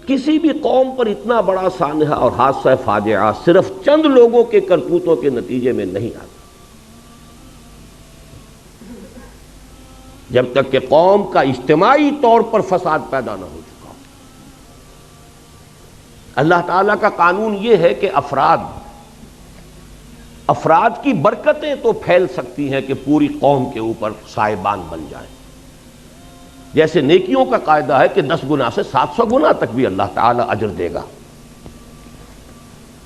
کسی بھی قوم پر اتنا بڑا سانحہ اور حادثہ فاجعہ صرف چند لوگوں کے کرتوتوں کے نتیجے میں نہیں آتا، جب تک کہ قوم کا اجتماعی طور پر فساد پیدا نہ ہو چکا۔ اللہ تعالیٰ کا قانون یہ ہے کہ افراد کی برکتیں تو پھیل سکتی ہیں کہ پوری قوم کے اوپر سائبان بن جائیں، جیسے نیکیوں کا قاعدہ ہے کہ 10 گنا سے 700 گنا تک بھی اللہ تعالیٰ اجر دے گا،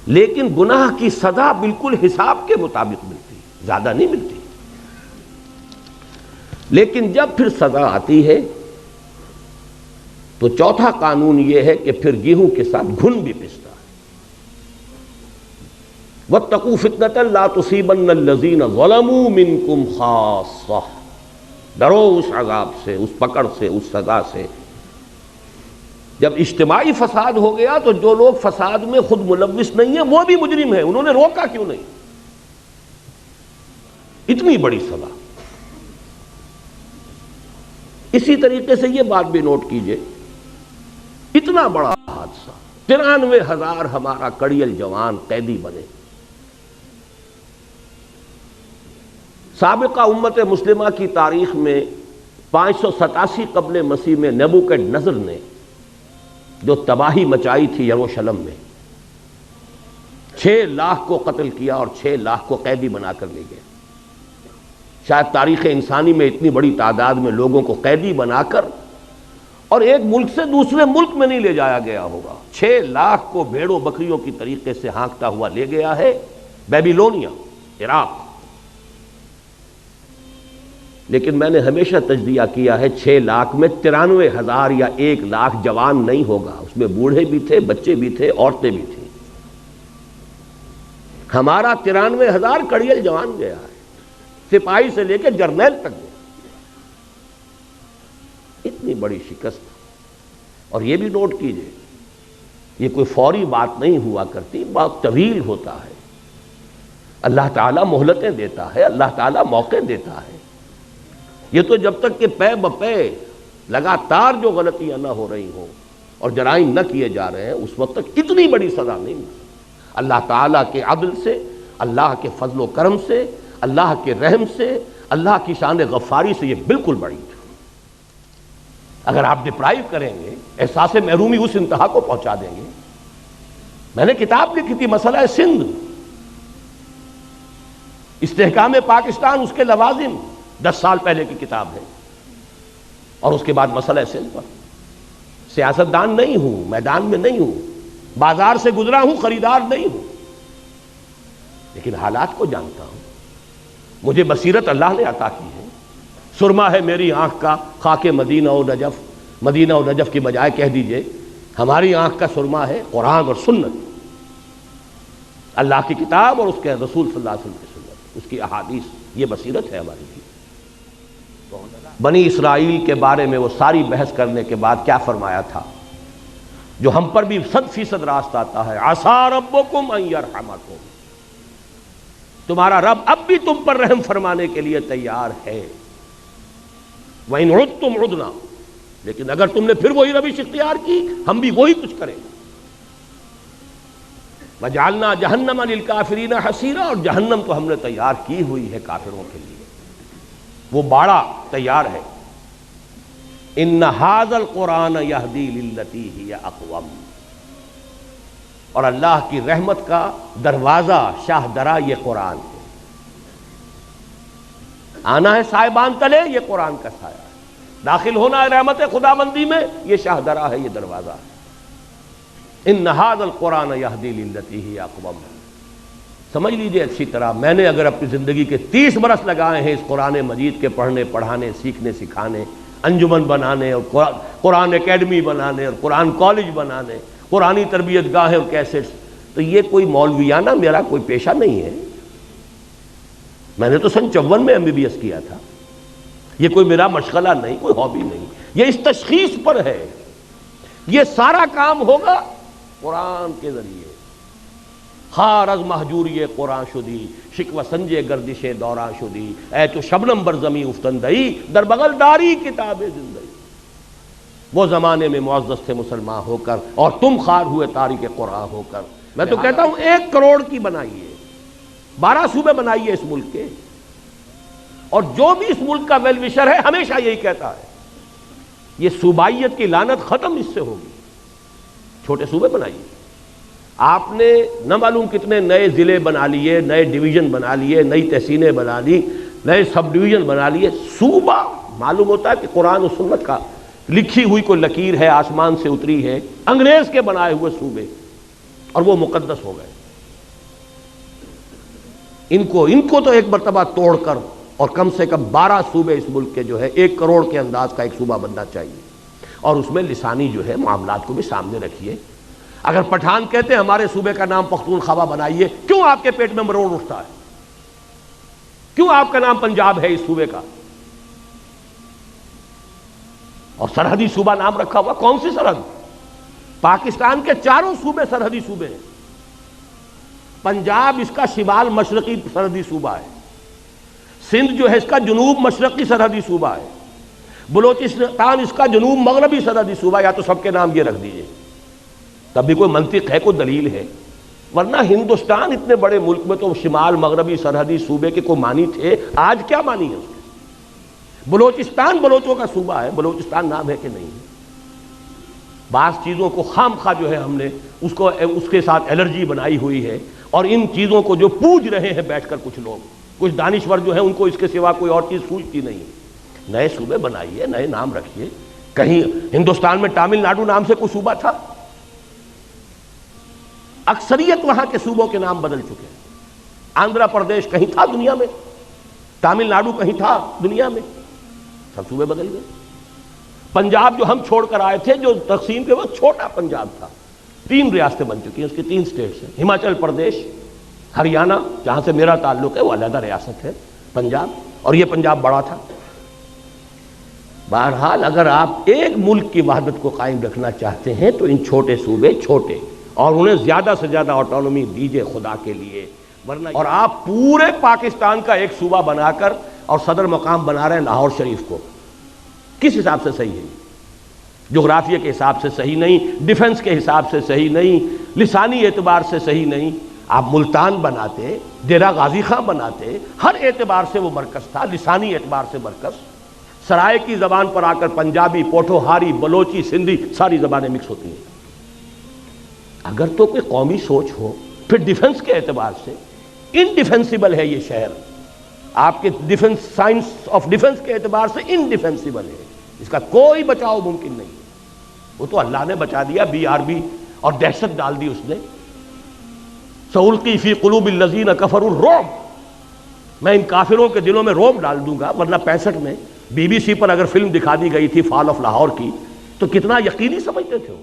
لیکن گناہ کی سزا بالکل حساب کے مطابق ملتی ہے، زیادہ نہیں ملتی۔ لیکن جب پھر سزا آتی ہے تو چوتھا قانون یہ ہے کہ پھر گیہوں کے ساتھ گھن بھی پستا ہے۔ وَاتَّقُوا فِتْنَةً لَا تُصِيبَنَّ الَّذِينَ ظَلَمُوا مِنْكُمْ خَاصَّةً، ڈرو اس عذاب سے، اس پکڑ سے، اس سزا سے۔ جب اجتماعی فساد ہو گیا تو جو لوگ فساد میں خود ملوث نہیں ہیں وہ بھی مجرم ہیں، انہوں نے روکا کیوں نہیں؟ اتنی بڑی سزا۔ اسی طریقے سے یہ بات بھی نوٹ کیجئے، اتنا بڑا حادثہ، 93,000 ہمارا کڑیل جوان قیدی بنے۔ سابقہ امت مسلمہ کی تاریخ میں 587 قبل مسیح میں نیبوکڈنیزر نے جو تباہی مچائی تھی یروشلم میں، 6 لاکھ کو قتل کیا اور 6 لاکھ کو قیدی بنا کر لے گئے۔ شاید تاریخ انسانی میں اتنی بڑی تعداد میں لوگوں کو قیدی بنا کر اور ایک ملک سے دوسرے ملک میں نہیں لے جایا گیا ہوگا۔ 6 لاکھ کو بھیڑوں بکریوں کی طریقے سے ہانکتا ہوا لے گیا ہے بیبیلونیا، عراق۔ لیکن میں نے ہمیشہ تجزیہ کیا ہے 6 لاکھ میں 93,000 یا 1 لاکھ جوان نہیں ہوگا، اس میں بوڑھے بھی تھے، بچے بھی تھے، عورتیں بھی تھیں۔ ہمارا 93,000 کڑیل جوان گیا ہے، سپاہی سے لے کے جرنیل تک گیا۔ اتنی بڑی شکست، اور یہ بھی نوٹ کیجئے یہ کوئی فوری بات نہیں ہوا کرتی، بہت طویل ہوتا ہے۔ اللہ تعالیٰ مہلتیں دیتا ہے، اللہ تعالیٰ موقع دیتا ہے۔ یہ تو جب تک کہ پے بپے لگاتار جو غلطیاں نہ ہو رہی ہوں اور جرائم نہ کیے جا رہے ہیں، اس وقت تک اتنی بڑی سزا نہیں ملتی۔ اللہ تعالیٰ کے عدل سے، اللہ کے فضل و کرم سے، اللہ کے رحم سے، اللہ کی شان غفاری سے یہ بالکل بڑی ہے۔ اگر آپ ڈپرائیو کریں گے، احساس محرومی اس انتہا کو پہنچا دیں گے۔ میں نے کتاب لکھی تھی مسئلہ سندھ، استحکام پاکستان، اس کے لوازم، 10 سال پہلے کی کتاب ہے، اور اس کے بعد مسئلہ سندھ پر۔ سیاستدان نہیں ہوں، میدان میں نہیں ہوں، بازار سے گزرا ہوں، خریدار نہیں ہوں، لیکن حالات کو جانتا ہوں۔ مجھے بصیرت اللہ نے عطا کی ہے۔ سرما ہے میری آنکھ کا خاک مدینہ و نجف، مدینہ و نجف کی بجائے کہہ دیجئے ہماری آنکھ کا سرما ہے قرآن اور سنت، اللہ کی کتاب اور اس کے رسول صلی اللہ علیہ وسلم کی سنت، اس کی احادیث، یہ بصیرت ہے ہماری بھی۔ بنی اسرائیل کے بارے میں وہ ساری بحث کرنے کے بعد کیا فرمایا تھا، جو ہم پر بھی 100% راست آتا ہے، عسیٰ ربکم ان یرحمکم، تمہارا رب اب بھی تم پر رحم فرمانے کے لیے تیار ہے۔ وَإِنْ عُدْتُمْ عُدْنَا، لیکن اگر تم نے پھر وہی روش اختیار کی، ہم بھی وہی کچھ کریں گے۔ وَجَعَلْنَا جَهَنَّمَ لِلْكَافِرِينَ حَصِيرًا، اور جہنم تو ہم نے تیار کی ہوئی ہے کافروں کے لیے، وہ باڑا تیار ہے۔ إِنَّ هَذَا الْقُرْآنَ يَهْدِي لِلَّتِي هِيَ أَقْوَمُ، اور اللہ کی رحمت کا دروازہ شاہ درا یہ قرآن ہے۔ آنا ہے سائبان تلے، یہ قرآن کا سایہ ہے، داخل ہونا ہے رحمت خداوندی میں، یہ شاہ درا ہے، یہ دروازہ ہے۔ إِنَّ هَذَا الْقُرْآنَ يَهْدِي لِلَّتِي هِيَ أَقْوَمُ، سمجھ لیجئے اچھی طرح، میں نے اگر اپنی زندگی کے 30 برس لگائے ہیں اس قرآن مجید کے پڑھنے، پڑھانے، سیکھنے، سکھانے، انجمن بنانے اور قرآن اکیڈمی بنانے اور قرآن کالج بنانے، قرآنی تربیت گاہیں اور کیسٹس، تو یہ کوئی مولویانہ میرا کوئی پیشہ نہیں ہے۔ میں نے تو سن 54 میں MBBS کیا تھا، یہ کوئی میرا مشغلہ نہیں، کوئی ہابی نہیں، یہ اس تشخیص پر ہے۔ یہ سارا کام ہوگا قرآن کے ذریعے۔ خار از محجوری قرآن شدی، شکوہ سنجے گردش دوران شدی، اے تو شبنم بر زمیں افتندئی، در بغل داری کتاب زندگی۔ وہ زمانے میں معزز تھے مسلمان ہو کر، اور تم خوار ہوئے تارک قرآن ہو کر۔ میں تو کہتا ہوں 1 کروڑ کی بنائیے، 12 صوبے بنائیے اس ملک کے، اور جو بھی اس ملک کا ویل وشر ہے ہمیشہ یہی کہتا ہے یہ صوبائیت کی لعنت ختم اس سے ہوگی۔ چھوٹے صوبے بنائیے، آپ نے نہ معلوم کتنے نئے ضلع بنا لیے، نئے ڈویژن بنا لیے، نئی تحصیلیں بنا لی، نئے سب ڈویژن بنا لیے۔ صوبہ معلوم ہوتا ہے کہ قرآن و سنت کا لکھی ہوئی کوئی لکیر ہے، آسمان سے اتری ہے، انگریز کے بنائے ہوئے صوبے، اور وہ مقدس ہو گئے۔ ان کو تو ایک مرتبہ توڑ کر، اور کم سے کم 12 صوبے اس ملک کے جو ہے 1 کروڑ کے انداز کا ایک صوبہ بننا چاہیے، اور اس میں لسانی جو ہے معاملات کو بھی سامنے رکھیے۔ اگر پٹھان کہتے ہیں ہمارے صوبے کا نام پختونخوا بنائیے، کیوں آپ کے پیٹ میں مروڑ اٹھتا ہے؟ کیوں آپ کا نام پنجاب ہے اس صوبے کا؟ اور سرحدی صوبہ نام رکھا ہوا، کون سی سرحد؟ پاکستان کے 4 صوبے سرحدی صوبے ہیں۔ پنجاب اس کا شمال مشرقی سرحدی صوبہ ہے، سندھ جو ہے اس کا جنوب مشرقی سرحدی صوبہ ہے، بلوچستان اس کا جنوب مغربی سرحدی صوبہ، یا تو سب کے نام یہ رکھ دیجئے، تب بھی کوئی منطق ہے، کوئی دلیل ہے۔ ورنہ ہندوستان اتنے بڑے ملک میں تو شمال مغربی سرحدی صوبے کے کوئی معنی تھے، آج کیا معنی ہے اس کے؟ بلوچستان بلوچوں کا صوبہ ہے، بلوچستان نام ہے کہ نہیں؟ بعض چیزوں کو خام خواہ جو ہے ہم نے اس کے ساتھ الرجی بنائی ہوئی ہے، اور ان چیزوں کو جو پوج رہے ہیں بیٹھ کر کچھ لوگ، کچھ دانشور جو ہیں، ان کو اس کے سوا کوئی اور چیز سوچتی نہیں۔ نئے صوبے بنائیے، نئے نام رکھیے۔ کہیں ہندوستان میں تامل ناڈو نام سے کوئی صوبہ تھا؟ اکثریت وہاں کے صوبوں کے نام بدل چکے ہیں۔ آندھرا پردیش کہیں تھا دنیا میں؟ تامل ناڈو کہیں تھا دنیا میں؟ سب صوبے بدل گئے۔ پنجاب جو ہم چھوڑ کر آئے تھے، جو تقسیم کے وقت چھوٹا پنجاب تھا، 3 ریاستیں بن چکی ہیں، اس کی 3 اسٹیٹس ہیں۔ ہماچل پردیش، ہریانہ جہاں سے میرا تعلق ہے وہ علیحدہ ریاست ہے پنجاب، اور یہ پنجاب بڑا تھا۔ بہرحال اگر آپ ایک ملک کی وحدت کو قائم رکھنا چاہتے ہیں تو ان چھوٹے صوبے چھوٹے، اور انہیں زیادہ سے زیادہ آٹونومی دیجئے خدا کے لیے، ورنہ اور آپ پورے پاکستان کا ایک صوبہ بنا کر اور صدر مقام بنا رہے ہیں لاہور شریف کو، کس حساب سے صحیح ہے؟ جغرافیہ کے حساب سے صحیح نہیں، ڈیفنس کے حساب سے صحیح نہیں، لسانی اعتبار سے صحیح نہیں۔ آپ ملتان بناتے، ڈیرہ غازی خان بناتے، ہر اعتبار سے وہ مرکز تھا، لسانی اعتبار سے مرکز۔ سرائے کی زبان پر آ کر پنجابی، پوٹھوہاری، بلوچی، سندھی ساری زبانیں مکس ہوتی ہیں۔ اگر تو کوئی قومی سوچ ہو، پھر ڈیفنس کے اعتبار سے انڈیفینسیبل ہے یہ شہر، آپ کے ڈیفنس، سائنس آف ڈیفنس کے اعتبار سے انڈیفینسیبل ہے، اس کا کوئی بچاؤ ممکن نہیں۔ وہ تو اللہ نے بچا دیا، BRB اور دہشت ڈال دی اس نے۔ سألقی فی قلوب الذین کفروا الرعب، میں ان کافروں کے دلوں میں رعب ڈال دوں گا۔ ورنہ 65 میں BBC پر اگر فلم دکھا دی گئی تھی فال آف لاہور کی، تو کتنا یقینی سمجھتے تھے وہ۔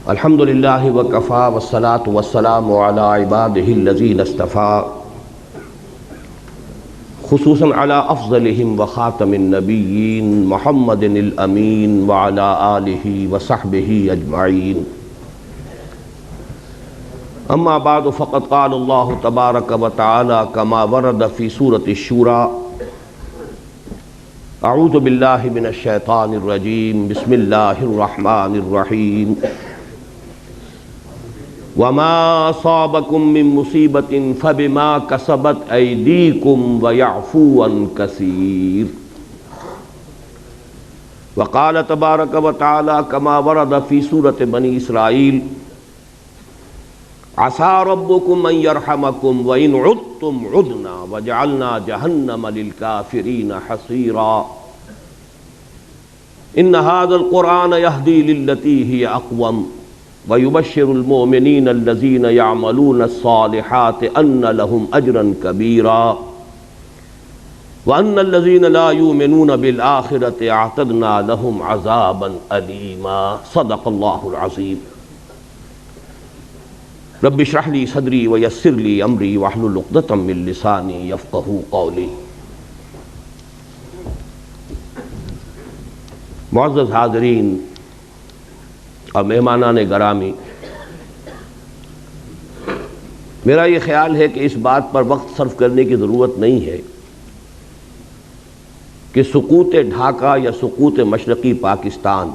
الحمدللہ وکفا والصلاة والسلام علی عبادہ الذین اصطفیٰ، خصوصاً علی افضلہم وخاتم النبیین محمد الامین وعلی آلہ وصحبہ اجمعین۔ اما بعد فقد قال اللہ تبارک وتعالی کما ورد فی سورۃ الشورى: اعوذ باللہ من الشیطان الرجیم، بسم اللہ الرحمن الرحیم۔ وما اصابکم من مصیبت فبما کسبت ایدیکم ویعفو عن کثیر۔ وقال تبارک وتعالی کما ورد فی سورۃ بنی اسرائیل: عسى ربكم أن يرحمكم وإن عدتم عدنا وجعلنا جهنم للكافرين حصيرا۔ إن هذا القرآن يهدي للتي هي أقوم ويبشر المؤمنين الذين يعملون الصالحات أن لهم أجرا كبيرا وأن الذين لا يؤمنون بالآخرة أعتدنا لهم عذابا أليما۔ صدق الله العظيم۔ رب اشرح لي صدري ويسر لي امري واحلل عقدة من لساني يفقهوا قولي۔ معزز حاضرین اور مہمانان گرامی، میرا یہ خیال ہے کہ اس بات پر وقت صرف کرنے کی ضرورت نہیں ہے کہ سقوط ڈھاکہ یا سقوط مشرقی پاکستان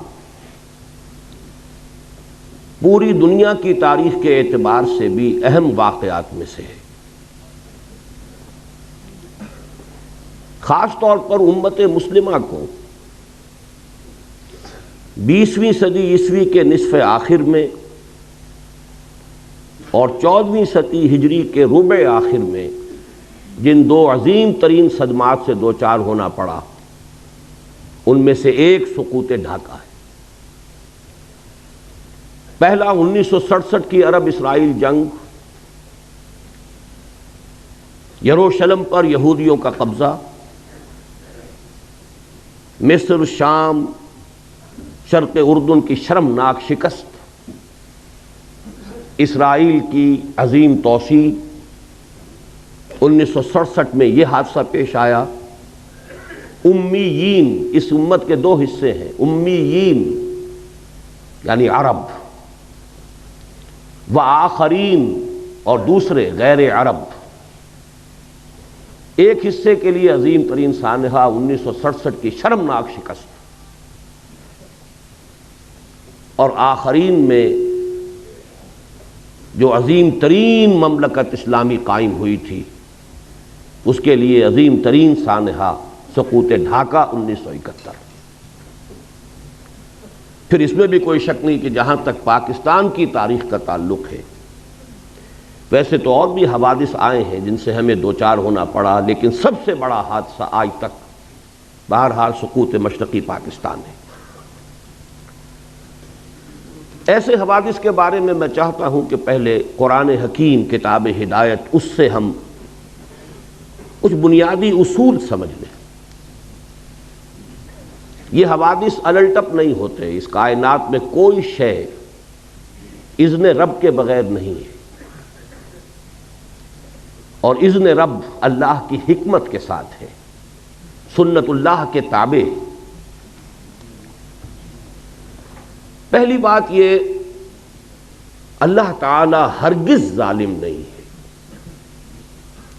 پوری دنیا کی تاریخ کے اعتبار سے بھی اہم واقعات میں سے ہے۔ خاص طور پر امت مسلمہ کو 20ویں صدی عیسوی کے نصف آخر میں اور 14ویں صدی ہجری کے ربع آخر میں جن دو عظیم ترین صدمات سے دوچار ہونا پڑا، ان میں سے ایک سقوط ڈھاکہ ہے۔ پہلا 1967 کی عرب اسرائیل جنگ، یروشلم پر یہودیوں کا قبضہ، مصر، شام، شرق اردن کی شرمناک شکست، اسرائیل کی عظیم توسیع۔ 1967 میں یہ حادثہ پیش آیا۔ امیین، اس امت کے دو حصے ہیں، امیین یعنی عرب، و آخرین اور دوسرے غیر عرب۔ ایک حصے کے لیے عظیم ترین سانحہ 1967 کی شرمناک شکست، اور آخرین میں جو عظیم ترین مملکت اسلامی قائم ہوئی تھی، اس کے لیے عظیم ترین سانحہ سقوط ڈھاکہ 1971۔ پھر اس میں بھی کوئی شک نہیں کہ جہاں تک پاکستان کی تاریخ کا تعلق ہے، ویسے تو اور بھی حوادث آئے ہیں جن سے ہمیں دوچار ہونا پڑا، لیکن سب سے بڑا حادثہ آج تک بہرحال سقوط مشرقی پاکستان ہے۔ ایسے حوادث کے بارے میں میں چاہتا ہوں کہ پہلے قرآن حکیم کتاب ہدایت، اس سے ہم کچھ بنیادی اصول سمجھ لیں۔ یہ حوادث الٹپ نہیں ہوتے، اس کائنات میں کوئی شے اذن رب کے بغیر نہیں ہے، اور اذن رب اللہ کی حکمت کے ساتھ ہے، سنت اللہ کے تابع۔ پہلی بات یہ، اللہ تعالی ہرگز ظالم نہیں ہے۔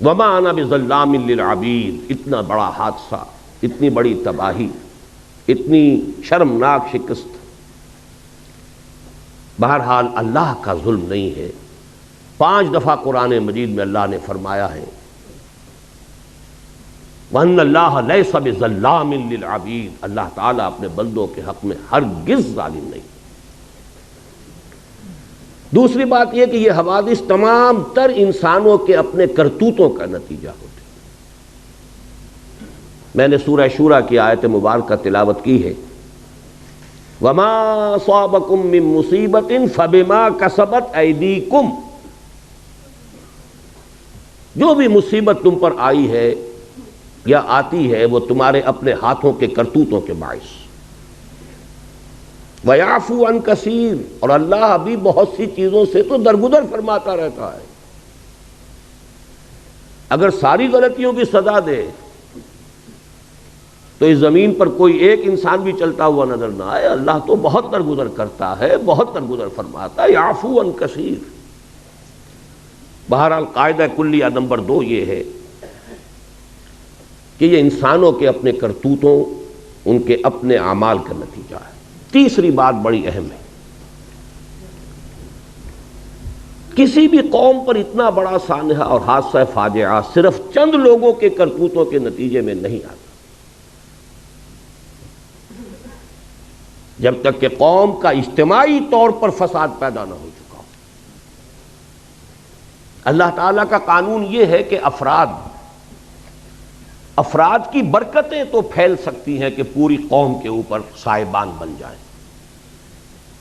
وما انا بظلام للعبید، اتنا بڑا حادثہ، اتنی بڑی تباہی، اتنی شرمناک شکست، بہرحال اللہ کا ظلم نہیں ہے۔ 5 دفعہ قرآن مجید میں اللہ نے فرمایا ہے وَأَنَّ اللَّهَ لَيْسَ بِظَلَّامٍ لِّلْعَبِيدِ، اللہ تعالیٰ اپنے بندوں کے حق میں ہرگز ظالم نہیں۔ دوسری بات یہ کہ یہ حوادث تمام تر انسانوں کے اپنے کرتوتوں کا نتیجہ ہوتے۔ میں نے سورہ شورى کی آیت مبارکہ تلاوت کی ہے، وَمَا أَصَابَكُم مِّن مُّصِيبَةٍ فَبِمَا كَسَبَتْ أَيْدِيكُمْ، جو بھی مصیبت تم پر آئی ہے یا آتی ہے وہ تمہارے اپنے ہاتھوں کے کرتوتوں کے باعث۔ وَيَعْفُو عَن كَثِيرٍ، اور اللہ ابھی بہت سی چیزوں سے تو درگزر فرماتا رہتا ہے۔ اگر ساری غلطیوں کی سزا دے تو اس زمین پر کوئی ایک انسان بھی چلتا ہوا نظر نہ آئے۔ اللہ تو بہت درگزر کرتا ہے، بہت درگزر فرماتا ہے، یعفو عن کثیر۔ بہرحال قاعدہ کلیہ نمبر 2 یہ ہے کہ یہ انسانوں کے اپنے کرتوتوں، ان کے اپنے اعمال کا نتیجہ ہے۔ تیسری بات بڑی اہم ہے، کسی بھی قوم پر اتنا بڑا سانحہ اور حادثہ فاجعہ صرف چند لوگوں کے کرتوتوں کے نتیجے میں نہیں آتا۔ جب تک کہ قوم کا اجتماعی طور پر فساد پیدا نہ ہو چکا ہو۔ اللہ تعالیٰ کا قانون یہ ہے کہ افراد کی برکتیں تو پھیل سکتی ہیں کہ پوری قوم کے اوپر سائبان بن جائیں۔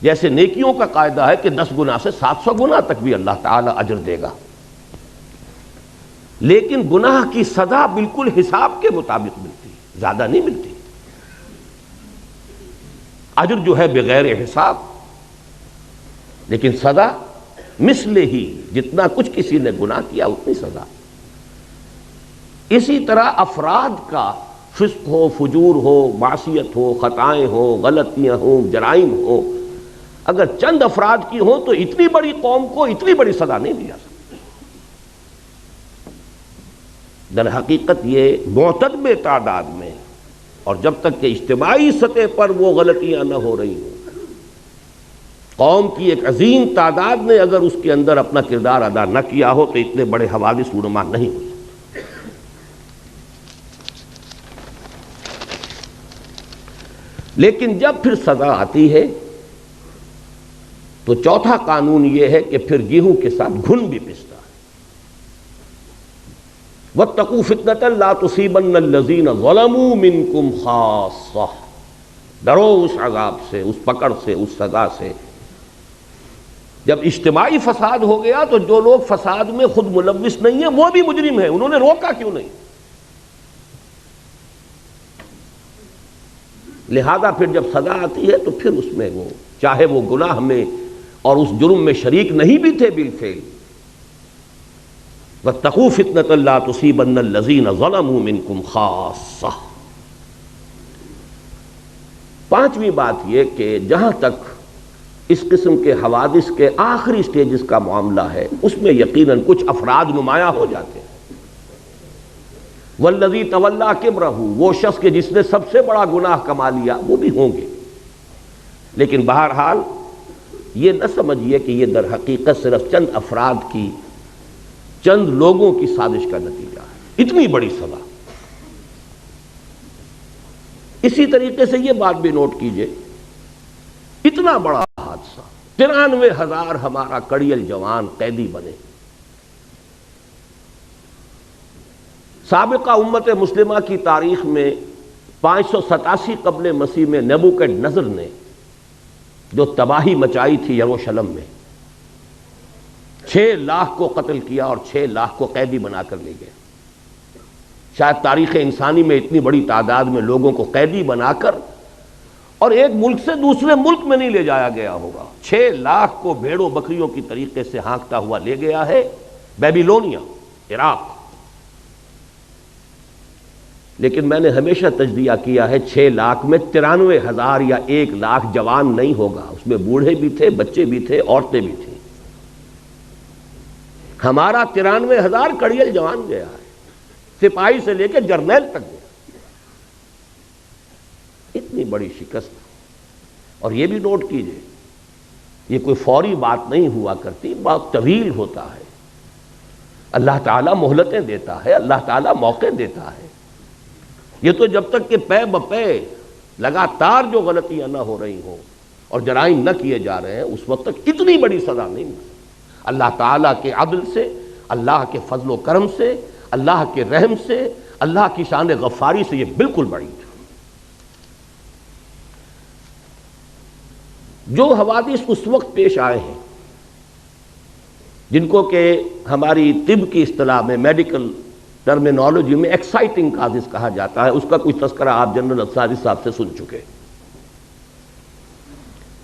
جیسے نیکیوں کا قاعدہ ہے کہ 10 گنا سے 700 گنا تک بھی اللہ تعالیٰ اجر دے گا، لیکن گناہ کی سزا بالکل حساب کے مطابق ملتی، زیادہ نہیں ملتی۔ اجر جو ہے بغیر حساب، لیکن سزا مثل ہی، جتنا کچھ کسی نے گناہ کیا اتنی سزا۔ اسی طرح افراد کا فسق ہو، فجور ہو، معصیت ہو، خطائیں ہو، غلطیاں ہوں، جرائم ہو، اگر چند افراد کی ہوں تو اتنی بڑی قوم کو اتنی بڑی سزا نہیں دی جا سکتی۔ در حقیقت یہ معتدب تعداد میں، اور جب تک کہ اجتماعی سطح پر وہ غلطیاں نہ ہو رہی ہوں، قوم کی ایک عظیم تعداد نے اگر اس کے اندر اپنا کردار ادا نہ کیا ہو تو اتنے بڑے حوادث رونما نہیں ہو سکتے۔ لیکن جب پھر سزا آتی ہے تو چوتھا قانون یہ ہے کہ پھر گیہوں کے ساتھ گھن بھی پستا ہے۔ وَاتَّقُوا فِتْنَةً لَا تُصِيبَنَّ الَّذِينَ ظَلَمُوا مِنْكُمْ خَاصَّةً، ڈرو اس عذاب سے، اس پکڑ سے، اس سزا سے۔ جب اجتماعی فساد ہو گیا تو جو لوگ فساد میں خود ملوث نہیں ہیں وہ بھی مجرم ہیں، انہوں نے روکا کیوں نہیں؟ لہذا پھر جب سزا آتی ہے تو پھر اس میں وہ چاہے وہ گناہ میں اور اس جرم میں شریک نہیں بھی تھے بالفعل، وَاتَّقُوا فِتْنَةً لَا تُصِيبَنَّ الَّذِينَ ظَلَمُوا مِنْكُمْ خَاصَّةً۔ پانچویں بات یہ کہ جہاں تک اس قسم کے حوادث کے آخری سٹیجز کا معاملہ ہے اس میں یقیناً کچھ افراد نمایاں ہو جاتے ہیں۔ والذی تولیٰ کبرہ، وہ شخص کے جس نے سب سے بڑا گناہ کما لیا، وہ بھی ہوں گے، لیکن بہرحال یہ نہ سمجھیے کہ یہ در حقیقت صرف چند افراد کی، چند لوگوں کی سازش کا نتیجہ ہے، اتنی بڑی سزا۔ اسی طریقے سے یہ بات بھی نوٹ کیجئے، اتنا بڑا حادثہ، 93,000 ہمارا کڑیل جوان قیدی بنے۔ سابقہ امت مسلمہ کی تاریخ میں 587 قبل مسیح میں نیبوکڈ نظر نے جو تباہی مچائی تھی یروشلم میں، 6 لاکھ کو قتل کیا اور 6 لاکھ کو قیدی بنا کر لے گئے۔ شاید تاریخ انسانی میں اتنی بڑی تعداد میں لوگوں کو قیدی بنا کر اور ایک ملک سے دوسرے ملک میں نہیں لے جایا گیا ہوگا۔ 6 لاکھ کو بھیڑوں بکریوں کی طریقے سے ہانکتا ہوا لے گیا ہے بیبیلونیا، عراق۔ لیکن میں نے ہمیشہ تجزیہ کیا ہے 6 لاکھ میں 93,000 یا 1 لاکھ جوان نہیں ہوگا، اس میں بوڑھے بھی تھے، بچے بھی تھے، عورتیں بھی تھیں۔ ہمارا 93,000 کڑیل جوان گیا ہے، سپاہی سے لے کے جرنیل تک گیا۔ اتنی بڑی شکست، اور یہ بھی نوٹ کیجئے یہ کوئی فوری بات نہیں ہوا کرتی، بات طویل ہوتا ہے۔ اللہ تعالیٰ مہلتیں دیتا ہے، اللہ تعالیٰ موقع دیتا ہے۔ یہ تو جب تک کہ پے بپے لگاتار جو غلطیاں نہ ہو رہی ہوں اور جرائم نہ کیے جا رہے ہیں اس وقت تک اتنی بڑی سزا نہیں ملتی۔ اللہ تعالیٰ کے عدل سے، اللہ کے فضل و کرم سے، اللہ کے رحم سے، اللہ کی شان غفاری سے یہ بالکل بڑی ہے۔ جو حوادث اس وقت پیش آئے ہیں جن کو کہ ہماری طب کی اصطلاح میں، میڈیکل ٹرمینالوجی میں ایکسائٹنگ کازز کہا جاتا ہے، اس کا کچھ تذکرہ آپ جنرل اسادی صاحب سے سن چکے۔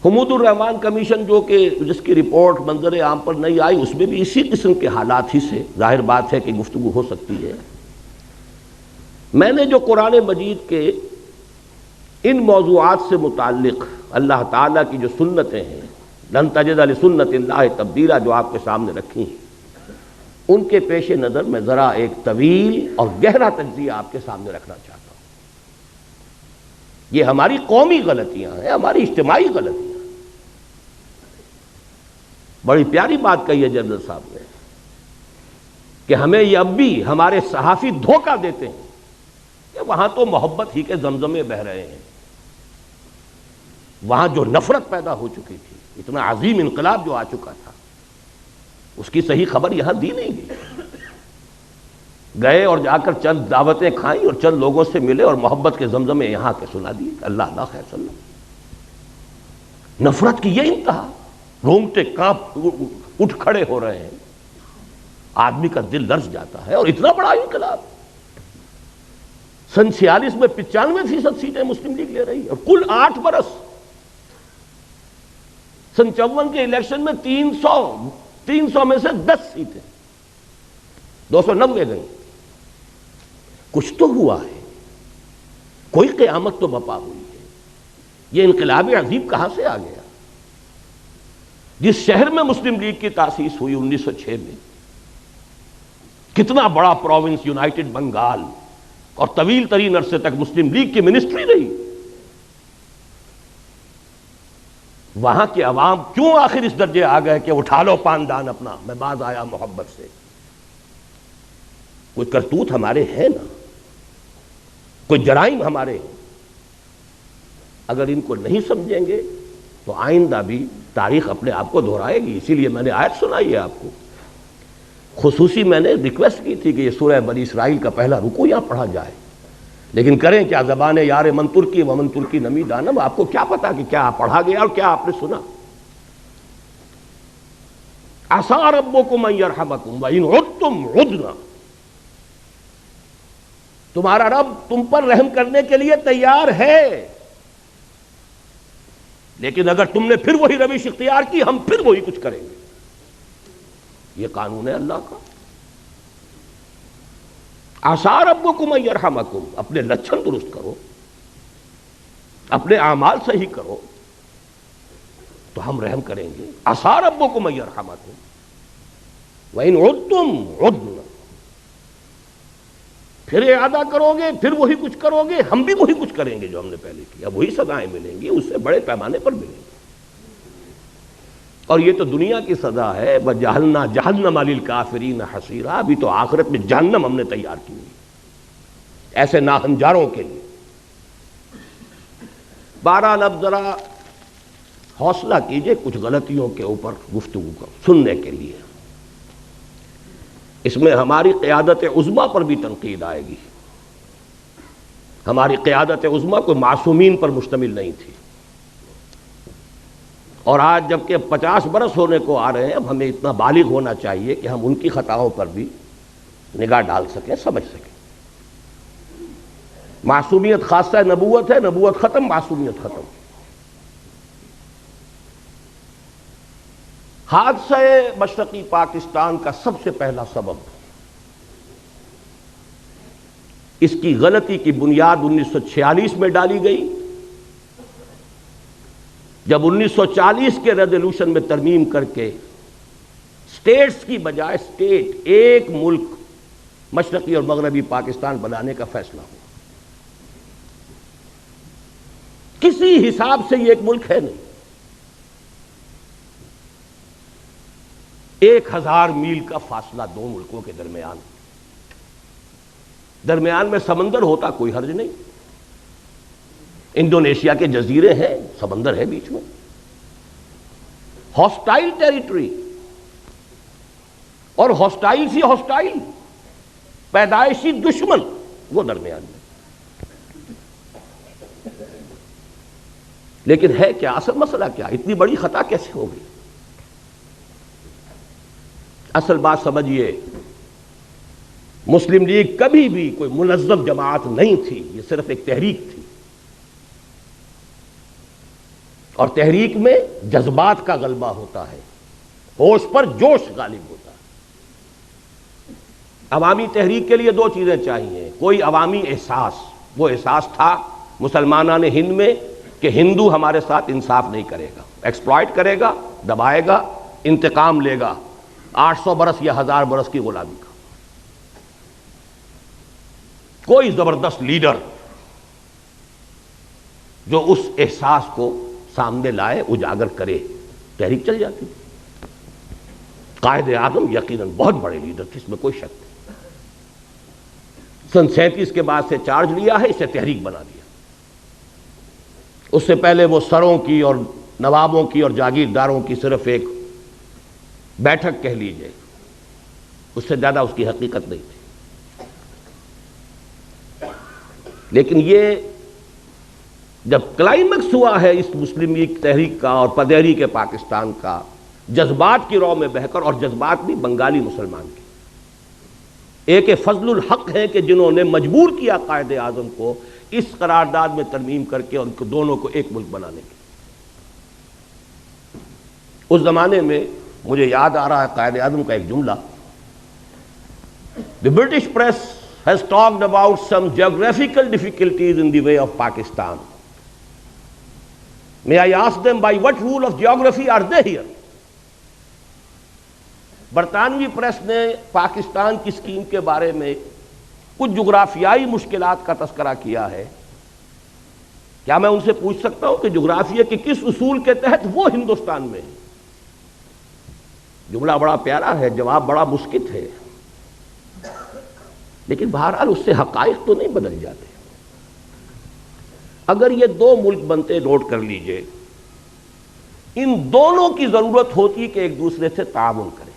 حمود الرحمن کمیشن جو کہ جس کی رپورٹ منظر عام پر نہیں آئی، اس میں بھی اسی قسم کے حالات ہی سے ظاہر بات ہے کہ گفتگو ہو سکتی ہے۔ میں نے جو قرآن مجید کے ان موضوعات سے متعلق اللہ تعالیٰ کی جو سنتیں ہیں، لن تجد لسنت اللہ تبدیلا، جو آپ کے سامنے رکھی ہیں، ان کے پیش نظر میں ذرا ایک طویل اور گہرا تجزیہ آپ کے سامنے رکھنا چاہتا ہوں۔ یہ ہماری قومی غلطیاں ہیں، ہماری اجتماعی غلطیاں۔ بڑی پیاری بات کہی ہے جنرل صاحب نے کہ ہمیں یہ اب بھی ہمارے صحافی دھوکہ دیتے ہیں کہ وہاں تو محبت ہی کے زمزمے بہہ رہے ہیں، وہاں جو نفرت پیدا ہو چکی تھی، اتنا عظیم انقلاب جو آ چکا تھا، اس کی صحیح خبر یہاں دی نہیں گئی۔ گئے اور جا کر چند دعوتیں کھائیں اور چند لوگوں سے ملے اور محبت کے زمزمے یہاں کے سنا دیے، اللہ اللہ خیر صلی اللہ۔ نفرت کی یہ انتہا، رونگٹے کانپ اٹھ کھڑے ہو رہے ہیں، آدمی کا دل لرز جاتا ہے۔ اور اتنا بڑا انقلاب، سن 46 میں 95% سیٹیں مسلم لیگ لے رہی اور کل 8 برس۔ سن 54 کے الیکشن میں 300 میں سے 10 سیٹیں، 290 گئیں۔ کچھ تو ہوا ہے، کوئی قیامت تو بپا ہوئی ہے. یہ انقلاب عظیم کہاں سے آ گیا؟ جس شہر میں مسلم لیگ کی تاسیس ہوئی 1906 میں، کتنا بڑا پروونس یونائٹڈ بنگال، اور طویل ترین عرصے تک مسلم لیگ کی منسٹری رہی. وہاں کے عوام کیوں آخر اس درجے آ گئے کہ اٹھا لو پاندان اپنا، میں باز آیا محبت سے؟ کوئی کرتوت ہمارے ہیں نا، کوئی جرائم ہمارے ہیں. اگر ان کو نہیں سمجھیں گے تو آئندہ بھی تاریخ اپنے آپ کو دہرائے گی. اسی لیے میں نے آیت سنائی ہے آپ کو. خصوصی میں نے ریکویسٹ کی تھی کہ یہ سورہ بنی اسرائیل کا پہلا رکوع یہاں پڑھا جائے، لیکن کریں کیا، زبان یار من ترکی ومن ترکی نمی دانم. آپ کو کیا پتا کہ کیا پڑھا گیا اور کیا آپ نے سنا. عسیٰ ربکم ان یرحمکم وان عدتم عدنا. تمہارا رب تم پر رحم کرنے کے لیے تیار ہے، لیکن اگر تم نے پھر وہی روش اختیار کی، ہم پھر وہی کچھ کریں گے. یہ قانون ہے اللہ کا. عسیٰ ربکم ان یرحمکم. اپنے لچھن درست کرو، اپنے اعمال صحیح کرو تو ہم رحم کریں گے. عسیٰ ربکم ان یرحمکم وان عدتم عدنا. پھر ارادہ کرو گے، پھر وہی کچھ کرو گے، ہم بھی وہی کچھ کریں گے جو ہم نے پہلے کیا. وہی سزائیں ملیں گی، اس سے بڑے پیمانے پر ملیں گی. اور یہ تو دنیا کی سزا ہے. وَجَعَلْنَا جَهَنَّمَ لِلْكَافِرِينَ حَصِيرًا. ابھی تو آخرت میں جہنم ہم نے تیار کی ہوئی ایسے ناہنجاروں کے لیے. بہرحال اب ذرا حوصلہ کیجئے کچھ غلطیوں کے اوپر گفتگو کو سننے کے لیے. اس میں ہماری قیادت عظمیٰ پر بھی تنقید آئے گی. ہماری قیادت عظمیٰ کوئی معصومین پر مشتمل نہیں تھی، اور آج جبکہ 50 برس ہونے کو آ رہے ہیں، اب ہمیں اتنا بالغ ہونا چاہیے کہ ہم ان کی خطاؤں پر بھی نگاہ ڈال سکیں، سمجھ سکیں. معصومیت خاصہ نبوت ہے، نبوت ختم، معصومیت ختم. حادثہ مشرقی پاکستان کا سب سے پہلا سبب، اس کی غلطی کی بنیاد 1946 میں ڈالی گئی، جب 1940 کے ریزولوشن میں ترمیم کر کے اسٹیٹس کی بجائے اسٹیٹ، ایک ملک مشرقی اور مغربی پاکستان بنانے کا فیصلہ ہوا. کسی حساب سے یہ ایک ملک ہے نہیں. 1000 میل کا فاصلہ دو ملکوں کے درمیان میں سمندر ہوتا کوئی حرج نہیں. انڈونیشیا کے جزیرے ہیں، سمندر ہے بیچ میں. ہاسٹائل ٹیریٹری، اور ہاسٹائل سی ہاسٹائل، پیدائشی دشمن وہ درمیان میں. لیکن ہے کیا اصل مسئلہ؟ کیا اتنی بڑی خطا کیسے ہو گئی؟ اصل بات سمجھیے، مسلم لیگ کبھی بھی کوئی منظم جماعت نہیں تھی. یہ صرف ایک تحریک تھی، اور تحریک میں جذبات کا غلبہ ہوتا ہے، ہوش پر جوش غالب ہوتا ہے. عوامی تحریک کے لیے دو چیزیں چاہیے. کوئی عوامی احساس، وہ احساس تھا مسلمانان ہند میں کہ ہندو ہمارے ساتھ انصاف نہیں کرے گا، ایکسپلائٹ کرے گا، دبائے گا، انتقام لے گا 800 برس یا 1000 برس کی غلامی کا. کوئی زبردست لیڈر جو اس احساس کو سامنے لائے، اجاگر کرے، تحریک چل جاتی. قائد اعظم یقیناً بہت بڑے لیڈر تھے، اس میں کوئی شک نہیں. سن 37 کے بعد سے چارج لیا ہے، اسے تحریک بنا دیا. اس سے پہلے وہ سروں کی اور نوابوں کی اور جاگیرداروں کی صرف ایک بیٹھک کہہ لیجئے، اس سے زیادہ اس کی حقیقت نہیں تھی. لیکن یہ جب کلائمیکس ہوا ہے اس مسلم لیگ تحریک کا اور پدیری کے پاکستان کا، جذبات کی رو میں بہہ کر، اور جذبات بھی بنگالی مسلمان کے، ایک فضل الحق ہے کہ جنہوں نے مجبور کیا قائد اعظم کو اس قرارداد میں ترمیم کر کے ان کو دونوں کو ایک ملک بنانے کے. اس زمانے میں مجھے یاد آ رہا ہے قائد اعظم کا ایک جملہ. The British press has talked about some geographical difficulties in the way of Pakistan. May I ask them, by what rule of geography are they here? برطانوی پریس نے پاکستان کی اسکیم کے بارے میں کچھ جغرافیائی مشکلات کا تذکرہ کیا ہے. کیا میں ان سے پوچھ سکتا ہوں کہ جغرافیہ کے کس اصول کے تحت وہ ہندوستان میں ہے؟ جملہ بڑا پیارا ہے، جواب بڑا مسکت ہے، لیکن بہرحال اس سے حقائق تو نہیں بدل جاتے. اگر یہ دو ملک بنتے، نوٹ کر لیجئے، ان دونوں کی ضرورت ہوتی کہ ایک دوسرے سے تعاون کریں.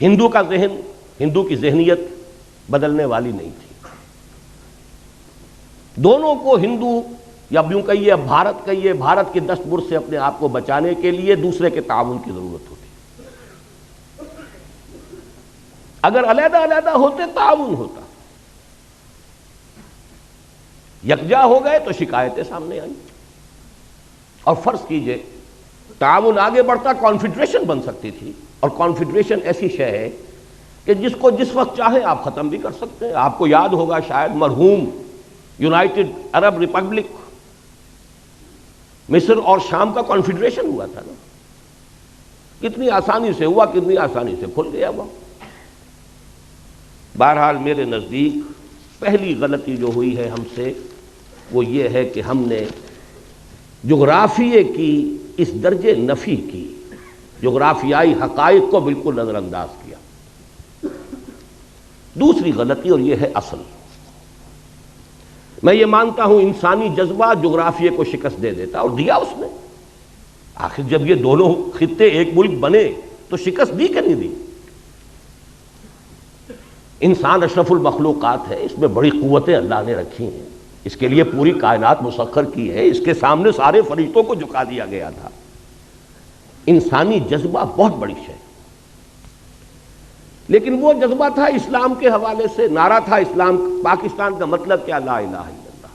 ہندو کا ذہن، ہندو کی ذہنیت بدلنے والی نہیں تھی. دونوں کو ہندو یا یوں کہیے بھارت کہیے، بھارت کی دست برد سے اپنے آپ کو بچانے کے لیے دوسرے کے تعاون کی ضرورت ہوتی. اگر علیحدہ علیحدہ ہوتے تعاون ہوتا، یکجا ہو گئے تو شکایتیں سامنے آئیں. اور فرض کیجئے تعاون آگے بڑھتا، کانفیڈریشن بن سکتی تھی. اور کانفیڈریشن ایسی شے ہے کہ جس کو جس وقت چاہیں آپ ختم بھی کر سکتے ہیں. آپ کو یاد ہوگا شاید مرحوم یونائٹڈ عرب ریپبلک مصر اور شام کا کانفیڈریشن ہوا تھا نا. کتنی آسانی سے ہوا، کتنی آسانی سے کھل گیا وہ. بہرحال میرے نزدیک پہلی غلطی جو ہوئی ہے ہم سے وہ یہ ہے کہ ہم نے جغرافیے کی اس درجے نفی کی، جغرافیائی حقائق کو بالکل نظر انداز کیا. دوسری غلطی، اور یہ ہے اصل، میں یہ مانتا ہوں انسانی جذبہ جغرافیے کو شکست دے دیتا، اور دیا اس نے. آخر جب یہ دونوں خطے ایک ملک بنے تو شکست دی کہ نہیں دی؟ انسان اشرف المخلوقات ہے، اس میں بڑی قوتیں اللہ نے رکھی ہیں، اس کے لیے پوری کائنات مسخر کی ہے، اس کے سامنے سارے فرشتوں کو جھکا دیا گیا تھا. انسانی جذبہ بہت بڑی شے، لیکن وہ جذبہ تھا اسلام کے حوالے سے. نعرہ تھا اسلام، پاکستان کا مطلب کیا؟ لا الہ الا اللہ.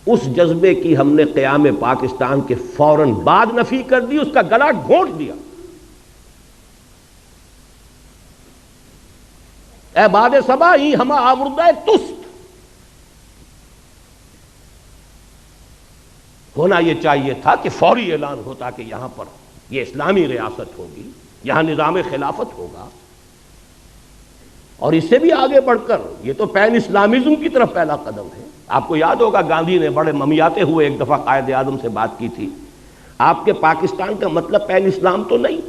اس جذبے کی ہم نے قیام پاکستان کے فوراً بعد نفی کر دی، اس کا گلا گھونٹ دیا. اے باد صبا ہی ہما آوردہ تست. ہونا یہ چاہیے تھا کہ فوری اعلان ہوتا کہ یہاں پر یہ اسلامی ریاست ہوگی، یہاں نظام خلافت ہوگا. اور اس سے بھی آگے بڑھ کر یہ تو پین اسلامزم کی طرف پہلا قدم ہے. آپ کو یاد ہوگا گاندھی نے بڑے ممیاتے ہوئے ایک دفعہ قائد اعظم سے بات کی تھی. آپ کے پاکستان کا مطلب پین اسلام تو نہیں؟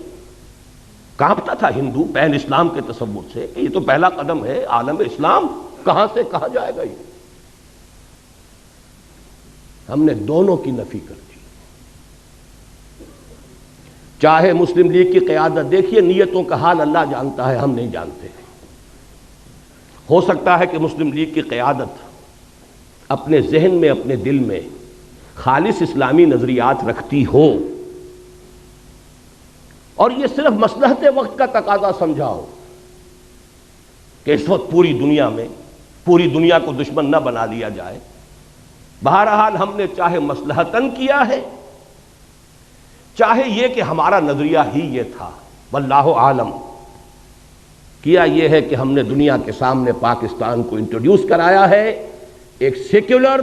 کانپتا تھا ہندو پین اسلام کے تصور سے کہ یہ تو پہلا قدم ہے، عالم اسلام کہاں سے کہاں جائے گا. یہ ہم نے دونوں کی نفی کر دی. چاہے مسلم لیگ کی قیادت، دیکھیے نیتوں کا حال اللہ جانتا ہے، ہم نہیں جانتے. ہو سکتا ہے کہ مسلم لیگ کی قیادت اپنے ذہن میں، اپنے دل میں خالص اسلامی نظریات رکھتی ہو، اور یہ صرف مصلحت وقت کا تقاضا سمجھا ہو کہ اس وقت پوری دنیا میں پوری دنیا کو دشمن نہ بنا لیا جائے. بہرحال ہم نے چاہے مصلحتاً کیا ہے، چاہے یہ کہ ہمارا نظریہ ہی یہ تھا، واللہ عالم، کیا یہ ہے کہ ہم نے دنیا کے سامنے پاکستان کو انٹروڈیوس کرایا ہے ایک سیکولر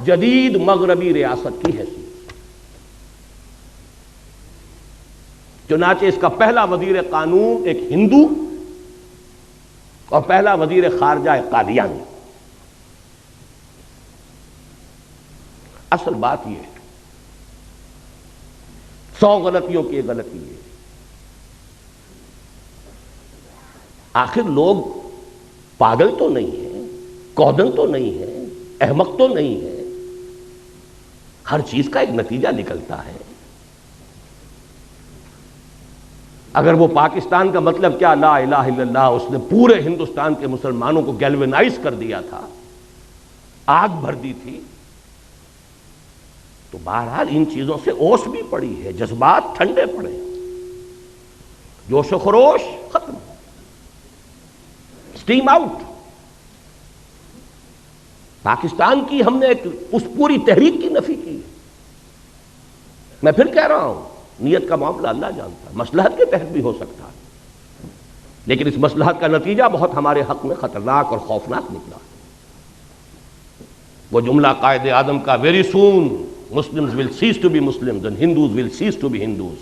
جدید مغربی ریاست کی حیثیت. چنانچہ اس کا پہلا وزیر قانون ایک ہندو اور پہلا وزیر خارجہ ایک قادیانی. اصل بات یہ ہے، 100 غلطیوں کی ایک غلطی ہے. آخر لوگ پاگل تو نہیں ہیں، کودن تو نہیں ہے، احمق تو نہیں ہے. ہر چیز کا ایک نتیجہ نکلتا ہے. اگر وہ پاکستان کا مطلب کیا لا الہ الا اللہ، اس نے پورے ہندوستان کے مسلمانوں کو گیلوینائز کر دیا تھا، آگ بھر دی تھی، تو بہرحال ان چیزوں سے اوس بھی پڑی ہے، جذبات ٹھنڈے پڑے، جوش و خروش ختم، اسٹیم آؤٹ. پاکستان کی ہم نے اس پوری تحریک کی نفی کی. میں پھر کہہ رہا ہوں، نیت کا معاملہ اللہ جانتا ہے، مصلحت کے تحت بھی ہو سکتا ہے. لیکن اس مصلحت کا نتیجہ بہت ہمارے حق میں خطرناک اور خوفناک نکلا. وہ جملہ قائد اعظم کا very soon Muslims will cease to be Muslims and Hindus will cease to be Hindus.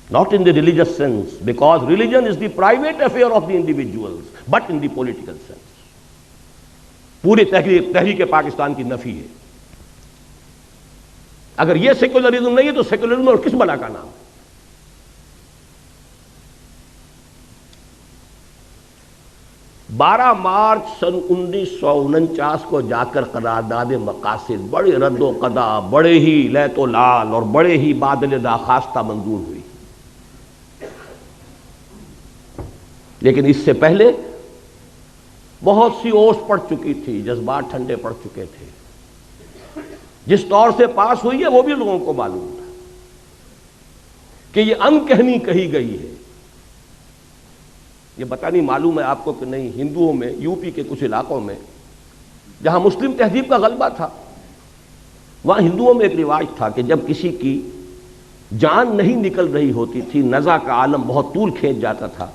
Not in the religious sense, because religion is the private affair of the individuals, but in the political sense. پوری تحریک پاکستان کی نفی ہے. اگر یہ secularism نہیں ہے تو سیکولرزم اور کس بلا کا نام ہے؟ 12 مارچ سن 1949 کو جا کر قرارداد مقاصد بڑے رد و قدا، بڑے ہی لیت و لال اور بڑے ہی بادل داخواستہ منظور ہوئی. لیکن اس سے پہلے بہت سی اوس پڑ چکی تھی، جذبات ٹھنڈے پڑ چکے تھے. جس طور سے پاس ہوئی ہے وہ بھی لوگوں کو معلوم تھا کہ یہ انکہنی کہی گئی ہے. یہ پتہ نہیں معلوم ہے آپ کو کہ نہیں، ہندوؤں میں یو پی کے کچھ علاقوں میں جہاں مسلم تہذیب کا غلبہ تھا، وہاں ہندوؤں میں ایک رواج تھا کہ جب کسی کی جان نہیں نکل رہی ہوتی تھی، نزع کا عالم بہت طول کھینچ جاتا تھا،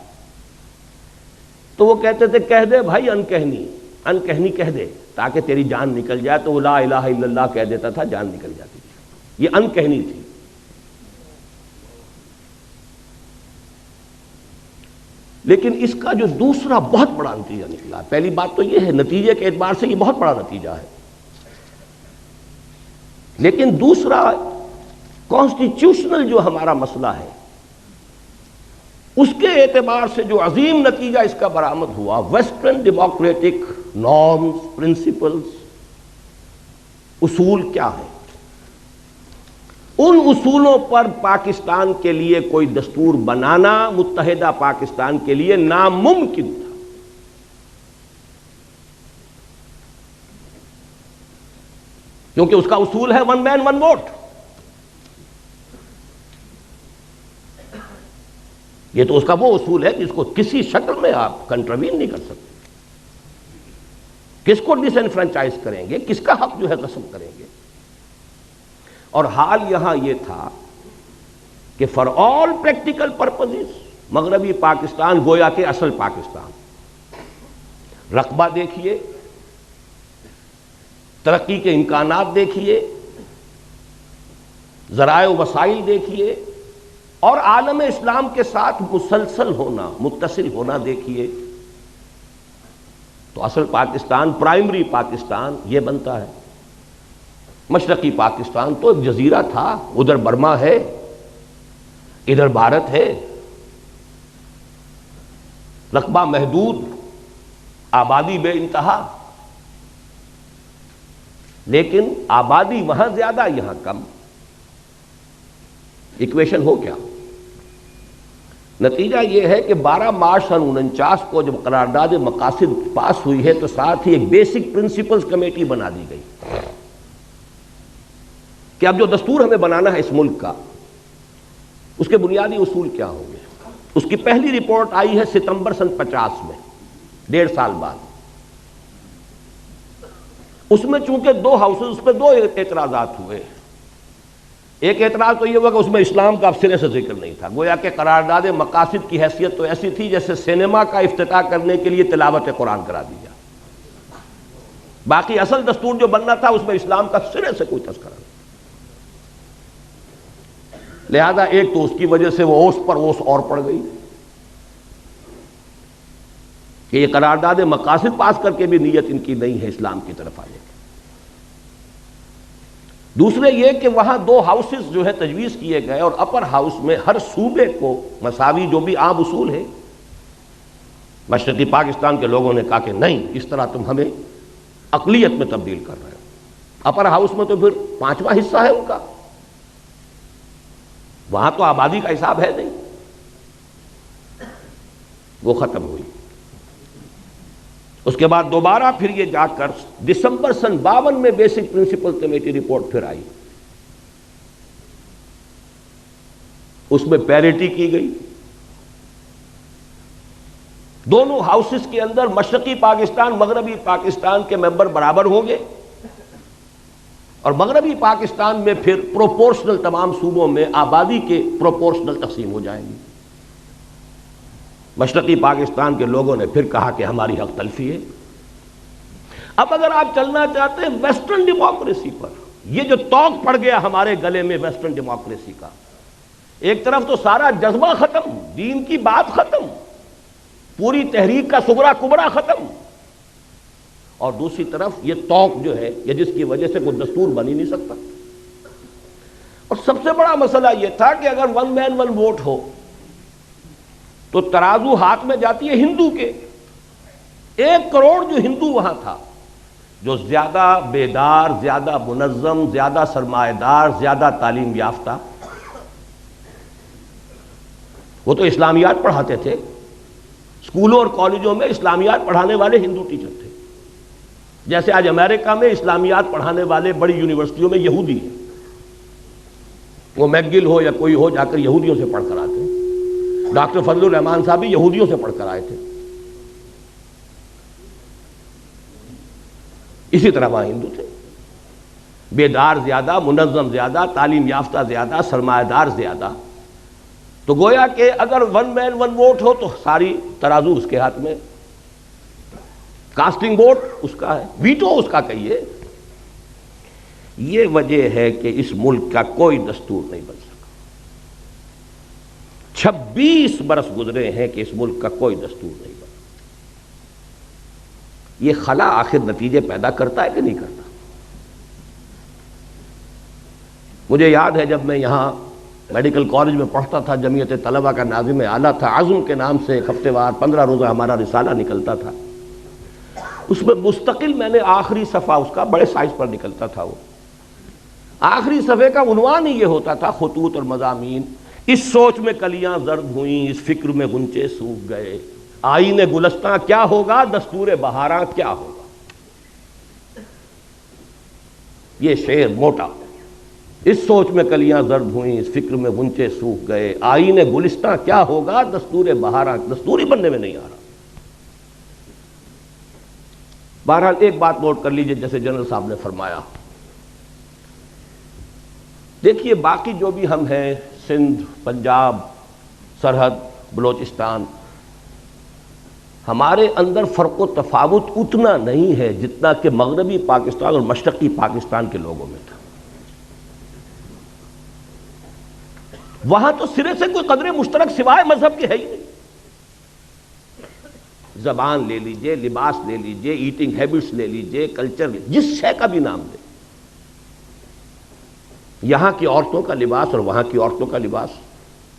تو وہ کہتے تھے کہہ دے بھائی انکہنی کہہ دے تاکہ تیری جان نکل جائے. تو وہ لا الہ الا اللہ کہہ دیتا تھا، جان نکل جاتی تھی. یہ انکہنی تھی. لیکن اس کا جو دوسرا بہت بڑا نتیجہ نکلا، پہلی بات تو یہ ہے نتیجے کے اعتبار سے یہ بہت بڑا نتیجہ ہے، لیکن دوسرا کانسٹیٹیوشنل جو ہمارا مسئلہ ہے اس کے اعتبار سے جو عظیم نتیجہ اس کا برآمد ہوا، ویسٹرن ڈیموکریٹک نارمز، پرنسپلز، اصول کیا ہے؟ ان اصولوں پر پاکستان کے لیے کوئی دستور بنانا متحدہ پاکستان کے لیے ناممکن تھا. کیونکہ اس کا اصول ہے ون مین ون ووٹ. یہ تو اس کا وہ اصول ہے جس کو کسی شکل میں آپ کنٹروین نہیں کر سکتے. کس کو ڈس انفرنچائز کریں گے، کس کا حق جو ہے قسم کریں گے. اور حال یہاں یہ تھا کہ فار آل پریکٹیکل پرپزز مغربی پاکستان گویا کہ اصل پاکستان، رقبہ دیکھیے، ترقی کے امکانات دیکھیے، ذرائع و وسائل دیکھیے، اور عالم اسلام کے ساتھ مسلسل ہونا، متصل ہونا دیکھیے، تو اصل پاکستان، پرائمری پاکستان یہ بنتا ہے. مشرقی پاکستان تو ایک جزیرہ تھا، ادھر برما ہے، ادھر بھارت ہے، رقبہ محدود، آبادی بے انتہا، لیکن آبادی وہاں زیادہ یہاں کم. ایکویشن ہو کیا؟ نتیجہ یہ ہے کہ 12 مارچ سن 49 کو جب قرارداد مقاصد پاس ہوئی ہے تو ساتھ ہی ایک بیسک پرنسپلز کمیٹی بنا دی گئی کہ اب جو دستور ہمیں بنانا ہے اس ملک کا، اس کے بنیادی اصول کیا ہوں گے. اس کی پہلی رپورٹ آئی ہے ستمبر سن 50 میں، 1.5 سال بعد. اس میں چونکہ 2 ہاؤسز، اس پہ 2 اعتراضات ہوئے. ایک اعتراض تو یہ ہوا کہ اس میں اسلام کا اب سرے سے ذکر نہیں تھا، گویا کہ قرارداد مقاصد کی حیثیت تو ایسی تھی جیسے سینما کا افتتاح کرنے کے لیے تلاوت قرآن کرا دیا. باقی اصل دستور جو بننا تھا اس میں اسلام کا سرے سے کوئی تذکرہ نہیں. لہذا ایک تو اس کی وجہ سے وہ اوس پر اوس اور پڑ گئی کہ یہ قرارداد مقاصد پاس کر کے بھی نیت ان کی نہیں ہے اسلام کی طرف آنے کی. دوسرے یہ کہ وہاں 2 ہاؤسز جو ہے تجویز کیے گئے، اور اپر ہاؤس میں ہر صوبے کو مساوی، جو بھی عام اصول ہے. مشرقی پاکستان کے لوگوں نے کہا کہ نہیں، اس طرح تم ہمیں اقلیت میں تبدیل کر رہے ہو. اپر ہاؤس میں تو پھر 5واں حصہ ہے ان کا، وہاں تو آبادی کا حساب ہے نہیں. وہ ختم ہوئی. اس کے بعد دوبارہ پھر یہ جا کر دسمبر سن 52 میں بیسک پرنسپل کمیٹی رپورٹ پھر آئی. اس میں پیریٹی کی گئی. دونوں ہاؤسز کے اندر مشرقی پاکستان، مغربی پاکستان کے ممبر برابر ہوں گے، اور مغربی پاکستان میں پھر پروپورشنل تمام صوبوں میں آبادی کے پروپورشنل تقسیم ہو جائے گی. مشرقی پاکستان کے لوگوں نے پھر کہا کہ ہماری حق تلفی ہے۔ اب اگر آپ چلنا چاہتے ہیں ویسٹرن ڈیموکریسی پر، یہ جو توق پڑ گیا ہمارے گلے میں ویسٹرن ڈیموکریسی کا، ایک طرف تو سارا جذبہ ختم، دین کی بات ختم، پوری تحریک کا صغرا کبرا ختم، اور دوسری طرف یہ توق جو ہے یہ جس کی وجہ سے کوئی دستور بن ہی نہیں سکتا۔ اور سب سے بڑا مسئلہ یہ تھا کہ اگر ون مین ون ووٹ ہو تو ترازو ہاتھ میں جاتی ہے ہندو کے، 1 کروڑ جو ہندو وہاں تھا، جو زیادہ بیدار، زیادہ منظم، زیادہ سرمایہ دار، زیادہ تعلیم یافتہ، وہ تو اسلامیات پڑھاتے تھے، اسکولوں اور کالجوں میں اسلامیات پڑھانے والے ہندو ٹیچر تھے، جیسے آج امریکہ میں اسلامیات پڑھانے والے بڑی یونیورسٹیوں میں یہودی ہیں، وہ میکگل ہو یا کوئی ہو، جا کر یہودیوں سے پڑھ کر آتے ہیں۔ ڈاکٹر فضل الرحمان صاحب بھی یہودیوں سے پڑھ کر آئے تھے۔ اسی طرح وہاں ہندو تھے، بیدار زیادہ، منظم زیادہ، تعلیم یافتہ زیادہ، سرمایہ دار زیادہ۔ تو گویا کہ اگر ون مین ون ووٹ ہو تو ساری ترازو اس کے ہاتھ میں، کاسٹنگ ووٹ اس کا ہے، ویٹو اس کا کہیے۔ یہ وجہ ہے کہ اس ملک کا کوئی دستور نہیں بن سکا۔ 26 برس گزرے ہیں کہ اس ملک کا کوئی دستور نہیں بنا۔ یہ خلا آخر نتیجے پیدا کرتا ہے کہ نہیں کرتا؟ مجھے یاد ہے جب میں یہاں میڈیکل کالج میں پڑھتا تھا، جمعیت طلبہ کا ناظم اعلیٰ تھا، عزم کے نام سے ایک ہفتے وار 15 روزہ ہمارا رسالہ نکلتا تھا، اس میں مستقل میں نے آخری صفحہ اس کا بڑے سائز پر نکلتا تھا، وہ آخری صفحے کا عنوان ہی یہ ہوتا تھا، خطوط اور مضامین: اس سوچ میں کلیاں زرد ہوئیں، اس فکر میں غنچے سوکھ گئے، آئین گلستاں کیا ہوگا، دستور بہاراں کیا ہوگا۔ یہ شعر موٹا: اس سوچ میں کلیاں زرد ہوئیں، اس فکر میں غنچے سوکھ گئے، آئین گلستاں کیا ہوگا، دستور بہاراں، دستوری بننے میں نہیں آ رہا۔ بہرحال ایک بات نوٹ کر لیجئے، جیسے جنرل صاحب نے فرمایا، دیکھیے باقی جو بھی ہم ہیں، سندھ، پنجاب، سرحد، بلوچستان، ہمارے اندر فرق و تفاوت اتنا نہیں ہے جتنا کہ مغربی پاکستان اور مشرقی پاکستان کے لوگوں میں تھا۔ وہاں تو سرے سے کوئی قدر مشترک سوائے مذہب کے ہے ہی نہیں۔ زبان لے لیجئے، لباس لے لیجئے، ایٹنگ ہیبٹس لے لیجئے، کلچر، جس شے کا بھی نام لے، یہاں کی عورتوں کا لباس اور وہاں کی عورتوں کا لباس،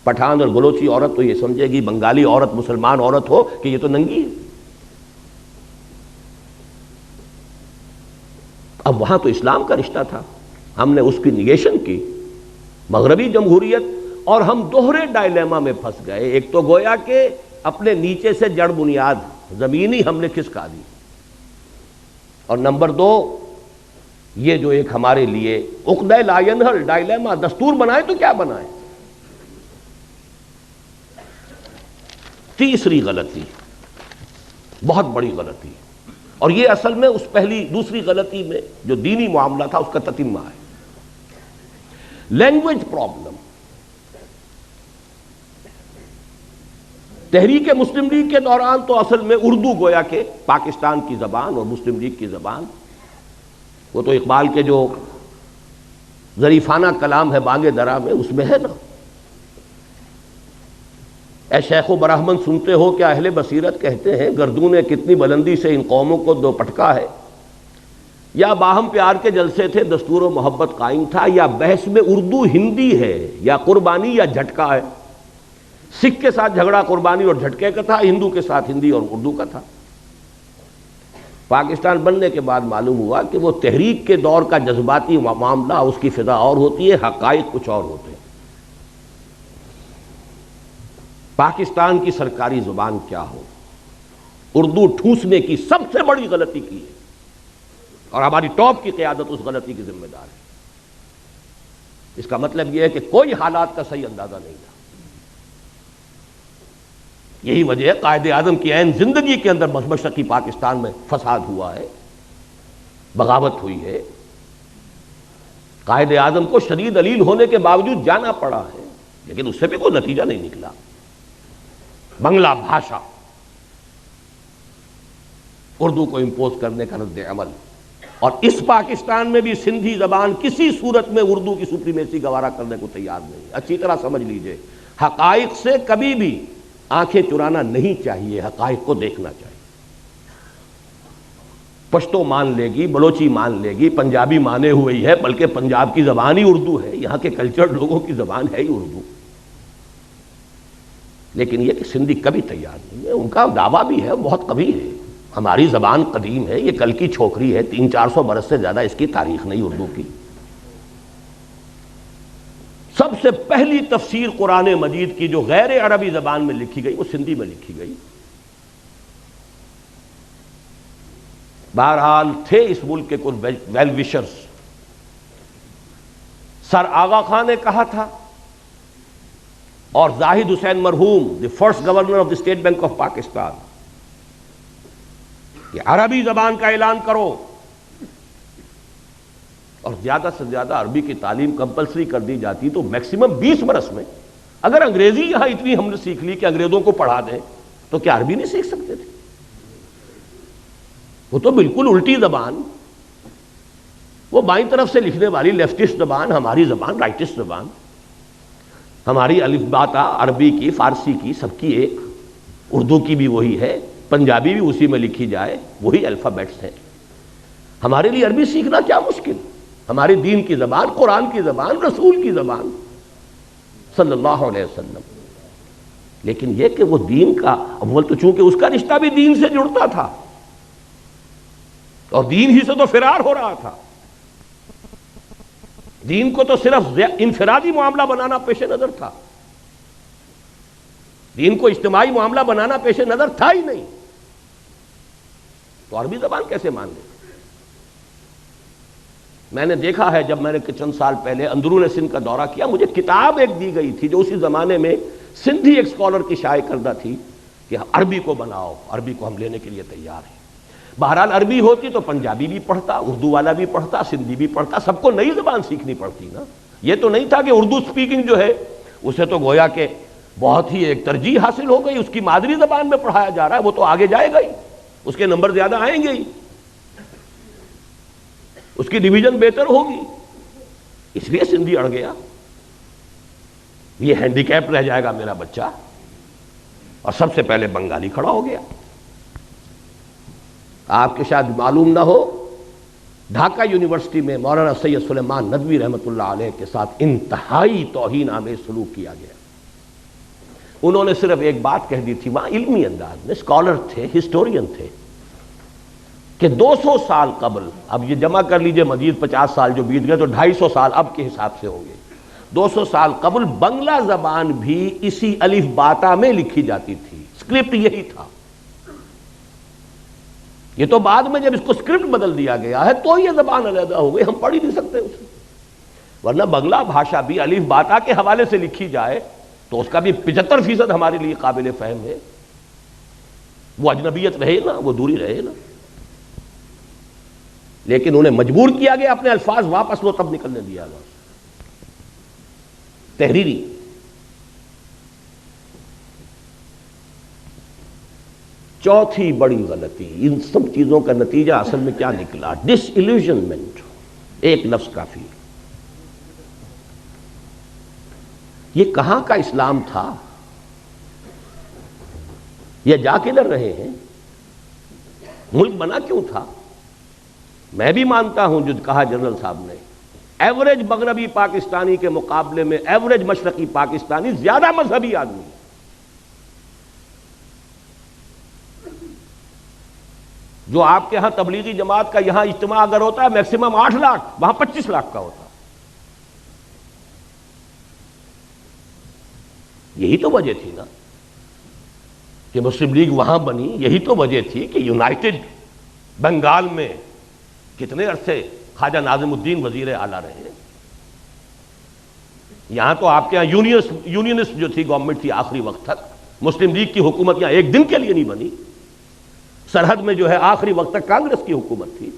پٹھان اور بلوچی عورت تو یہ سمجھے گی، بنگالی عورت مسلمان عورت ہو کہ یہ تو ننگی ہے۔ اب وہاں تو اسلام کا رشتہ تھا، ہم نے اس کی نیگیشن کی، مغربی جمہوریت، اور ہم دوہرے ڈائلیما میں پھنس گئے۔ ایک تو گویا کہ اپنے نیچے سے جڑ بنیاد زمینی ہم نے کھسکا دی، اور نمبر 2 یہ جو ایک ہمارے لیے عقدہ لا ینحل ڈائلیما، دستور بنائے تو کیا بنائے۔ تیسری غلطی، بہت بڑی غلطی، اور یہ اصل میں اس دوسری غلطی میں جو دینی معاملہ تھا اس کا تتمہ ہے، لینگویج پرابلم۔ تحریک مسلم لیگ کے دوران تو اصل میں اردو گویا کہ پاکستان کی زبان اور مسلم لیگ کی زبان، وہ تو اقبال کے جو ظریفانہ کلام ہے بانگ درا میں، اس میں ہے نا، اے شیخ و برہمن سنتے ہو کیا اہل بصیرت کہتے ہیں، گردوں نے کتنی بلندی سے ان قوموں کو دو پٹکا ہے، یا باہم پیار کے جلسے تھے دستور و محبت قائم تھا، یا بحث میں اردو ہندی ہے، یا قربانی یا جھٹکا ہے۔ سکھ کے ساتھ جھگڑا قربانی اور جھٹکے کا تھا، ہندو کے ساتھ ہندی اور اردو کا تھا۔ پاکستان بننے کے بعد معلوم ہوا کہ وہ تحریک کے دور کا جذباتی معاملہ، اس کی فضا اور ہوتی ہے، حقائق کچھ اور ہوتے ہیں۔ پاکستان کی سرکاری زبان کیا ہو، اردو ٹھوسنے کی سب سے بڑی غلطی کی ہے، اور ہماری ٹاپ کی قیادت اس غلطی کی ذمہ دار ہے۔ اس کا مطلب یہ ہے کہ کوئی حالات کا صحیح اندازہ نہیں تھا۔ یہی وجہ ہے قائد اعظم کی عین زندگی کے اندر مشرقی پاکستان میں فساد ہوا ہے، بغاوت ہوئی ہے، قائد اعظم کو شدید علیل ہونے کے باوجود جانا پڑا ہے، لیکن اس سے بھی کوئی نتیجہ نہیں نکلا۔ بنگلہ بھاشا اردو کو امپوز کرنے کا رد عمل، اور اس پاکستان میں بھی سندھی زبان کسی صورت میں اردو کی سپریمیسی گوارا کرنے کو تیار نہیں۔ اچھی طرح سمجھ لیجئے، حقائق سے کبھی بھی آنکھیں چرانا نہیں چاہیے، حقائق کو دیکھنا چاہیے۔ پشتو مان لے گی، بلوچی مان لے گی، پنجابی مانے ہوئی ہے، بلکہ پنجاب کی زبان ہی اردو ہے، یہاں کے کلچر لوگوں کی زبان ہے ہی اردو، لیکن یہ کہ سندھی کبھی تیار نہیں ہے۔ ان کا دعویٰ بھی ہے، بہت قوی ہے، ہماری زبان قدیم ہے، یہ کل کی چھوکری ہے، 300-400 برس سے زیادہ اس کی تاریخ نہیں اردو کی۔ سب سے پہلی تفسیر قرآن مجید کی جو غیر عربی زبان میں لکھی گئی وہ سندھی میں لکھی گئی۔ بہرحال تھے اس ملک کے کچھ ویل وشرز، سر آغا خان نے کہا تھا، اور زاہد حسین مرحوم، the first governor of the state bank of Pakistan, کہ عربی زبان کا اعلان کرو، اور زیادہ سے زیادہ عربی کی تعلیم کمپلسری کر دی جاتی تو میکسیمم 20 برس میں اگر انگریزی یہاں اتنی ہم نے سیکھ لی کہ انگریزوں کو پڑھا دیں تو کیا عربی نہیں سیکھ سکتے تھے؟ وہ تو بالکل الٹی زبان، وہ بائیں طرف سے لکھنے والی لیفٹسٹ زبان، ہماری زبان رائٹسٹ زبان، ہماری الف با تا عربی کی، فارسی کی، سب کی ایک، اردو کی بھی وہی ہے، پنجابی بھی اسی میں لکھی جائے، وہی الفابیٹس ہیں۔ ہمارے لیے عربی سیکھنا کیا مشکل، ہماری دین کی زبان، قرآن کی زبان، رسول کی زبان صلی اللہ علیہ وسلم۔ لیکن یہ کہ وہ دین کا، اول تو چونکہ اس کا رشتہ بھی دین سے جڑتا تھا اور دین ہی سے تو فرار ہو رہا تھا، دین کو تو صرف انفرادی معاملہ بنانا پیش نظر تھا، دین کو اجتماعی معاملہ بنانا پیش نظر تھا ہی نہیں، تو عربی زبان کیسے مان لیں؟ میں نے دیکھا ہے، جب میں نے چند سال پہلے اندرون سندھ کا دورہ کیا، مجھے کتاب ایک دی گئی تھی جو اسی زمانے میں سندھی ایک اسکالر کی شائع کردہ تھی کہ عربی کو بناؤ، عربی کو ہم لینے کے لیے تیار ہیں۔ بہرحال عربی ہوتی تو پنجابی بھی پڑھتا، اردو والا بھی پڑھتا، سندھی بھی پڑھتا، سب کو نئی زبان سیکھنی پڑتی نا۔ یہ تو نہیں تھا کہ اردو سپیکنگ جو ہے اسے تو گویا کہ بہت ہی ایک ترجیح حاصل ہو گئی، اس کی مادری زبان میں پڑھایا جا رہا ہے، وہ تو آگے جائے گا ہی، اس کے نمبر زیادہ آئیں گے ہی، اس کی ڈویژن بہتر ہوگی، اس لیے سندھی اڑ گیا، یہ ہینڈی کیپ رہ جائے گا میرا بچہ، اور سب سے پہلے بنگالی کھڑا ہو گیا۔ آپ کے شاید معلوم نہ ہو، ڈھاکہ یونیورسٹی میں مولانا سید سلیمان ندوی رحمۃ اللہ علیہ کے ساتھ انتہائی توہین آمیز سلوک کیا گیا۔ انہوں نے صرف ایک بات کہہ دی تھی، وہاں علمی انداز میں، اسکالر تھے، ہسٹورین تھے، کہ 200 سال قبل، اب یہ جمع کر لیجئے مزید 50 سال جو بیت گئے تو 250 سال اب کے حساب سے ہوں گے، 200 سال قبل بنگلہ زبان بھی اسی الف باتا میں لکھی جاتی تھی، اسکرپٹ یہی تھا۔ یہ تو بعد میں جب اس کو اسکرپٹ بدل دیا گیا ہے تو یہ زبان علیحدہ ہو گئی، ہم پڑھ ہی نہیں سکتے اسے، ورنہ بنگلہ بھاشا بھی الف باتا کے حوالے سے لکھی جائے تو اس کا بھی 75% ہمارے لیے قابل فہم ہے، وہ اجنبیت رہے نا، وہ دوری رہے نا، لیکن انہیں مجبور کیا گیا اپنے الفاظ واپس لو، تب نکلنے دیا گیا تحریری۔ چوتھی بڑی غلطی، ان سب چیزوں کا نتیجہ اصل میں کیا نکلا؟ ڈس ایلیوژنمنٹ، ایک لفظ کافی۔ یہ کہاں کا اسلام تھا؟ یہ جا کدھر رہے ہیں؟ ملک بنا کیوں تھا؟ میں بھی مانتا ہوں جو کہا جنرل صاحب نے، ایوریج مغربی پاکستانی کے مقابلے میں ایوریج مشرقی پاکستانی زیادہ مذہبی آدمی، جو آپ کے ہاں تبلیغی جماعت کا یہاں اجتماع اگر ہوتا ہے میکسیمم 8 لاکھ، وہاں 25 لاکھ کا ہوتا۔ یہی تو وجہ تھی نا کہ مسلم لیگ وہاں بنی، یہی تو وجہ تھی کہ یونائٹڈ بنگال میں کتنے عرصے خواجہ ناظم الدین وزیر اعلیٰ رہے، یہاں تو آپ کے یہاں یونینسٹ جو تھی گورنمنٹ تھی آخری وقت تک، مسلم لیگ کی حکومت یہاں ایک دن کے لیے نہیں بنی، سرحد میں جو ہے آخری وقت تک کانگریس کی حکومت تھی۔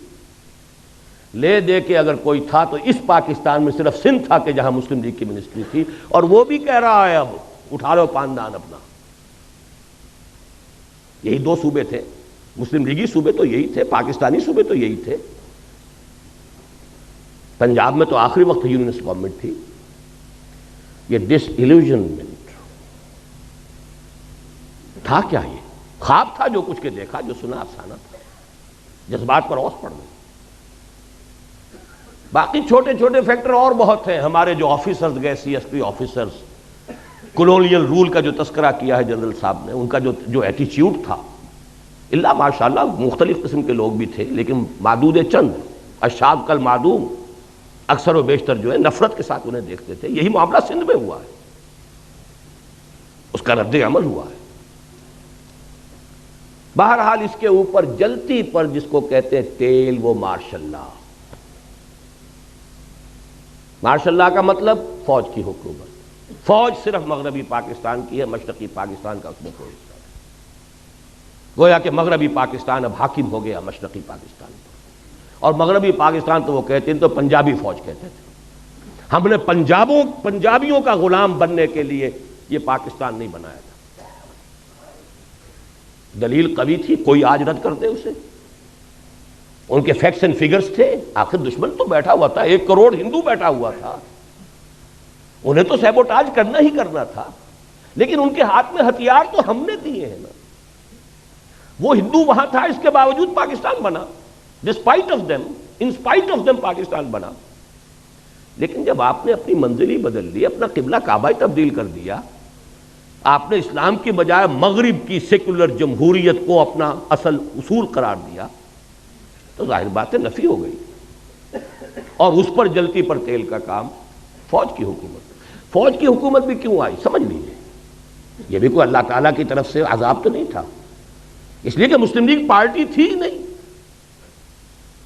لے دے کے اگر کوئی تھا تو اس پاکستان میں صرف سندھ تھا کہ جہاں مسلم لیگ کی منسٹری تھی، اور وہ بھی کہہ رہا ہے اب اٹھا لو پاندان اپنا، یہی دو صوبے تھے، مسلم لیگی صوبے تو یہی تھے، پاکستانی صوبے تو یہی تھے. پنجاب میں تو آخری وقت یونینسٹ گورنمنٹ تھی. یہ ڈس ایلیوژنمنٹ تھا کیا؟ یہ خواب تھا جو کچھ کے دیکھا، جو سنا افسانہ تھا، جذبات پر اوس پڑ گئی. باقی چھوٹے چھوٹے فیکٹر اور بہت ہیں. ہمارے جو آفیسرز گئے، C S P officers, colonial role کا جو تذکرہ کیا ہے جنرل صاحب نے، ان کا جو ایٹیچیوڈ تھا، اللہ ماشاءاللہ مختلف قسم کے لوگ بھی تھے، لیکن معدود چند، الشاذ کالمعدوم، اکثر و بیشتر جو ہے نفرت کے ساتھ انہیں دیکھتے تھے. یہی معاملہ سندھ میں ہوا ہے، اس کا رد عمل ہوا ہے. بہرحال اس کے اوپر جلتی پر جس کو کہتے ہیں تیل، وہ مارشل لا. مارشل لا کا مطلب فوج کی حکومت. فوج صرف مغربی پاکستان کی ہے، مشرقی پاکستان کا اس میں کوئی حصہ نہیں. گویا کہ مغربی پاکستان اب حاکم ہو گیا مشرقی پاکستان پر. اور مغربی پاکستان تو وہ کہتے ہیں، تو پنجابی فوج کہتے تھے. ہم نے پنجابیوں کا غلام بننے کے لیے یہ پاکستان نہیں بنایا تھا. دلیل قوی تھی، کوئی آج رد کر دے اسے. ان کے فیکٹس اینڈ فگرز تھے. آخر دشمن تو بیٹھا ہوا تھا، 1 کروڑ ہندو بیٹھا ہوا تھا، انہیں تو سیبوٹاج کرنا ہی کرنا تھا. لیکن ان کے ہاتھ میں ہتھیار تو ہم نے دیے ہیں نا. وہ ہندو وہاں تھا، اس کے باوجود پاکستان بنا. Despite of them, in spite of them Pakistan بنا. لیکن جب آپ نے اپنی منزلی بدل لی، اپنا قبلہ کعبہ تبدیل کر دیا، آپ نے اسلام کی بجائے مغرب کی سیکولر جمہوریت کو اپنا اصل اصول قرار دیا، تو ظاہر بات ہے نفی ہو گئی. اور اس پر جلتی پر تیل کا کام فوج کی حکومت. فوج کی حکومت بھی کیوں آئی سمجھ لیجیے. یہ بھی کوئی اللہ تعالیٰ کی طرف سے عذاب تو نہیں تھا، اس لیے کہ مسلم لیگ پارٹی تھی نہیں،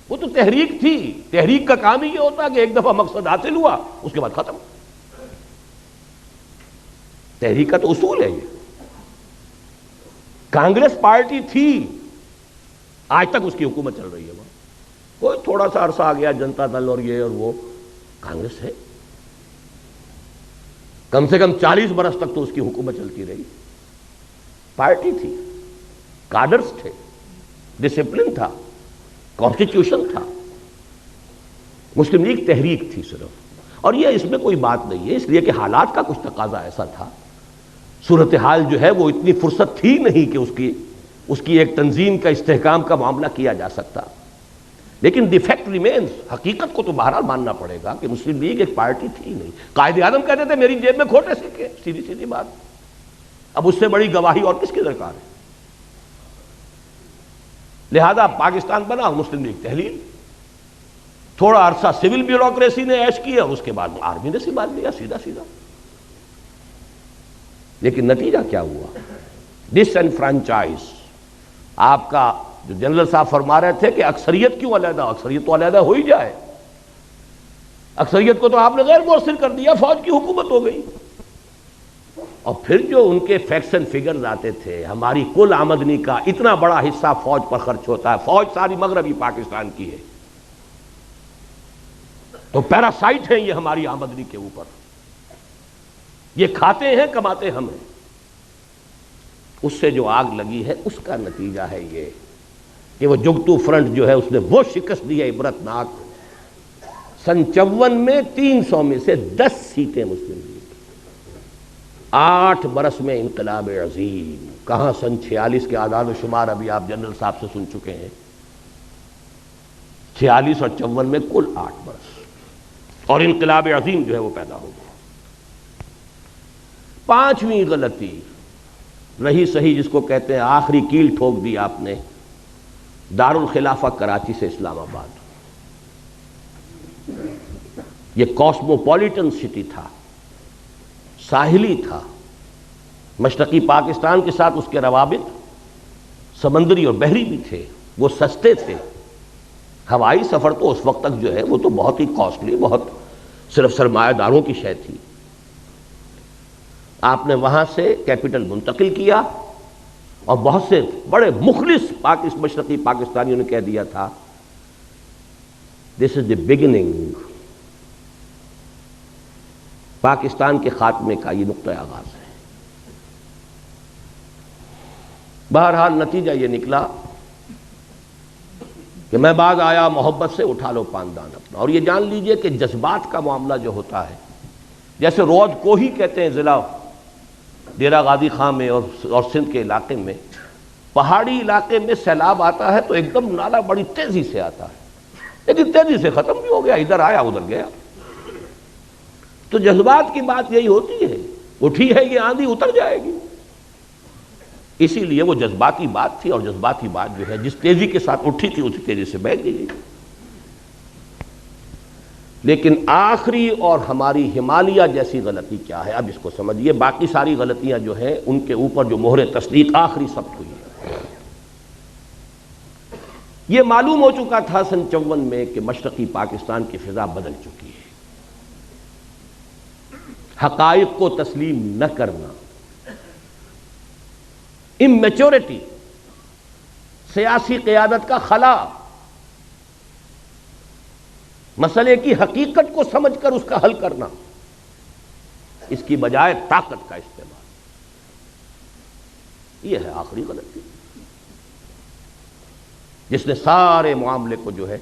وہ تو تحریک تھی. تحریک کا کام ہی یہ ہوتا ہے کہ ایک دفعہ مقصد حاصل ہوا، اس کے بعد ختم. تحریک کا تو اصول ہے یہ. کانگریس پارٹی تھی، آج تک اس کی حکومت چل رہی ہے. وہاں کوئی تھوڑا سا عرصہ آ گیا جنتا دل اور یہ اور وہ، کانگریس ہے. کم سے کم 40 برس تک تو اس کی حکومت چلتی رہی. پارٹی تھی، کاڈرز تھے، ڈسپلن تھا، کانسٹیٹیوشن تھا. مسلم لیگ تحریک تھی صرف. اور یہ اس میں کوئی بات نہیں ہے، اس لیے کہ حالات کا کچھ تقاضا ایسا تھا. صورتحال جو ہے وہ اتنی فرصت تھی نہیں کہ اس کی ایک تنظیم کا استحکام کا معاملہ کیا جا سکتا. لیکن دی فیکٹ ریمینز، حقیقت کو تو بہرحال ماننا پڑے گا کہ مسلم لیگ ایک پارٹی تھی نہیں. قائد اعظم کہتے تھے میری جیب میں کھوٹے سکے، سیدھی سیدھی بات. اب اس سے بڑی گواہی اور کس کی درکار ہے؟ لہذا پاکستان بنا، مسلم لیگ تحلیل. تھوڑا عرصہ سول بیوروکریسی نے عیش کیا، اس کے بعد آرمی نے سنبھال لیا سیدھا سیدھا. لیکن نتیجہ کیا ہوا؟ ڈس انفرانچائز. آپ کا جو جنرل صاحب فرما رہے تھے کہ اکثریت کیوں علیحدہ، اکثریت تو علیحدہ ہو ہی جائے. اکثریت کو تو آپ نے غیر مؤثر کر دیا، فوج کی حکومت ہو گئی. اور پھر جو ان کے فیکٹس اینڈ فگرز آتے تھے، ہماری کل آمدنی کا اتنا بڑا حصہ فوج پر خرچ ہوتا ہے. فوج ساری مغربی پاکستان کی ہے، تو پیراسائٹ ہیں یہ ہماری آمدنی کے اوپر. یہ کھاتے ہیں، کماتے ہم ہیں. اس سے جو آگ لگی ہے اس کا نتیجہ ہے یہ کہ وہ جگتو فرنٹ جو ہے اس نے وہ شکست دی ہے عبرتناک. سن 54 میں 300 میں سے 10 سیٹیں مسلم لیگ. 8 برس میں انقلاب عظیم. کہاں سن 46 کے اعداد و شمار ابھی آپ جنرل صاحب سے سن چکے ہیں. 46 اور 54 میں کل 8 برس، اور انقلاب عظیم جو ہے وہ پیدا ہو گیا. 5ویں غلطی رہی صحیح، جس کو کہتے ہیں آخری کیل ٹھوک دی آپ نے، دارالخلافہ کراچی سے اسلام آباد. یہ کاسموپولیٹن سٹی تھا، ساحلی تھا. مشرقی پاکستان کے ساتھ اس کے روابط سمندری اور بحری بھی تھے. وہ سستے تھے. ہوائی سفر تو اس وقت تک جو ہے وہ تو بہت ہی کاسٹلی، بہت صرف سرمایہ داروں کی شے تھی. آپ نے وہاں سے کیپٹل منتقل کیا، اور بہت سے بڑے مخلص مشرقی پاکستانیوں نے کہہ دیا تھا دس از دی بگننگ، پاکستان کے خاتمے کا یہ نقطہ آغاز ہے. بہرحال نتیجہ یہ نکلا کہ میں بعد آیا محبت سے اٹھا لو پاندان اپنا. اور یہ جان لیجئے کہ جذبات کا معاملہ جو ہوتا ہے، جیسے رود کو ہی کہتے ہیں ضلع ڈیرہ غازی خان میں اور سندھ کے علاقے میں، پہاڑی علاقے میں سیلاب آتا ہے تو ایک دم نالا بڑی تیزی سے آتا ہے، لیکن تیزی سے ختم بھی ہو گیا، ادھر آیا ادھر گیا. تو جذبات کی بات یہی ہوتی ہے، اٹھی ہے یہ آندھی اتر جائے گی. اسی لیے وہ جذباتی بات تھی، اور جذباتی بات جو ہے جس تیزی کے ساتھ اٹھی تھی اسی تیزی سے بہہ گئی. لیکن آخری اور ہماری ہمالیہ جیسی غلطی کیا ہے، اب اس کو سمجھیے. باقی ساری غلطیاں جو ہیں ان کے اوپر جو مہر تصدیق آخری ثبت ہوئی ہے. یہ معلوم ہو چکا تھا سن 54 میں کہ مشرقی پاکستان کی فضا بدل چکی ہے. حقائق کو تسلیم نہ کرنا، اممیچورٹی، سیاسی قیادت کا خلا، مسئلے کی حقیقت کو سمجھ کر اس کا حل کرنا، اس کی بجائے طاقت کا استعمال، یہ ہے آخری غلطی جس نے سارے معاملے کو جو ہے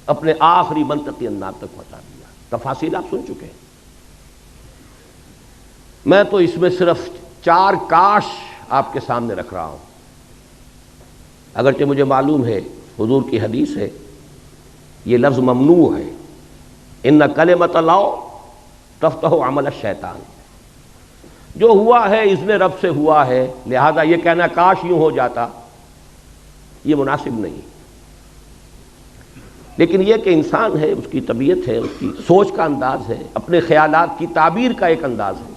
اپنے آخری منطقی انداز تک پہنچا دیا. تفاصیل آپ سن چکے ہیں. میں تو اس میں صرف 4 کاش آپ کے سامنے رکھ رہا ہوں. اگرچہ مجھے معلوم ہے حضور کی حدیث ہے، یہ لفظ ممنوع ہے، ان کلمۃ اللہ تفتح عمل الشیطان. جو ہوا ہے اس نے رب سے ہوا ہے، لہذا یہ کہنا کاش یوں ہو جاتا یہ مناسب نہیں. لیکن یہ کہ انسان ہے، اس کی طبیعت ہے، اس کی سوچ کا انداز ہے، اپنے خیالات کی تعبیر کا ایک انداز ہے.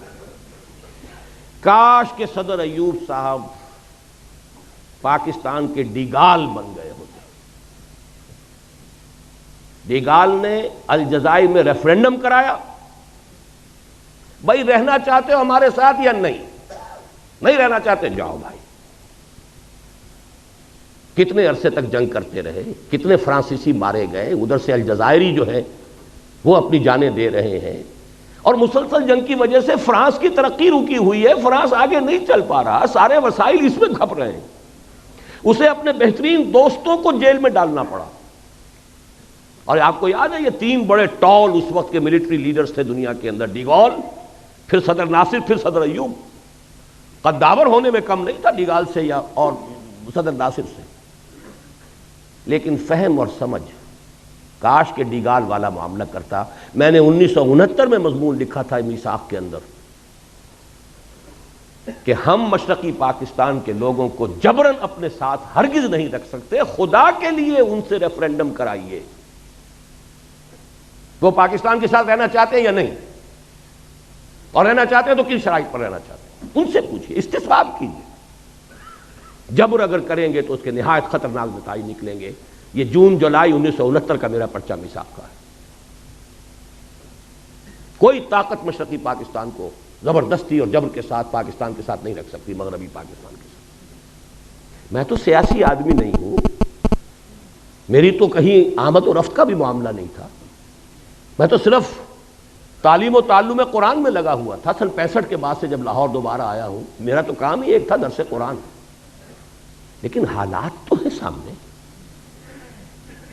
کاش کہ صدر ایوب صاحب پاکستان کے ڈیگال بن گئے ہوتے. ڈیگال نے الجزائر میں ریفرینڈم کرایا، بھائی رہنا چاہتے ہو ہمارے ساتھ یا نہیں رہنا چاہتے جاؤ بھائی. کتنے عرصے تک جنگ کرتے رہے، کتنے فرانسیسی مارے گئے، ادھر سے الجزائری جو ہے وہ اپنی جانیں دے رہے ہیں، اور مسلسل جنگ کی وجہ سے فرانس کی ترقی رکی ہوئی ہے. فرانس آگے نہیں چل پا رہا، سارے وسائل اس میں کھپ رہے ہیں. اسے اپنے بہترین دوستوں کو جیل میں ڈالنا پڑا. اور آپ کو یاد ہے یہ 3 بڑے ٹال اس وقت کے ملٹری لیڈرز تھے دنیا کے اندر، ڈی گال، پھر صدر ناصر، پھر صدر ایوب. قداور ہونے میں کم نہیں تھا ڈی گال سے یا اور صدر ناصر سے، لیکن فہم اور سمجھ کاش کے ڈیگال والا معاملہ کرتا. میں نے 1969 میں مضمون لکھا تھا میثاق کے اندر کہ ہم مشرقی پاکستان کے لوگوں کو جبراً اپنے ساتھ ہرگز نہیں رکھ سکتے، خدا کے لیے ان سے ریفرینڈم کرائیے. وہ پاکستان کے ساتھ رہنا چاہتے ہیں یا نہیں، اور رہنا چاہتے ہیں تو کن شرائط پر رہنا چاہتے ہیں، ان سے پوچھیے، استصواب کیجیے. جبر اگر کریں گے تو اس کے نہایت خطرناک نتائج نکلیں گے. یہ جون جولائی 1969 کا میرا پرچہ میثاق کا ہے. کوئی طاقت مشرقی پاکستان کو زبردستی اور جبر کے ساتھ پاکستان کے ساتھ نہیں رکھ سکتی، مغربی پاکستان کے ساتھ. میں تو سیاسی آدمی نہیں ہوں، میری تو کہیں آمد و رفت کا بھی معاملہ نہیں تھا. میں تو صرف تعلیم و تعلم قرآن میں لگا ہوا تھا. سن 65 کے بعد سے جب لاہور دوبارہ آیا ہوں، میرا تو کام ہی ایک تھا، درس قرآن. لیکن حالات تو ہیں سامنے.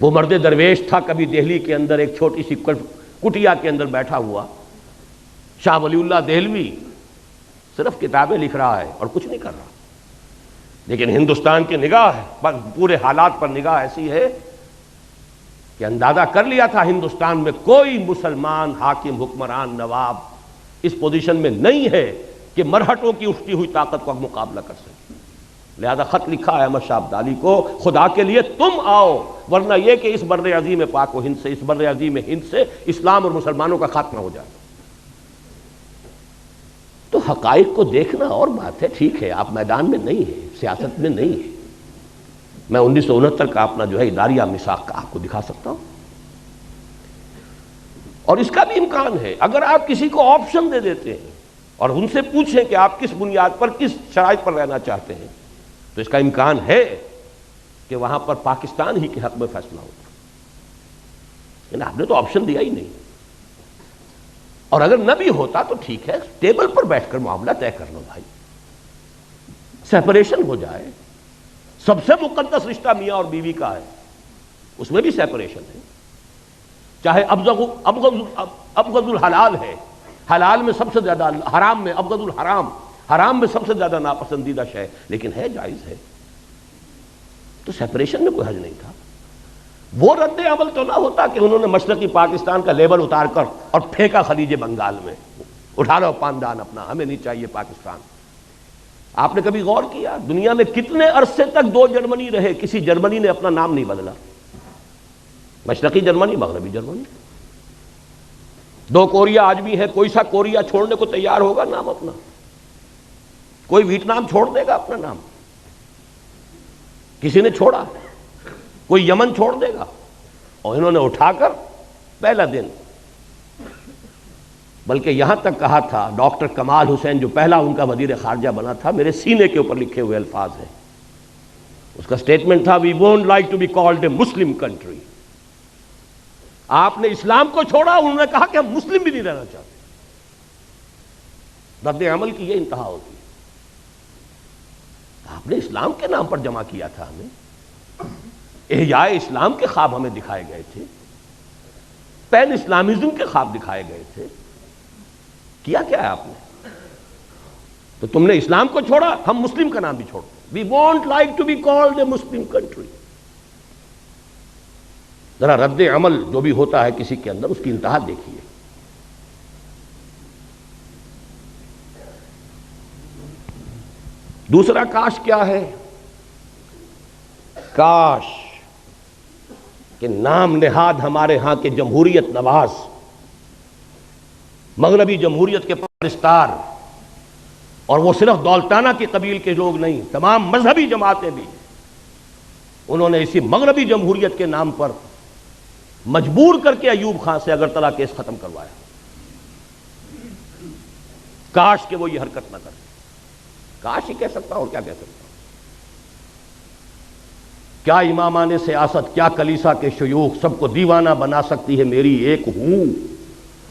وہ مرد درویش تھا کبھی دہلی کے اندر ایک چھوٹی سی کٹیا کے اندر بیٹھا ہوا، شاہ ولی اللہ دہلوی، صرف کتابیں لکھ رہا ہے اور کچھ نہیں کر رہا. لیکن ہندوستان کی نگاہ ہے، پورے حالات پر نگاہ ایسی ہے کہ اندازہ کر لیا تھا ہندوستان میں کوئی مسلمان حاکم، حکمران، نواب اس پوزیشن میں نہیں ہے کہ مرہٹوں کی اٹھتی ہوئی طاقت کا مقابلہ کر سکے. لہذا خط لکھا ہے احمد شاہ ابدالی کو، خدا کے لیے تم آؤ، ورنہ یہ کہ اس بر عظیم پاک و ہند سے، اس بر عظیم ہند سے اسلام اور مسلمانوں کا خاتمہ ہو جائے. تو حقائق کو دیکھنا اور بات ہے، ٹھیک ہے آپ میدان میں نہیں ہیں، سیاست میں نہیں ہے. میں 1969 کا اپنا جو ہے اداریہ میثاق کا آپ کو دکھا سکتا ہوں. اور اس کا بھی امکان ہے اگر آپ کسی کو آپشن دے دیتے ہیں اور ان سے پوچھیں کہ آپ کس بنیاد پر، کس شرائط پر رہنا چاہتے ہیں، تو اس کا امکان ہے کہ وہاں پر پاکستان ہی کے حق میں فیصلہ ہوگا. لیکن آپ نے تو آپشن دیا ہی نہیں. اور اگر نہ بھی ہوتا تو ٹھیک ہے، ٹیبل پر بیٹھ کر معاملہ طے کر لو بھائی. سیپریشن ہو جائے. سب سے مقدس رشتہ میاں اور بیوی کا ہے، اس میں بھی سیپریشن ہے. چاہے ابغض الحلال ہے، حلال میں سب سے زیادہ، حرام میں ابغض الحرام، حرام میں سب سے زیادہ ناپسندیدہ شے، لیکن ہے، جائز ہے. تو سیپریشن میں کوئی حرج نہیں تھا. وہ رد عمل تو نہ ہوتا کہ انہوں نے مشرقی پاکستان کا لیبل اتار کر اور پھینکا خلیج بنگال میں، اٹھا لو پاندان اپنا، ہمیں نہیں چاہیے پاکستان. آپ نے کبھی غور کیا دنیا میں کتنے عرصے تک دو جرمنی رہے، کسی جرمنی نے اپنا نام نہیں بدلا؟ مشرقی جرمنی، مغربی جرمنی. دو کوریا آج بھی ہے، کوئی سا کوریا چھوڑنے کو تیار ہوگا نام اپنا؟ کوئی ویتنام چھوڑ دے گا اپنا نام؟ کسی نے چھوڑا؟ کوئی یمن چھوڑ دے گا؟ اور انہوں نے اٹھا کر پہلا دن، بلکہ یہاں تک کہا تھا ڈاکٹر کمال حسین جو پہلا ان کا وزیر خارجہ بنا تھا، میرے سینے کے اوپر لکھے ہوئے الفاظ ہیں، اس کا سٹیٹمنٹ تھا we won't like to be called a Muslim country. آپ نے اسلام کو چھوڑا، انہوں نے کہا کہ ہم مسلم بھی نہیں رہنا چاہتے. رد عمل کی یہ انتہا ہوتی ہے. آپ نے اسلام کے نام پر جمع کیا تھا ہمیں، احیاء اسلام کے خواب ہمیں دکھائے گئے تھے، پین اسلامزم کے خواب دکھائے گئے تھے. کیا ہے آپ نے؟ تو تم نے اسلام کو چھوڑا، ہم مسلم کا نام بھی چھوڑ. We want like to be called a Muslim country. ذرا رد عمل جو بھی ہوتا ہے کسی کے اندر، اس کی انتہا دیکھیے. دوسرا کاش کیا ہے؟ کاش کہ نام نہاد ہمارے ہاں کے جمہوریت نواز، مغربی جمہوریت کے پرستار، اور وہ صرف دولتانہ کی قبیل کے لوگ نہیں، تمام مذہبی جماعتیں بھی، انہوں نے اسی مغربی جمہوریت کے نام پر مجبور کر کے ایوب خان سے اگرتلہ کیس ختم کروایا. کاش کہ وہ یہ حرکت نہ کرے. کاش ہی کہہ سکتا ہوں، اور کیا کہہ سکتا ہوں. کیا امامان سیاست، کیا کلیسا کے شیوخ، سب کو دیوانہ بنا سکتی ہے میری ایک ہوں.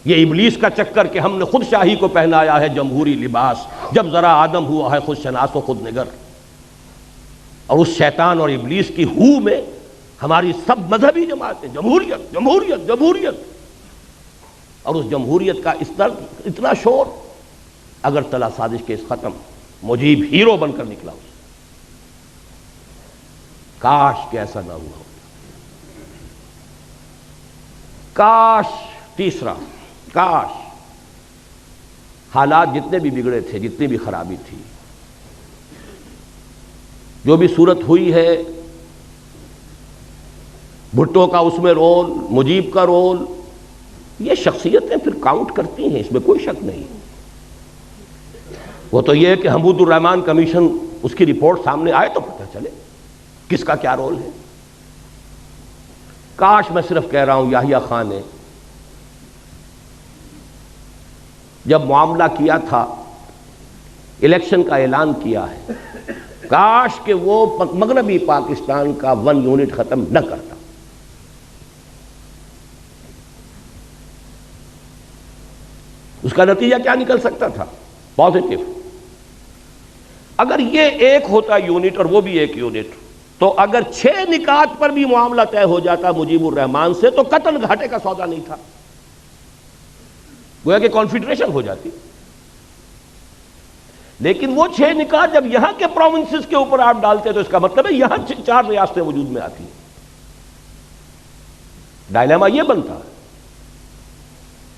یہ ابلیس کا چکر کہ ہم نے خود شاہی کو پہنایا ہے جمہوری لباس، جب ذرا آدم ہوا ہے خود شناس و خود نگر. اور اس شیطان اور ابلیس کی ہو میں ہماری سب مذہبی جماعتیں جمہوریت جمہوریت جمہوریت، اور اس جمہوریت کا اتنا شور. اگرتلہ سازش کیس ختم، مجیب ہیرو بن کر نکلا. کاش کہ ایسا نہ ہوا ہوتا. کاش. تیسرا، کاش حالات جتنے بھی بگڑے تھے، جتنی بھی خرابی تھی، جو بھی صورت ہوئی ہے، بھٹو کا اس میں رول، مجیب کا رول، یہ شخصیتیں پھر کاؤنٹ کرتی ہیں، اس میں کوئی شک نہیں. وہ تو یہ ہے کہ حمود الرحمان کمیشن اس کی رپورٹ سامنے آئے تو پتہ چلے کس کا کیا رول ہے. کاش، میں صرف کہہ رہا ہوں، یحییٰ خان نے جب معاملہ کیا تھا، الیکشن کا اعلان کیا ہے، کاش کہ وہ مغربی پاکستان کا 1 یونٹ ختم نہ کرتا. اس کا نتیجہ کیا نکل سکتا تھا؟ پازیٹو. اگر یہ ایک ہوتا یونٹ اور وہ بھی ایک یونٹ، تو اگر 6 نکات پر بھی معاملہ طے ہو جاتا مجیب الرحمان سے، تو قطعاً گھاٹے کا سودا نہیں تھا، گویا کہ کانفیڈریشن ہو جاتی. لیکن وہ 6 نکات جب یہاں کے پروونسز کے اوپر آپ ڈالتے تو اس کا مطلب ہے یہاں 4 ریاستیں وجود میں آتی ہیں. ڈائلیما یہ بنتا ہے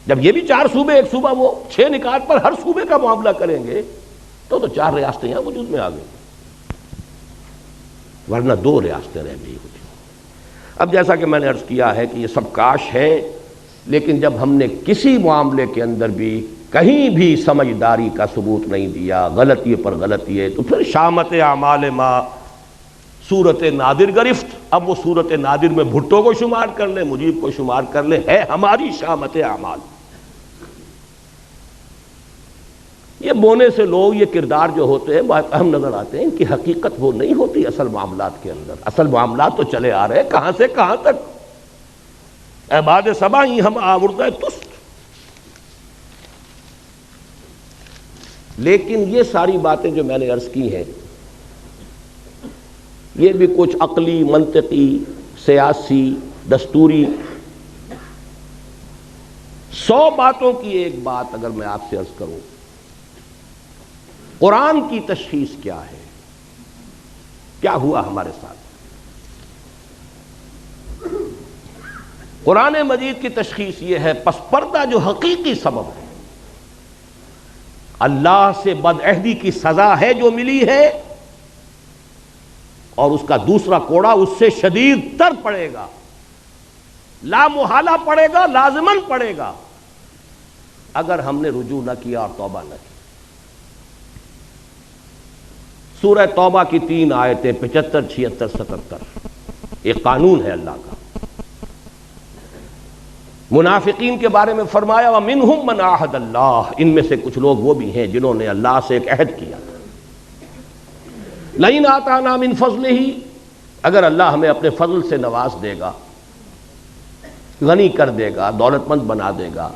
جب یہ بھی 4 صوبے، ایک صوبہ، وہ 6 نکات پر ہر صوبے کا معاملہ کریں گے تو 4 ریاستیں یہاں وجود میں آ گئی، ورنہ 2 ریاستیں رہ گئی ہوتی. اب جیسا کہ میں نے عرض کیا ہے کہ یہ سب کاش ہے، لیکن جب ہم نے کسی معاملے کے اندر بھی کہیں بھی سمجھداری کا ثبوت نہیں دیا، غلطی پر غلطی ہے، تو پھر شامت اعمال ما صورت نادر گرفت. اب وہ صورت نادر میں بھٹو کو شمار کر لیں، مجیب کو شمار کر لیں، ہے ہماری شامت اعمال. یہ بونے سے لوگ، یہ کردار جو ہوتے ہیں بہت اہم نظر آتے ہیں، ان کی حقیقت وہ نہیں ہوتی اصل معاملات کے اندر. اصل معاملات تو چلے آ رہے ہیں کہاں سے کہاں تک. عباد سبا ہی ہم آوردہ تست. لیکن یہ ساری باتیں جو میں نے عرض کی ہیں، یہ بھی کچھ عقلی، منطقی، سیاسی، دستوری 100 باتوں کی ایک بات اگر میں آپ سے عرض کروں، قرآن کی تشخیص کیا ہے؟ کیا ہوا ہمارے ساتھ؟ قرآن مجید کی تشخیص یہ ہے، پس پردہ جو حقیقی سبب ہے، اللہ سے بدعہدی کی سزا ہے جو ملی ہے، اور اس کا دوسرا کوڑا اس سے شدید تر پڑے گا، لا محالہ پڑے گا، لازماً پڑے گا، اگر ہم نے رجوع نہ کیا اور توبہ نہ کی۔ سورہ توبہ کی 3 آیتیں 75، 76، 77 ایک قانون ہے اللہ کا۔ منافقین کے بارے میں فرمایا وَمِنْهُمْ مَنْ عَاهَدَ اللَّهُ، ان میں سے کچھ لوگ وہ بھی ہیں جنہوں نے اللہ سے ایک عہد کیا، لَئِنْ آتَانَا مِنْ فَضْلِهِ، اگر اللہ ہمیں اپنے فضل سے نواز دے گا، غنی کر دے گا، دولت مند بنا دے گا،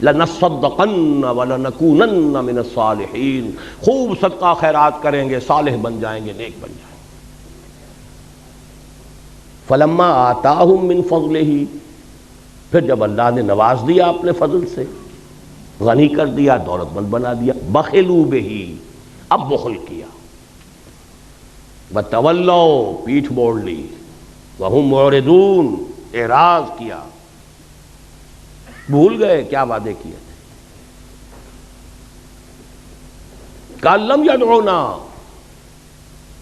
لَنَصَّدَّقَنَّ وَلَنَكُونَنَّ مِنَ الصَّالِحِينَ، خوب صدقہ خیرات کریں گے، صالح بن جائیں گے، نیک بن جائیں گے۔ فَلَمَّا آتَاهُم مِّن فَضْلِهِ، پھر جب اللہ نے نواز دیا اپنے فضل سے، غنی کر دیا، دولت مند بنا دیا، بخلوا بہ، اب بخل کیا، وتولوا، پیٹھ موڑ لی، وہم معرضون، اعراض کیا، بھول گئے کیا وعدے کیے تھے۔ کأن لم یدعونا،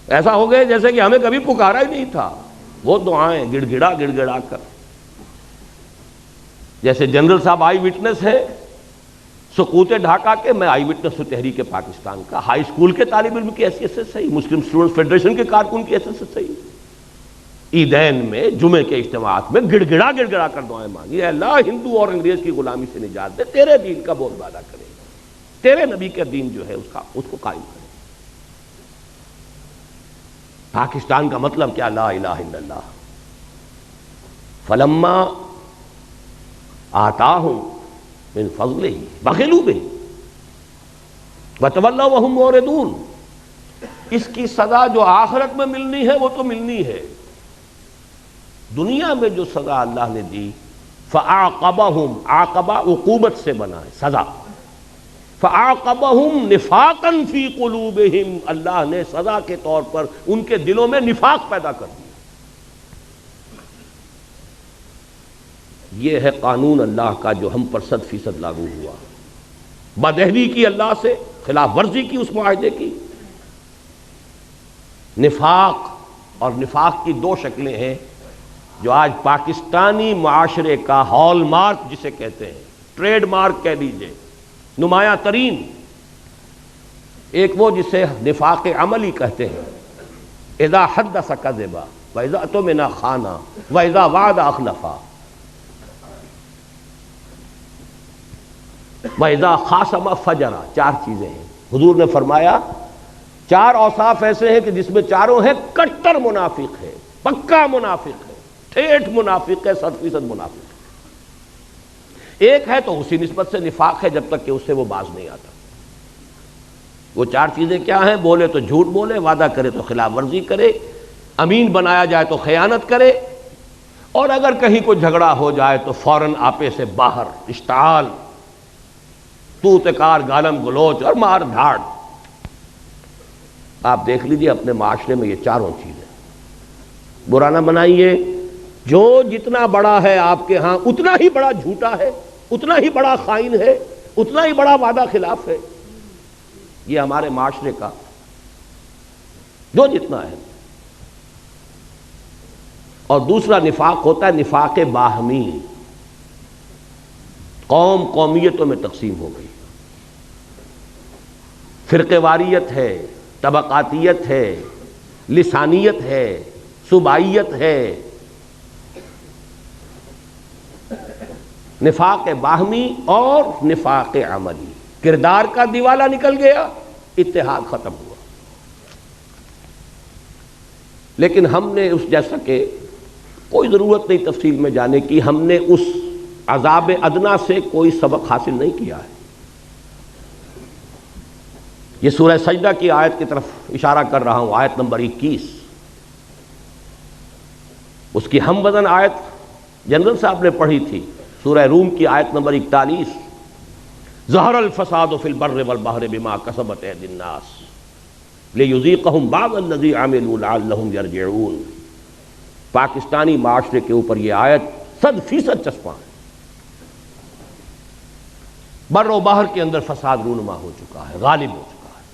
ایسا ہو گئے جیسے کہ ہمیں کبھی پکارا ہی نہیں تھا۔ وہ دعائیں گڑ گڑا کر، جیسے جنرل صاحب آئی وٹنس ہے سقوط ڈھاکہ کے، میں آئی وٹنس ہوں تحریک پاکستان کا، ہائی اسکول کے طالب علم کی حیثیت سے صحیح، مسلم اسٹوڈنٹ فیڈریشن کے کارکن کی حیثیت سے صحیح، عیدین میں، جمعے کے اجتماعات میں گڑ گڑا کر دعائیں مانگی، اے اللہ ہندو اور انگریز کی غلامی سے نجات دے، تیرے دین کا بول بالا کرے، تیرے نبی کا دین جو ہے اس کو قائم کرے۔ پاکستان کا مطلب کیا؟ لا الہ الا اللہ۔ فلما آتاہم من فضلہ بخلوا بہ وتولوا وہم معرضون، اس کی سزا جو آخرت میں ملنی ہے وہ تو ملنی ہے، دنیا میں جو سزا اللہ نے دی، فَأَعْقَبَهُمْ، عاقبہ عقوبت سے بنا ہے، سزا، فَأَعْقَبَهُمْ نِفَاقًا فِي قُلُوبِهِمْ، اللہ نے سزا کے طور پر ان کے دلوں میں نفاق پیدا کر دیا۔ یہ ہے قانون اللہ کا جو ہم پر 100% لاگو ہوا، بدعہدی کی اللہ سے، خلاف ورزی کی اس معاہدے کی، نفاق، اور نفاق کی 2 شکلیں ہیں جو آج پاکستانی معاشرے کا ہال مارک جسے کہتے ہیں، ٹریڈ مارک کہہ لیجئے، نمایاں ترین، ایک وہ جسے نفاق عملی کہتے ہیں، اذا حدث کذب واذا اؤتمن خان واذا وعد اخلف وَإِذَا خَاصَمَ فَجَرَ، 4 چیزیں ہیں۔ حضور نے فرمایا 4 اوصاف ایسے ہیں کہ جس میں چاروں ہیں کٹر منافق ہے، پکا منافق ہے، ٹھیٹھ منافق ہے، 100% منافق ہے۔ ایک ہے تو اسی نسبت سے نفاق ہے جب تک کہ اس سے وہ باز نہیں آتا۔ وہ 4 چیزیں کیا ہیں؟ بولے تو جھوٹ بولے، وعدہ کرے تو خلاف ورزی کرے، امین بنایا جائے تو خیانت کرے، اور اگر کہیں کوئی جھگڑا ہو جائے تو فوراً آپے سے باہر، اشتعال، تو تکار، گالم گلوچ اور مار دھاڑ۔ آپ دیکھ لیجئے اپنے معاشرے میں یہ 4 چیزیں، برا نہ بنائیے، جو جتنا بڑا ہے آپ کے ہاں اتنا ہی بڑا جھوٹا ہے، اتنا ہی بڑا خائن ہے، اتنا ہی بڑا وعدہ خلاف ہے، یہ ہمارے معاشرے کا جو جتنا ہے۔ اور دوسرا نفاق ہوتا ہے نفاق باہمی، قوم قومیتوں میں تقسیم ہو گئی، فرقے واریت ہے، طبقاتیت ہے، لسانیت ہے، صوبائیت ہے، نفاق باہمی اور نفاق عملی، کردار کا دیوالہ نکل گیا، اتحاد ختم ہوا۔ لیکن ہم نے اس جیسا کہ کوئی ضرورت نہیں تفصیل میں جانے کی، ہم نے اس عذاب ادنا سے کوئی سبق حاصل نہیں کیا ہے۔ یہ سورہ سجدہ کی آیت کی طرف اشارہ کر رہا ہوں، آیت نمبر 21، اس کی ہم وزن آیت جنرل صاحب نے پڑھی تھی، سورہ روم کی آیت نمبر 41، ظہر الفساد فی البر والبحر بما کسبت ایدی الناس لیذیقہم بعض الذی عملوا لعلہم یرجعون۔ پاکستانی معاشرے کے اوپر یہ آیت 100% چسپاں ہے۔ بر و بحر کے اندر فساد رونما ہو چکا ہے، غالب ہو چکا ہے،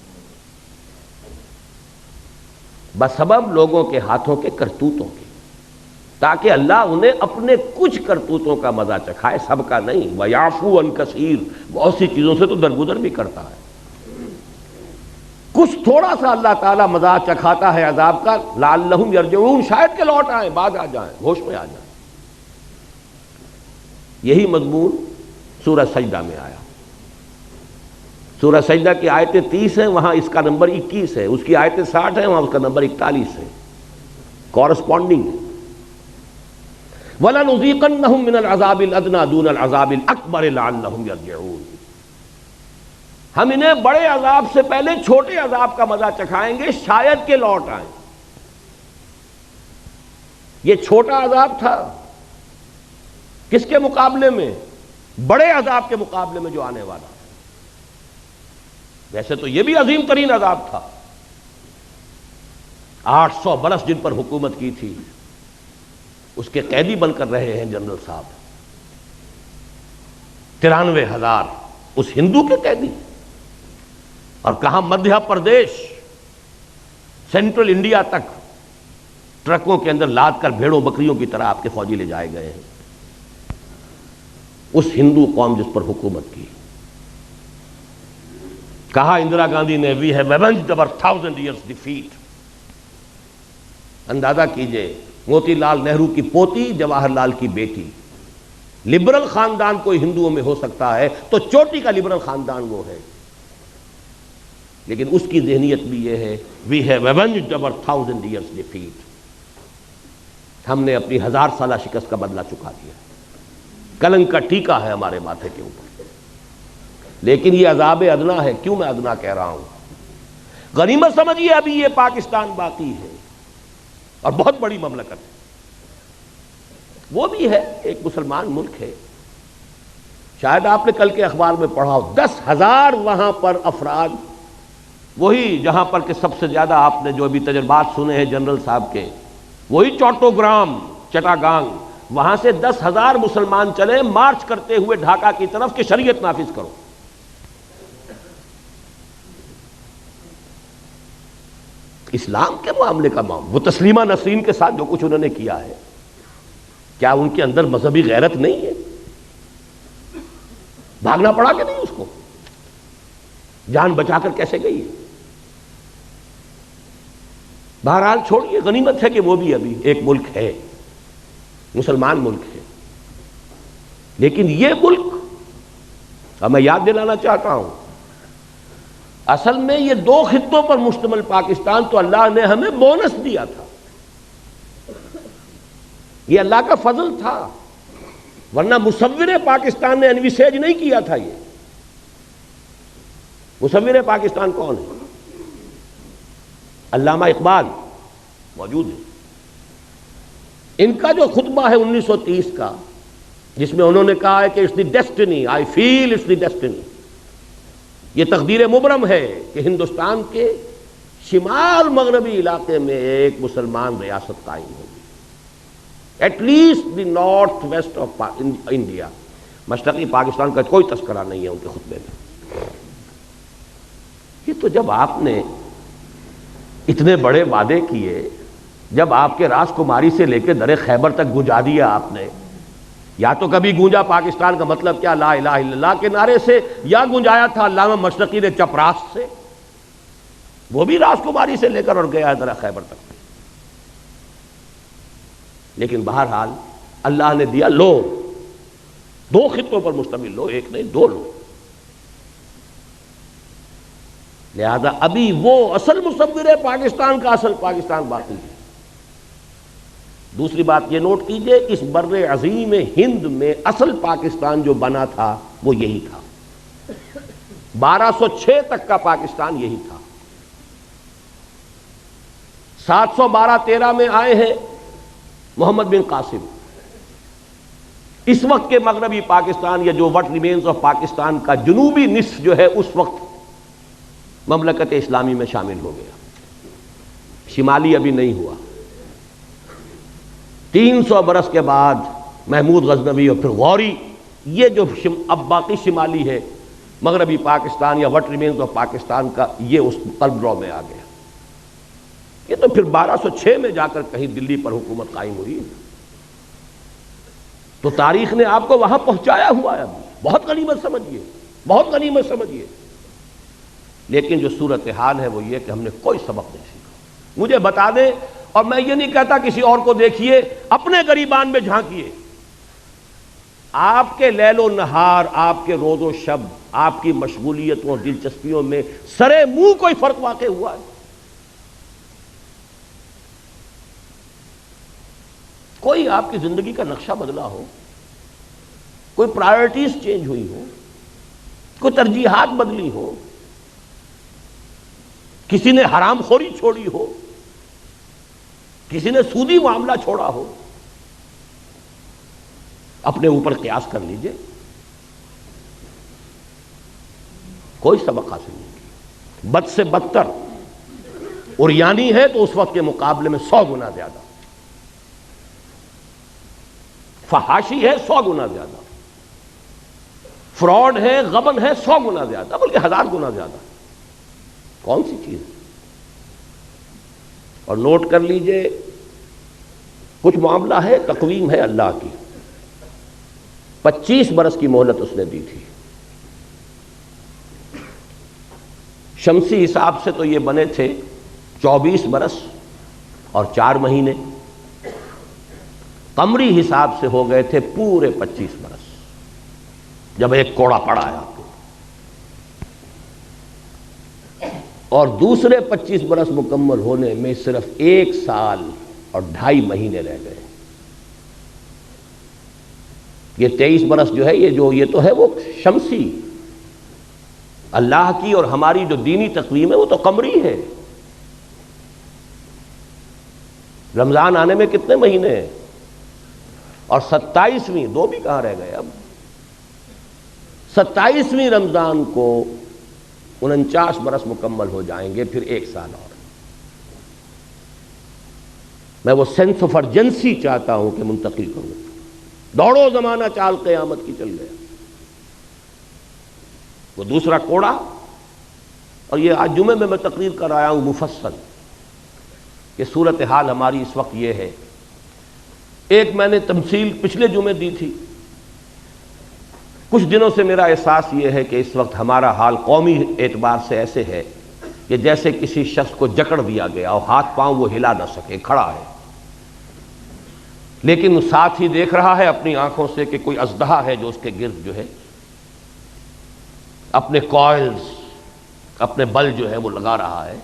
بسبب لوگوں کے ہاتھوں کے کرتوتوں کے، تاکہ اللہ انہیں اپنے کچھ کرتوتوں کا مزہ چکھائے، سب کا نہیں۔ وَيَعْفُو عَنْ كَثِيرٍ، بہت سی چیزوں سے تو درگزر بھی کرتا ہے، کچھ تھوڑا سا اللہ تعالیٰ مزہ چکھاتا ہے عذاب کا، لعلہم یرجعون، شاید کہ لوٹ آئیں، باز آ جائیں، ہوش میں آ جائیں۔ یہی مضمون سورہ سجدہ میں آیا۔ سورہ سجدہ کی آیتیں 30 ہیں، وہاں اس کا نمبر 21 ہے، اس کی آیتیں 60 ہیں، وہاں اس کا نمبر 41 ہے، کورسپونڈنگ ہے۔ وَلَنُذِيقَنَّهُم مِّنَ الْعَذَابِ الْأَدْنَىٰ دُونَ الْعَذَابِ الْأَكْبَرِ لَعَلَّهُمْ يَرْجِعُونَ۔ ہم انہیں بڑے عذاب سے پہلے چھوٹے عذاب کا مزہ چکھائیں گے، شاید کہ لوٹ آئیں۔ یہ چھوٹا عذاب تھا کس کے مقابلے میں؟ بڑے عذاب کے مقابلے میں جو آنے والا۔ ویسے تو یہ بھی عظیم ترین عذاب تھا، 800 برس جن پر حکومت کی تھی، اس کے قیدی بن کر رہے ہیں جنرل صاحب، 93,000 اس ہندو کے قیدی، اور کہاں مدھیہ پردیش سینٹرل انڈیا تک ٹرکوں کے اندر لاد کر بھیڑوں بکریوں کی طرح آپ کے فوجی لے جائے گئے ہیں، اس ہندو قوم جس پر حکومت کی۔ کہا اندرا گاندھی نے we have ایونجڈ our 1000 years defeat۔ اندازہ کیجئے، موتی لال نہرو کی پوتی، جواہر لال کی بیٹی، لبرل خاندان کوئی ہندوؤں میں ہو سکتا ہے تو چوٹی کا لبرل خاندان وہ ہے، لیکن اس کی ذہنیت بھی یہ ہے we have ایونجڈ our 1000 years defeat۔ ہم نے اپنی 1000 سالہ شکست کا بدلہ چکا دیا، کلنک کا ٹیکا ہے ہمارے ماتھے کے اوپر۔ لیکن یہ عذاب ادنا ہے۔ کیوں میں ادنا کہہ رہا ہوں؟ غنیمت سمجھیے ابھی یہ پاکستان باقی ہے اور بہت بڑی مملکت ہے، وہ بھی ہے ایک مسلمان ملک ہے۔ شاید آپ نے کل کے اخبار میں پڑھا ہو 10,000 وہاں پر افراد، وہی جہاں پر کہ سب سے زیادہ آپ نے جو ابھی تجربات سنے ہیں جنرل صاحب کے، وہی چوٹوگرام چٹاگانگ، وہاں سے 10,000 مسلمان چلے مارچ کرتے ہوئے ڈھاکہ کی طرف کہ شریعت نافذ کرو۔ اسلام کے معاملے کا معاملہ، وہ تسلیمہ نسرین کے ساتھ جو کچھ انہوں نے کیا ہے، کیا ان کے اندر مذہبی غیرت نہیں ہے؟ بھاگنا پڑا کہ نہیں اس کو؟ جان بچا کر کیسے گئی ہے؟ بہرحال چھوڑیے، غنیمت ہے کہ وہ بھی ابھی ایک ملک ہے، مسلمان ملک ہے۔ لیکن یہ ملک، اب میں یاد دلانا چاہتا ہوں، اصل میں یہ 2 خطوں پر مشتمل پاکستان تو اللہ نے ہمیں بونس دیا تھا، یہ اللہ کا فضل تھا، ورنہ مصور پاکستان نے انویسیج نہیں کیا تھا۔ یہ مصور پاکستان کون ہے؟ علامہ اقبال موجود ہے، ان کا جو خطبہ ہے 1930 کا، جس میں انہوں نے کہا ہے کہ it's the destiny, I feel it's the destiny, یہ تقدیر مبرم ہے کہ ہندوستان کے شمال مغربی علاقے میں ایک مسلمان ریاست قائم ہوگی، at least the north west of India. مشرقی پاکستان کا کوئی تذکرہ نہیں ہے ان کے خطبے میں۔ یہ تو جب آپ نے اتنے بڑے وعدے کیے، جب آپ کے راس کماری سے لے کے در خیبر تک گونجا دیا آپ نے، یا تو کبھی گونجا پاکستان کا مطلب کیا لا الہ الا اللہ کے نعرے سے، یا گونجایا تھا علامہ مشرقی نے چپراس سے، وہ بھی راس کماری سے لے کر اور گیا ہے در خیبر تک۔ لیکن بہرحال اللہ نے دیا، لو 2 خطوں پر مشتمل، لو ایک نہیں 2 لو۔ لہذا ابھی وہ اصل مصور پاکستان کا اصل پاکستان باقی ہے۔ دوسری بات یہ نوٹ کیجئے، اس بر عظیم ہند میں اصل پاکستان جو بنا تھا وہ یہی تھا، 1206 تک کا پاکستان یہی تھا۔ 712-13 میں آئے ہیں، محمد بن قاسم اس وقت کے مغربی پاکستان یا جو وٹ ریمینز آف پاکستان کا جنوبی نصف جو ہے اس وقت مملکت اسلامی میں شامل ہو گیا، شمالی ابھی نہیں ہوا۔ 300 برس کے بعد محمود غزنوی اور پھر غوری، یہ جو اب باقی شمالی ہے مغربی پاکستان یا وٹ ریمینز آف پاکستان کا، یہ اس قلب رو میں آ گیا۔ یہ تو پھر 1206 میں جا کر کہیں دلی پر حکومت قائم ہوئی، تو تاریخ نے آپ کو وہاں پہنچایا ہوا ہے۔ ابھی بہت غنیمت سمجھیے، بہت غنیمت سمجھیے، لیکن جو صورتحال ہے وہ یہ کہ ہم نے کوئی سبق نہیں سیکھا۔ مجھے بتا دیں، اور میں یہ نہیں کہتا کسی اور کو دیکھیے، اپنے گریبان میں جھانکیے، آپ کے لیل و نہار، آپ کے روز و شب، آپ کی مشغولیتوں اور دلچسپیوں میں سرے منہ کوئی فرق واقع ہوا ہے؟ کوئی آپ کی زندگی کا نقشہ بدلا ہو، کوئی پرائرٹیز چینج ہوئی ہو، کوئی ترجیحات بدلی ہو، کسی نے حرام خوری چھوڑی ہو، کسی نے سودی معاملہ چھوڑا ہو؟ اپنے اوپر قیاس کر لیجئے، کوئی سبق حاصل نہیں کیا۔ بد سے بدتر، اور یعنی ہے تو اس وقت کے مقابلے میں 100 گنا زیادہ، فحاشی ہے 100 گنا زیادہ، فراڈ ہے، غبن ہے 100 گنا زیادہ، بلکہ 1000 گنا زیادہ۔ کون سی چیز؟ اور نوٹ کر لیجئے، کچھ معاملہ ہے، تقویم ہے اللہ کی، 25 برس کی مہلت اس نے دی تھی۔ شمسی حساب سے تو یہ بنے تھے 24 برس اور 4 مہینے، قمری حساب سے ہو گئے تھے پورے 25 برس، جب ایک کوڑا پڑا ہے آپ کو، اور دوسرے 25 برس مکمل ہونے میں صرف 1 سال اور 2.5 مہینے رہ گئے۔ یہ 23 برس جو ہے، یہ تو ہے وہ شمسی، اللہ کی اور ہماری جو دینی تقویم ہے وہ تو قمری ہے۔ رمضان آنے میں کتنے مہینے ہیں؟ اور 27ویں، 2 بھی کہاں رہ گئے اب؟ 27ویں رمضان کو 49 برس مکمل ہو جائیں گے، پھر 1 سال اور۔ میں وہ سینس آف ارجنسی چاہتا ہوں کہ منتقل کروں۔ دوڑو زمانہ چال قیامت کی چل گیا، وہ دوسرا کوڑا۔ اور یہ آج جمعے میں تقریر کر آیا ہوں مفصل کہ صورتحال ہماری اس وقت یہ ہے۔ ایک میں نے تمثیل پچھلے جمعے دی تھی، کچھ دنوں سے میرا احساس یہ ہے کہ اس وقت ہمارا حال قومی اعتبار سے ایسے ہے کہ جیسے کسی شخص کو جکڑ دیا گیا اور ہاتھ پاؤں وہ ہلا نہ سکے، کھڑا ہے، لیکن ساتھ ہی دیکھ رہا ہے اپنی آنکھوں سے کہ کوئی اژدہا ہے جو اس کے گرد جو ہے اپنے کوائلز، اپنے بل جو ہے وہ لگا رہا ہے،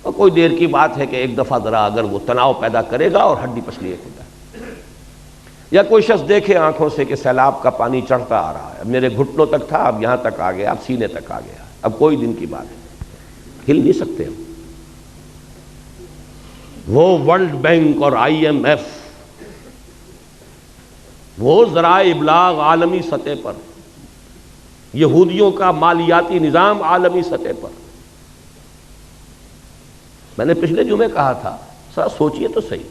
اور کوئی دیر کی بات ہے کہ ایک دفعہ ذرا اگر وہ تناؤ پیدا کرے گا اور ہڈی پسلی ایک ہو جائے۔ یا کوئی شخص دیکھے آنکھوں سے کہ سیلاب کا پانی چڑھتا آ رہا ہے، اب میرے گھٹنوں تک تھا، اب یہاں تک آ گیا، اب سینے تک آ گیا، اب کوئی دن کی بات ہے، ہل نہیں سکتے ہم۔ وہ ورلڈ بینک اور IMF، وہ ذرائع ابلاغ عالمی سطح پر، یہودیوں کا مالیاتی نظام عالمی سطح پر۔ میں نے پچھلے جمعے کہا تھا، ذرا سوچئے تو صحیح،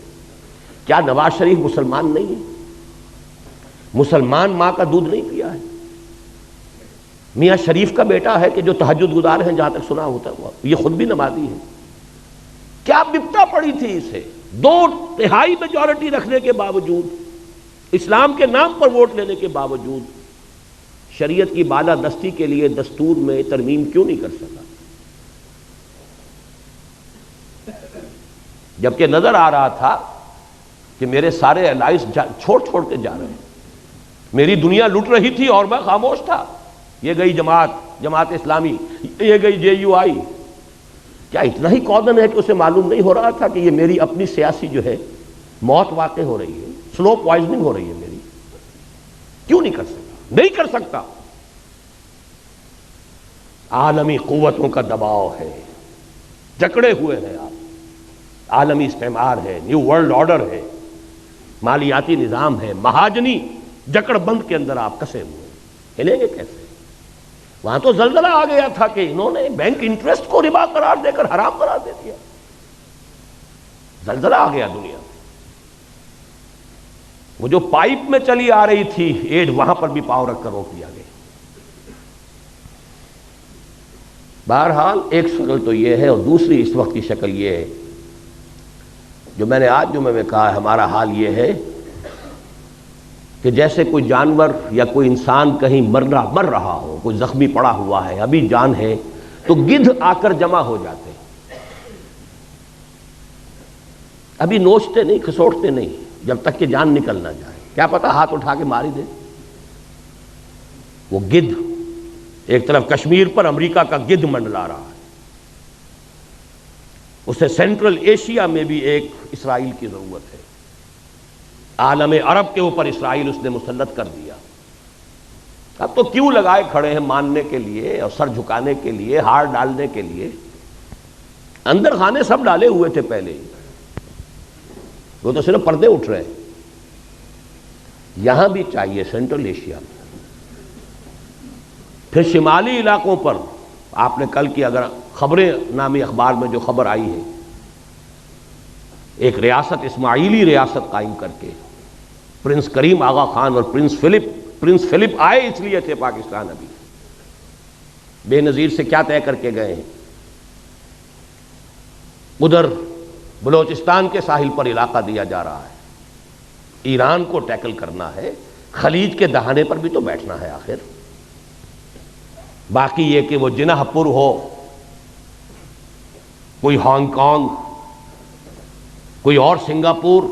کیا نواز شریف مسلمان نہیں ہے؟ مسلمان ماں کا دودھ نہیں پیا ہے؟ میاں شریف کا بیٹا ہے کہ جو تہجد گزار ہیں، جہاں تک سنا ہوتا ہے، یہ خود بھی نمازی ہے۔ کیا بپتا پڑی تھی اسے 2/3 میجورٹی رکھنے کے باوجود، اسلام کے نام پر ووٹ لینے کے باوجود، شریعت کی بالادستی کے لیے دستور میں ترمیم کیوں نہیں کر سکا؟ جبکہ نظر آ رہا تھا کہ میرے سارے الائز چھوڑ کے جا رہے ہیں، میری دنیا لٹ رہی تھی اور میں خاموش تھا۔ یہ گئی جماعت اسلامی، یہ گئی JUI۔ کیا اتنا ہی کودن ہے کہ اسے معلوم نہیں ہو رہا تھا کہ یہ میری اپنی سیاسی جو ہے موت واقع ہو رہی ہے، سلو پوائزننگ ہو رہی ہے میری؟ کیوں نہیں کر سکتا؟ نہیں کر سکتا۔ عالمی قوتوں کا دباؤ ہے، جکڑے ہوئے ہیں آپ، عالمی استعمار ہے، نیو ورلڈ آرڈر ہے، مالیاتی نظام ہے، مہاجنی جکڑ بند کے اندر آپ کسے ہوئے، ہلیں گے کیسے؟ وہاں تو زلزلہ آ گیا تھا کہ انہوں نے بینک انٹرسٹ کو ربا قرار دے کر حرام قرار دے دیا، زلزلہ آ گیا دنیا میں۔ وہ جو پائپ میں چلی آ رہی تھی ایڈ، وہاں پر بھی پاؤں رکھ کر روک دیا گیا۔ بہرحال ایک شکل تو یہ ہے، اور دوسری اس وقت کی شکل یہ ہے جو میں نے آج جمعے میں کہا ہے، ہمارا حال یہ ہے کہ جیسے کوئی جانور یا کوئی انسان کہیں مر رہا ہو، کوئی زخمی پڑا ہوا ہے، ابھی جان ہے، تو گدھ آ کر جمع ہو جاتے ہیں، ابھی نوچتے نہیں، کھسوٹتے نہیں، جب تک کہ جان نکل نہ جائے، کیا پتہ ہاتھ اٹھا کے مار ہی دے۔ وہ گدھ ایک طرف کشمیر پر امریکہ کا گدھ منڈلا رہا ہے، اسے سینٹرل ایشیا میں بھی ایک اسرائیل کی ضرورت ہے، عالم عرب کے اوپر اسرائیل اس نے مسلط کر دیا۔ اب تو کیوں لگائے کھڑے ہیں ماننے کے لیے اور سر جھکانے کے لیے، ہار ڈالنے کے لیے، اندر خانے سب ڈالے ہوئے تھے پہلے ہی، وہ تو صرف پردے اٹھ رہے ہیں۔ یہاں بھی چاہیے سینٹرل ایشیا میں، پھر شمالی علاقوں پر آپ نے کل کی اگر خبریں نامی اخبار میں جو خبر آئی ہے، ایک ریاست اسماعیلی ریاست قائم کر کے پرنس کریم آغا خان اور پرنس فلپ آئے اس لیے تھے پاکستان، ابھی بے نظیر سے کیا طے کر کے گئے ہیں، ادھر بلوچستان کے ساحل پر علاقہ دیا جا رہا ہے، ایران کو ٹیکل کرنا ہے، خلیج کے دہانے پر بھی تو بیٹھنا ہے آخر۔ باقی یہ کہ وہ جناح پور ہو، کوئی ہانگ کانگ، کوئی اور سنگاپور،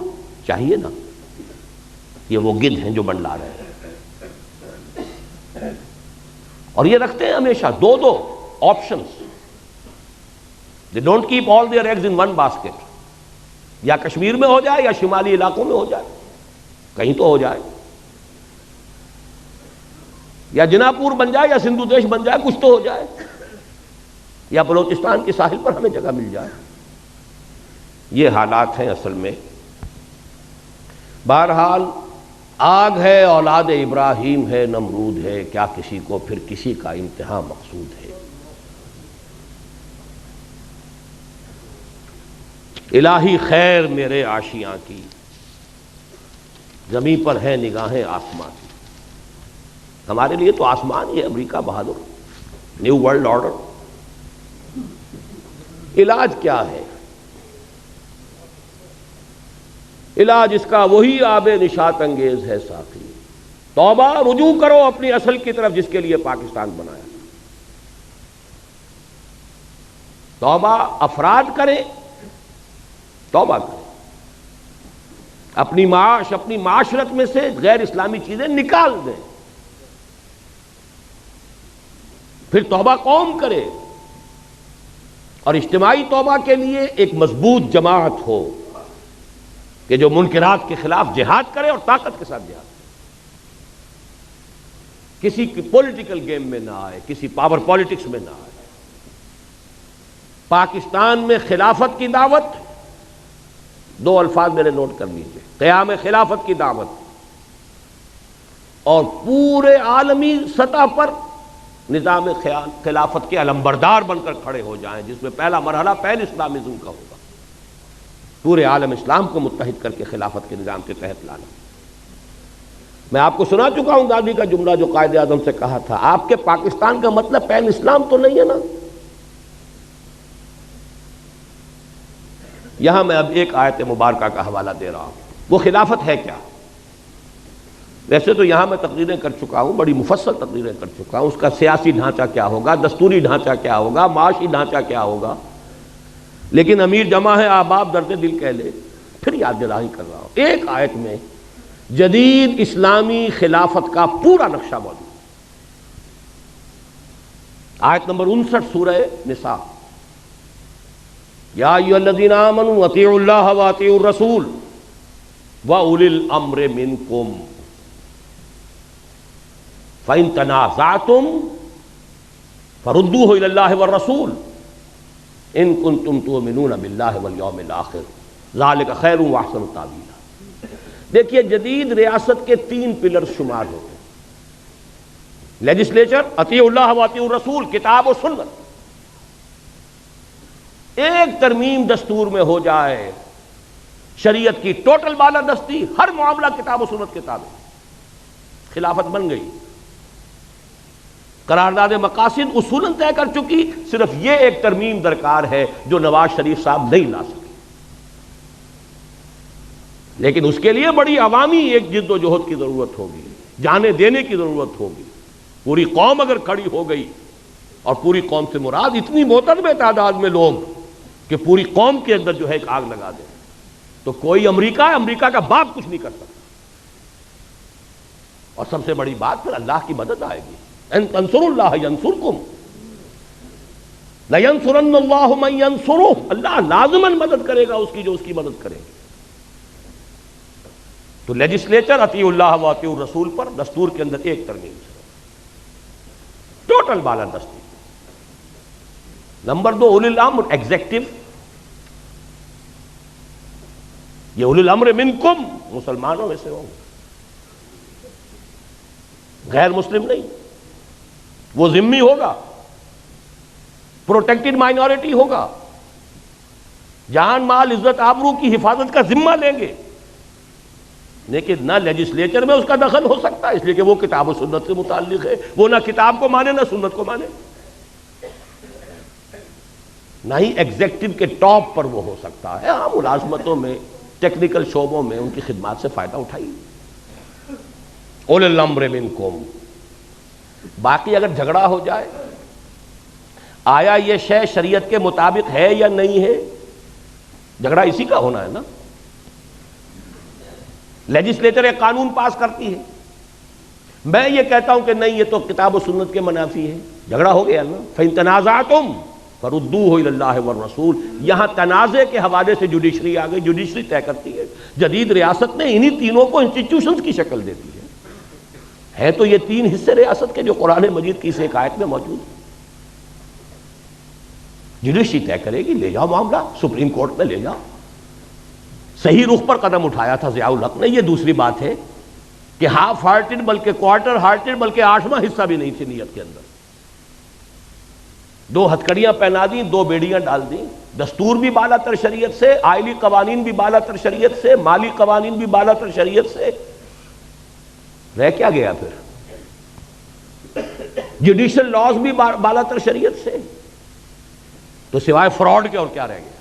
چاہیے نا، یہ وہ گدھ ہیں جو منڈلا رہے ہیں، اور یہ رکھتے ہیں ہمیشہ دو options, they don't keep all their eggs in one basket، یا کشمیر میں ہو جائے یا شمالی علاقوں میں ہو جائے، کہیں تو ہو جائے، یا جناح پور بن جائے یا سندھو دیش بن جائے، کچھ تو ہو جائے، یا بلوچستان کے ساحل پر ہمیں جگہ مل جائے۔ یہ حالات ہیں اصل میں۔ بہرحال آگ ہے، اولاد ابراہیم ہے، نمرود ہے، کیا کسی کو پھر کسی کا امتحان مقصود ہے۔ الہی خیر میرے آشیاں کی، زمین پر ہے نگاہیں آسمان کی۔ ہمارے لیے تو آسمان ہی ہے امریکہ بہادر، نیو ورلڈ آرڈر۔ علاج کیا ہے؟ علاج اس کا وہی آب نشاط انگیز ہے ساقی، توبہ، رجوع کرو اپنی اصل کی طرف جس کے لیے پاکستان بنایا۔ توبہ افراد کریں، توبہ کریں، اپنی معاش، اپنی معاشرت میں سے غیر اسلامی چیزیں نکال دیں، پھر توبہ قوم کرے، اور اجتماعی توبہ کے لیے ایک مضبوط جماعت ہو کہ جو منکرات کے خلاف جہاد کرے اور طاقت کے ساتھ جہاد کرے، کسی کی پولیٹیکل گیم میں نہ آئے، کسی پاور پالیٹکس میں نہ آئے۔ پاکستان میں خلافت کی دعوت، دو الفاظ میرے نوٹ کر لیجئے، قیام خلافت کی دعوت، اور پورے عالمی سطح پر نظام خلافت کے علمبردار بن کر کھڑے ہو جائیں، جس میں پہلا مرحلہ پین اسلامزم کا ہوگا، پورے عالم اسلام کو متحد کر کے خلافت کے نظام کے تحت لانا۔ میں آپ کو سنا چکا ہوں گاندھی کا جملہ جو قائد اعظم سے کہا تھا، آپ کے پاکستان کا مطلب پین اسلام تو نہیں ہے نا۔ یہاں میں اب ایک آیت مبارکہ کا حوالہ دے رہا ہوں، وہ خلافت ہے کیا؟ ویسے تو یہاں میں تقریریں کر چکا ہوں، بڑی مفصل تقریریں کر چکا ہوں، اس کا سیاسی ڈھانچہ کیا ہوگا، دستوری ڈھانچہ کیا ہوگا، معاشی ڈھانچہ کیا ہوگا، لیکن امیر جمع ہے احباب درد دل کہہ لے، پھر یاد دلائی کر رہا ہوں۔ ایک آیت میں جدید اسلامی خلافت کا پورا نقشہ موجود، آیت نمبر 59 سورہ نساء، یا ایھا الذین آمنوا اطیعوا اللہ واطیعوا الرسول واولی الامر منکم فَإِن تَنَازَعْتُمْ فَرُدُّوهُ إِلَى اللَّهِ وَالرَّسُولِ إِن كُنتُمْ تُؤْمِنُونَ بِاللَّهِ وَالْيَوْمِ الْآخِرِ ذَلِكَ خَيْرٌ وَأَحْسَنُ تَأْوِيلًا۔ دیکھیے جدید ریاست کے 3 پلر شمار ہوتے ہیں: لیجسلیچر، اطیعوا اللہ و اطیعوا الرسول، کتاب و سنت. ایک ترمیم دستور میں ہو جائے، شریعت کی ٹوٹل بالادستی، ہر معاملہ کتاب و سنت کے تابع، خلافت بن گئی. قرارداد مقاصد اصولاً طے کر چکی، صرف یہ ایک ترمیم درکار ہے جو نواز شریف صاحب نہیں لا سکے. لیکن اس کے لیے بڑی عوامی ایک جد و جہد کی ضرورت ہوگی، جانے دینے کی ضرورت ہوگی. پوری قوم اگر کھڑی ہو گئی، اور پوری قوم سے مراد اتنی معتدل تعداد میں لوگ کہ پوری قوم کے اندر جو ہے ایک آگ لگا دیں، تو کوئی امریکہ کا باپ کچھ نہیں کر سکتا. اور سب سے بڑی بات پھر اللہ کی مدد آئے گی. ان تنصروا اللہ ینصرکم لینصرن اللہ من ینصرہ، اللہ لازماً مدد کرے گا اس کی جو اس کی مدد کرے گا. تو لیجسلیچر اطیعوا اللہ و اطیعوا الرسول پر دستور کے اندر ایک ترمیم سے ٹوٹل بالادستی. نمبر 2 اولی الامر ایگزیکٹو. یہ اولی الامر منکم، مسلمانوں میں سے ہوں، غیر مسلم نہیں. وہ ذمہ ہوگا، پروٹیکٹڈ مائنورٹی ہوگا، جان مال عزت آبرو کی حفاظت کا ذمہ لیں گے. لیکن نہ لیجسلیچر میں اس کا دخل ہو سکتا ہے، اس لیے کہ وہ کتاب و سنت سے متعلق ہے. وہ نہ کتاب کو مانے نہ سنت کو مانے. نہ ہی ایگزیکٹو کے ٹاپ پر وہ ہو سکتا ہے. ہاں ملازمتوں میں، ٹیکنیکل شعبوں میں ان کی خدمات سے فائدہ اٹھائیے. اولی الامر منکم. باقی اگر جھگڑا ہو جائے، آیا یہ شے شریعت کے مطابق ہے یا نہیں ہے، جھگڑا اسی کا ہونا ہے نا. لیجسلیچر ایک قانون پاس کرتی ہے، میں یہ کہتا ہوں کہ نہیں یہ تو کتاب و سنت کے منافی ہے، جھگڑا ہو گیا نا. فَإِن تَنَازَعْتُمْ فَرُدُّوهُ إِلَى اللَّهِ وَالرَّسُولِ. یہاں تنازع کے حوالے سے جوڈیشری آ گئی، جوڈیشری طے کرتی ہے. جدید ریاست نے انہی تینوں کو انسٹیٹیوشنز کی شکل دے دی ہے تو یہ 3 حصے ریاست کے جو قرآن مجید کی اس ایک آیت میں موجود ہیں. جوڈیشری طے کرے گی، لے جاؤ معاملہ سپریم کورٹ میں لے جاؤ. صحیح رخ پر قدم اٹھایا تھا ضیاء الحق نے. یہ دوسری بات ہے کہ ہاف ہارٹڈ بلکہ کوارٹر ہارٹڈ بلکہ 8واں حصہ بھی نہیں تھی نیت کے اندر. 2 ہتھکڑیاں پہنا دیں، 2 بیڑیاں ڈال دیں. دستور بھی بالا تر شریعت سے، آئلی قوانین بھی بالا تر شریعت سے، مالی قوانین بھی بالا تر شریعت سے. رہ کیا گیا پھر؟ جوڈیشل لاز بھی بالا تر شریعت سے. تو سوائے فراڈ کے اور کیا رہ گیا؟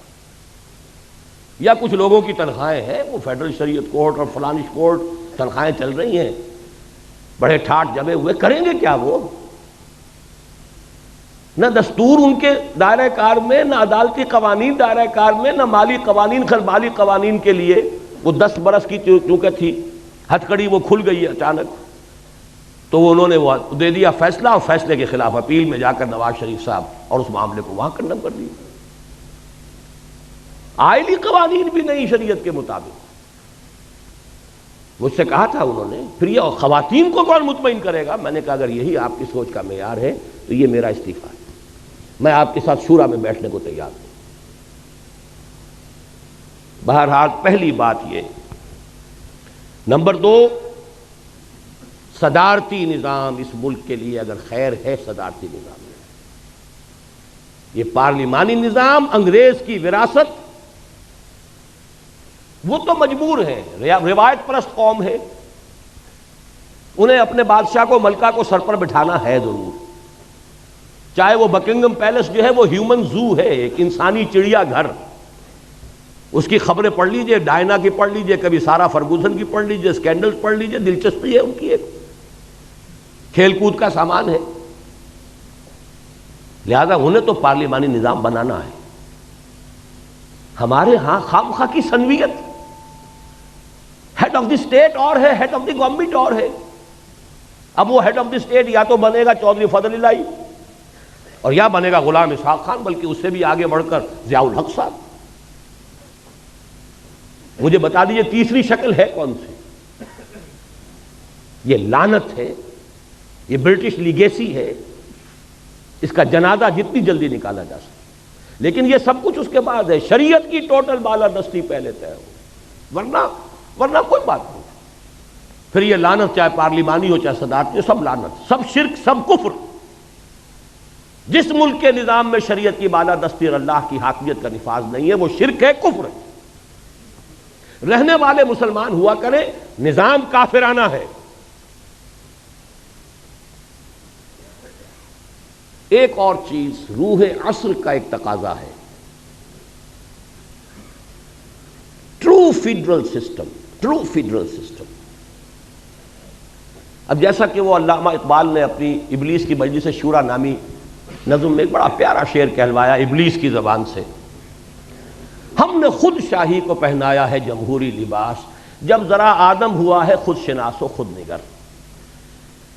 یا کچھ لوگوں کی تنخواہیں ہیں، وہ فیڈرل شریعت کورٹ اور فلانش کورٹ تنخواہیں چل رہی ہیں، بڑے ٹھاٹ جمے ہوئے، کریں گے کیا وہ؟ نہ دستور ان کے دائرہ کار میں، نہ عدالتی قوانین دائرہ کار میں، نہ مالی قوانین. خیر مالی قوانین کے لیے وہ 10 برس کی چونکہ تھی ہتھ کڑی، وہ کھل گئی اچانک، تو انہوں نے وہ دے دیا فیصلہ، اور فیصلے کے خلاف اپیل میں جا کر نواز شریف صاحب اور اس معاملے کو وہاں کنڈم کر دیا. آئلی قوانین بھی نہیں شریعت کے مطابق. مجھ سے کہا تھا انہوں نے، پھر یہ خواتین کو کون مطمئن کرے گا؟ میں نے کہا اگر یہی آپ کی سوچ کا معیار ہے تو یہ میرا استعفیٰ ہے. میں آپ کے ساتھ شورا میں بیٹھنے کو تیار ہوں. بہرحال پہلی بات یہ. نمبر 2، صدارتی نظام اس ملک کے لیے اگر خیر ہے، صدارتی نظام ہے. یہ پارلیمانی نظام انگریز کی وراثت، وہ تو مجبور ہیں، روایت پرست قوم ہے، انہیں اپنے بادشاہ کو، ملکہ کو سر پر بٹھانا ہے ضرور. چاہے وہ بکنگم پیلس جو ہے وہ ہیومن زو ہے، ایک انسانی چڑیا گھر. اس کی خبریں پڑھ لیجئے، ڈائنا کی پڑھ لیجئے، کبھی سارا فرگوسن کی پڑھ لیجئے، سکینڈل پڑھ لیجئے، دلچسپی ہے ان کی، ایک کھیل کود کا سامان ہے. لہذا انہیں تو پارلیمانی نظام بنانا ہے. ہمارے ہاں خام خواہ کی سنویت، ہیڈ آف دی اسٹیٹ اور ہے، ہیڈ آف دی گورنمنٹ اور ہے. اب وہ ہیڈ آف دی اسٹیٹ یا تو بنے گا چودھری فضل الہی اور یا بنے گا غلام اسحاق خان، بلکہ اس سے بھی آگے بڑھ کر ضیاء الحق صاحب. مجھے بتا دیجئے تیسری شکل ہے کون سی؟ یہ لعنت ہے، یہ برٹش لیگیسی ہے. اس کا جنازہ جتنی جلدی نکالا جا سکے. لیکن یہ سب کچھ اس کے بعد ہے، شریعت کی ٹوٹل بالادستی پہلے طے ہو، ورنہ کوئی بات نہیں. پھر یہ لعنت چاہے پارلیمانی ہو چاہے صدارتی ہو، سب لعنت، سب شرک، سب کفر۔ جس ملک کے نظام میں شریعت کی بالادستی اور اللہ کی حاکمیت کا نفاذ نہیں ہے وہ شرک ہے، کفر ہے۔ رہنے والے مسلمان ہوا کریں، نظام کافرانہ ہے۔ ایک اور چیز روح عصر کا ایک تقاضا ہے، ٹرو فیڈرل سسٹم۔ اب جیسا کہ وہ علامہ اقبال نے اپنی ابلیس کی مجلس شورا نامی نظم میں ایک بڑا پیارا شعر کہلوایا ابلیس کی زبان سے، ہم نے خود شاہی کو پہنایا ہے جمہوری لباس، جب ذرا آدم ہوا ہے خود شناس و خود نگر۔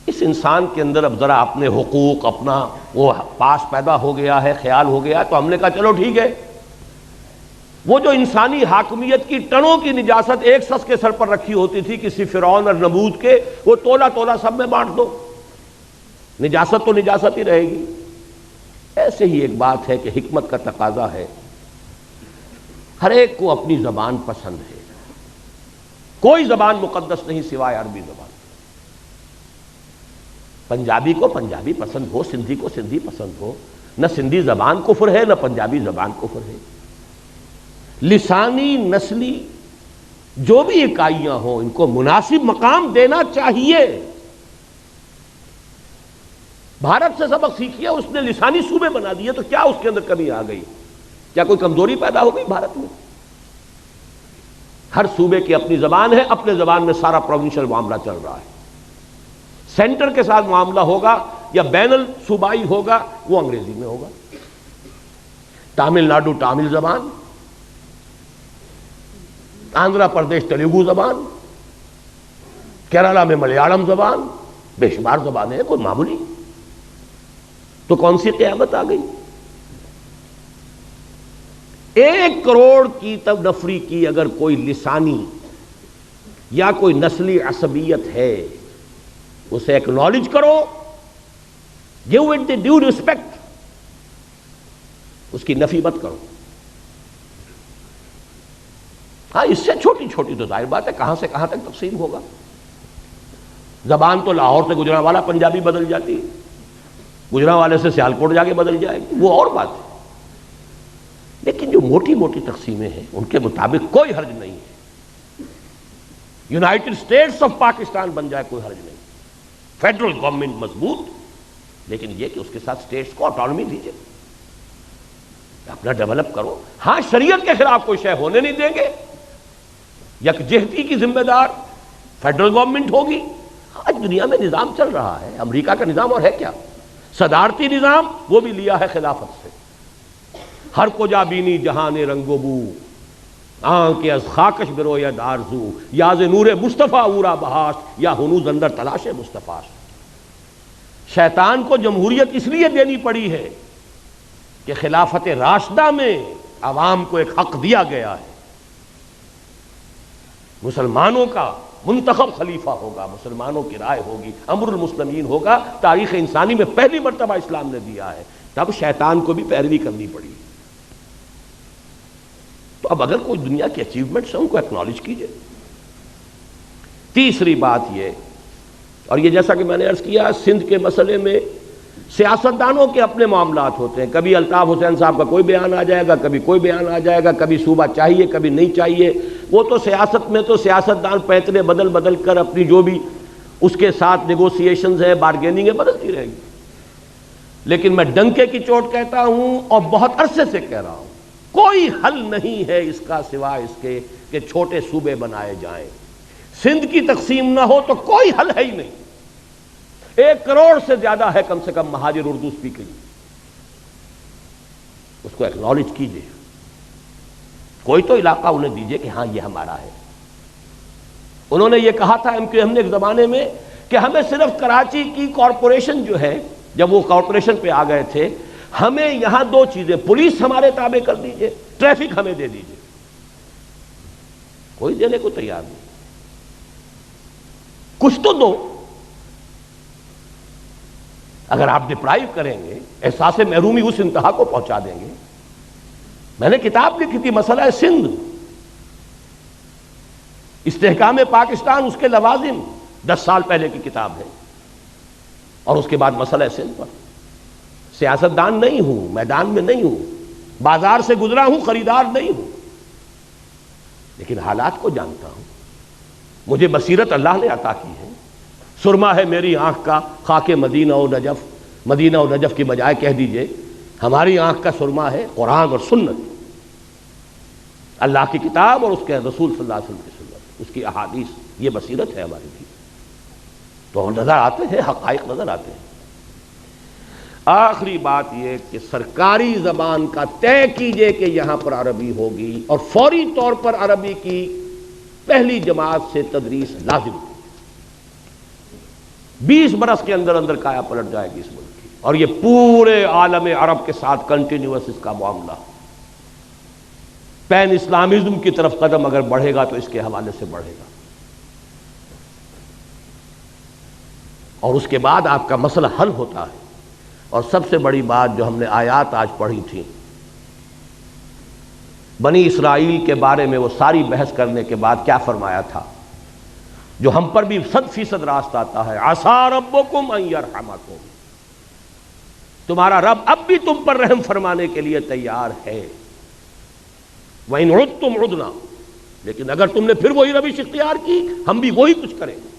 اس انسان کے اندر اب ذرا اپنے حقوق، اپنا وہ پاس پیدا ہو گیا ہے، خیال ہو گیا ہے، تو ہم نے کہا چلو ٹھیک ہے، وہ جو انسانی حاکمیت کی ٹنوں کی نجاست ایک شخص کے سر پر رکھی ہوتی تھی کسی فرعون اور نمرود کے، وہ تولا تولا سب میں بانٹ دو، نجاست تو نجاست ہی رہے گی۔ ایسے ہی ایک بات ہے کہ حکمت کا تقاضا ہے، ہر ایک کو اپنی زبان پسند ہے، کوئی زبان مقدس نہیں سوائے عربی زبان۔ پنجابی کو پنجابی پسند ہو، سندھی کو سندھی پسند ہو، نہ سندھی زبان کفر ہے نہ پنجابی زبان کفر ہے۔ لسانی، نسلی جو بھی اکائیاں ہوں ان کو مناسب مقام دینا چاہیے۔ بھارت سے سبق سیکھیے، اس نے لسانی صوبے بنا دیے تو کیا اس کے اندر کمی آ گئی؟ کیا کوئی کمزوری پیدا ہو گئی بھارت میں؟ ہر صوبے کی اپنی زبان ہے، اپنے زبان میں سارا پروونشل معاملہ چل رہا ہے۔ سینٹر کے ساتھ معاملہ ہوگا یا بین الصوبائی ہوگا وہ انگریزی میں ہوگا۔ تامل ناڈو تامل زبان، آندھرا پردیش تیلگو زبان، کیرالہ میں ملیالم زبان، بے شمار زبانیں ہیں، کوئی معمولی تو کون سی قیامت آ گئی؟ 1 کروڑ کی نفری کی اگر کوئی لسانی یا کوئی نسلی عصبیت ہے اسے ایکنالج کرو، give it the due respect, اس کی نفی مت کرو۔ ہاں اس سے چھوٹی چھوٹی تو ظاہر بات ہے کہاں سے کہاں تک تقسیم ہوگا۔ زبان تو لاہور سے گجرانوالہ پنجابی بدل جاتی ہے، گجرانوالے سے سیالکوٹ جا کے بدل جائے گی، وہ اور بات ہے۔ لیکن جو موٹی موٹی تقسیمیں ہیں ان کے مطابق کوئی حرج نہیں ہے۔ یونائٹڈ اسٹیٹس آف پاکستان بن جائے کوئی حرج نہیں، فیڈرل گورنمنٹ مضبوط، لیکن یہ کہ اس کے ساتھ اسٹیٹس کو آٹونومی دیجیے، اپنا ڈیولپ کرو۔ ہاں شریعت کے خلاف کوئی شے ہونے نہیں دیں گے، یکجہتی کی ذمہ دار فیڈرل گورنمنٹ ہوگی۔ آج دنیا میں نظام چل رہا ہے، امریکہ کا نظام اور ہے کیا، صدارتی نظام، وہ بھی لیا ہے خلافت سے۔ ہر کجا بینی جہان رنگ و بو، آنکھ از خاکش بروید آرزو، یاز نور مصطفیٰ اورا بہاش، یا ہنوز اندر تلاش مصطفیٰ۔ شیطان کو جمہوریت اس لیے دینی پڑی ہے کہ خلافت راشدہ میں عوام کو ایک حق دیا گیا ہے، مسلمانوں کا منتخب خلیفہ ہوگا، مسلمانوں کی رائے ہوگی، امر المسلمین ہوگا، تاریخ انسانی میں پہلی مرتبہ اسلام نے دیا ہے، تب شیطان کو بھی پیروی کرنی پڑی۔ تو اب اگر کوئی دنیا کی اچیومنٹس ہیں ان کو ایکنالج کیجئے۔ تیسری بات یہ، اور یہ جیسا کہ میں نے عرض کیا سندھ کے مسئلے میں سیاستدانوں کے اپنے معاملات ہوتے ہیں، کبھی الطاف حسین صاحب کا کوئی بیان آ جائے گا، کبھی کوئی بیان آ جائے گا، کبھی صوبہ چاہیے کبھی نہیں چاہیے۔ وہ تو سیاست میں تو سیاستدان پیترے بدل بدل کر اپنی جو بھی اس کے ساتھ نیگوسیشنز ہیں، بارگیننگ ہے، بدلتی رہے گی۔ لیکن میں ڈنکے کی چوٹ کہتا ہوں اور بہت عرصے سے کہہ رہا ہوں، کوئی حل نہیں ہے اس کا سوائے اس کے کہ چھوٹے صوبے بنائے جائیں۔ سندھ کی تقسیم نہ ہو تو کوئی حل ہے ہی نہیں۔ 1 کروڑ سے زیادہ ہے کم سے کم مہاجر اردو اسپیکنگ، اس کو ایکنالج کیجئے، کوئی تو علاقہ انہیں دیجئے کہ ہاں یہ ہمارا ہے۔ انہوں نے یہ کہا تھا ایم کیو ایم نے ایک زمانے میں کہ ہمیں صرف کراچی کی کارپوریشن جو ہے، جب وہ کارپوریشن پہ آ گئے تھے، ہمیں یہاں 2 چیزیں، پولیس ہمارے تابع کر دیجئے، ٹریفک ہمیں دے دیجئے۔ کوئی دینے کو تیار نہیں، کچھ تو دو۔ اگر آپ ڈپرائیو کریں گے، احساس محرومی اس انتہا کو پہنچا دیں گے۔ میں نے کتاب لکھی تھی مسئلہ سندھ، استحکام پاکستان، اس کے لوازم، 10 سال پہلے کی کتاب ہے، اور اس کے بعد مسئلہ سندھ پر۔ سیاست دان نہیں ہوں، میدان میں نہیں ہوں، بازار سے گزرا ہوں، خریدار نہیں ہوں، لیکن حالات کو جانتا ہوں۔ مجھے بصیرت اللہ نے عطا کی ہے۔ سرما ہے میری آنکھ کا خاک مدینہ و نجف، مدینہ و نجف کی بجائے کہہ دیجئے ہماری آنکھ کا سرما ہے قرآن اور سنت، اللہ کی کتاب اور اس کے رسول صلی اللہ علیہ وسلم کی سنت، اس کی احادیث، یہ بصیرت ہے ہماری بھی۔ تو نظر آتے ہیں، حقائق نظر آتے ہیں۔ آخری بات یہ کہ سرکاری زبان کا طے کیجئے کہ یہاں پر عربی ہوگی، اور فوری طور پر عربی کی پہلی جماعت سے تدریس لازم ہے۔ 20 برس کے اندر اندر کایا پلٹ جائے گی اس ملک کی، اور یہ پورے عالم عرب کے ساتھ کنٹینیوس اس کا معاملہ۔ پین اسلامزم کی طرف قدم اگر بڑھے گا تو اس کے حوالے سے بڑھے گا، اور اس کے بعد آپ کا مسئلہ حل ہوتا ہے۔ اور سب سے بڑی بات جو ہم نے آیات آج پڑھی تھی، بنی اسرائیل کے بارے میں وہ ساری بحث کرنے کے بعد کیا فرمایا تھا، جو ہم پر بھی 100% راست آتا ہے، عسیٰ ربکم ان یرحمکم، تمہارا رب اب بھی تم پر رحم فرمانے کے لیے تیار ہے، وَإِنْ عُدْتُمْ عُدْنَا، لیکن اگر تم نے پھر وہی روش اختیار کی ہم بھی وہی کچھ کریں گے۔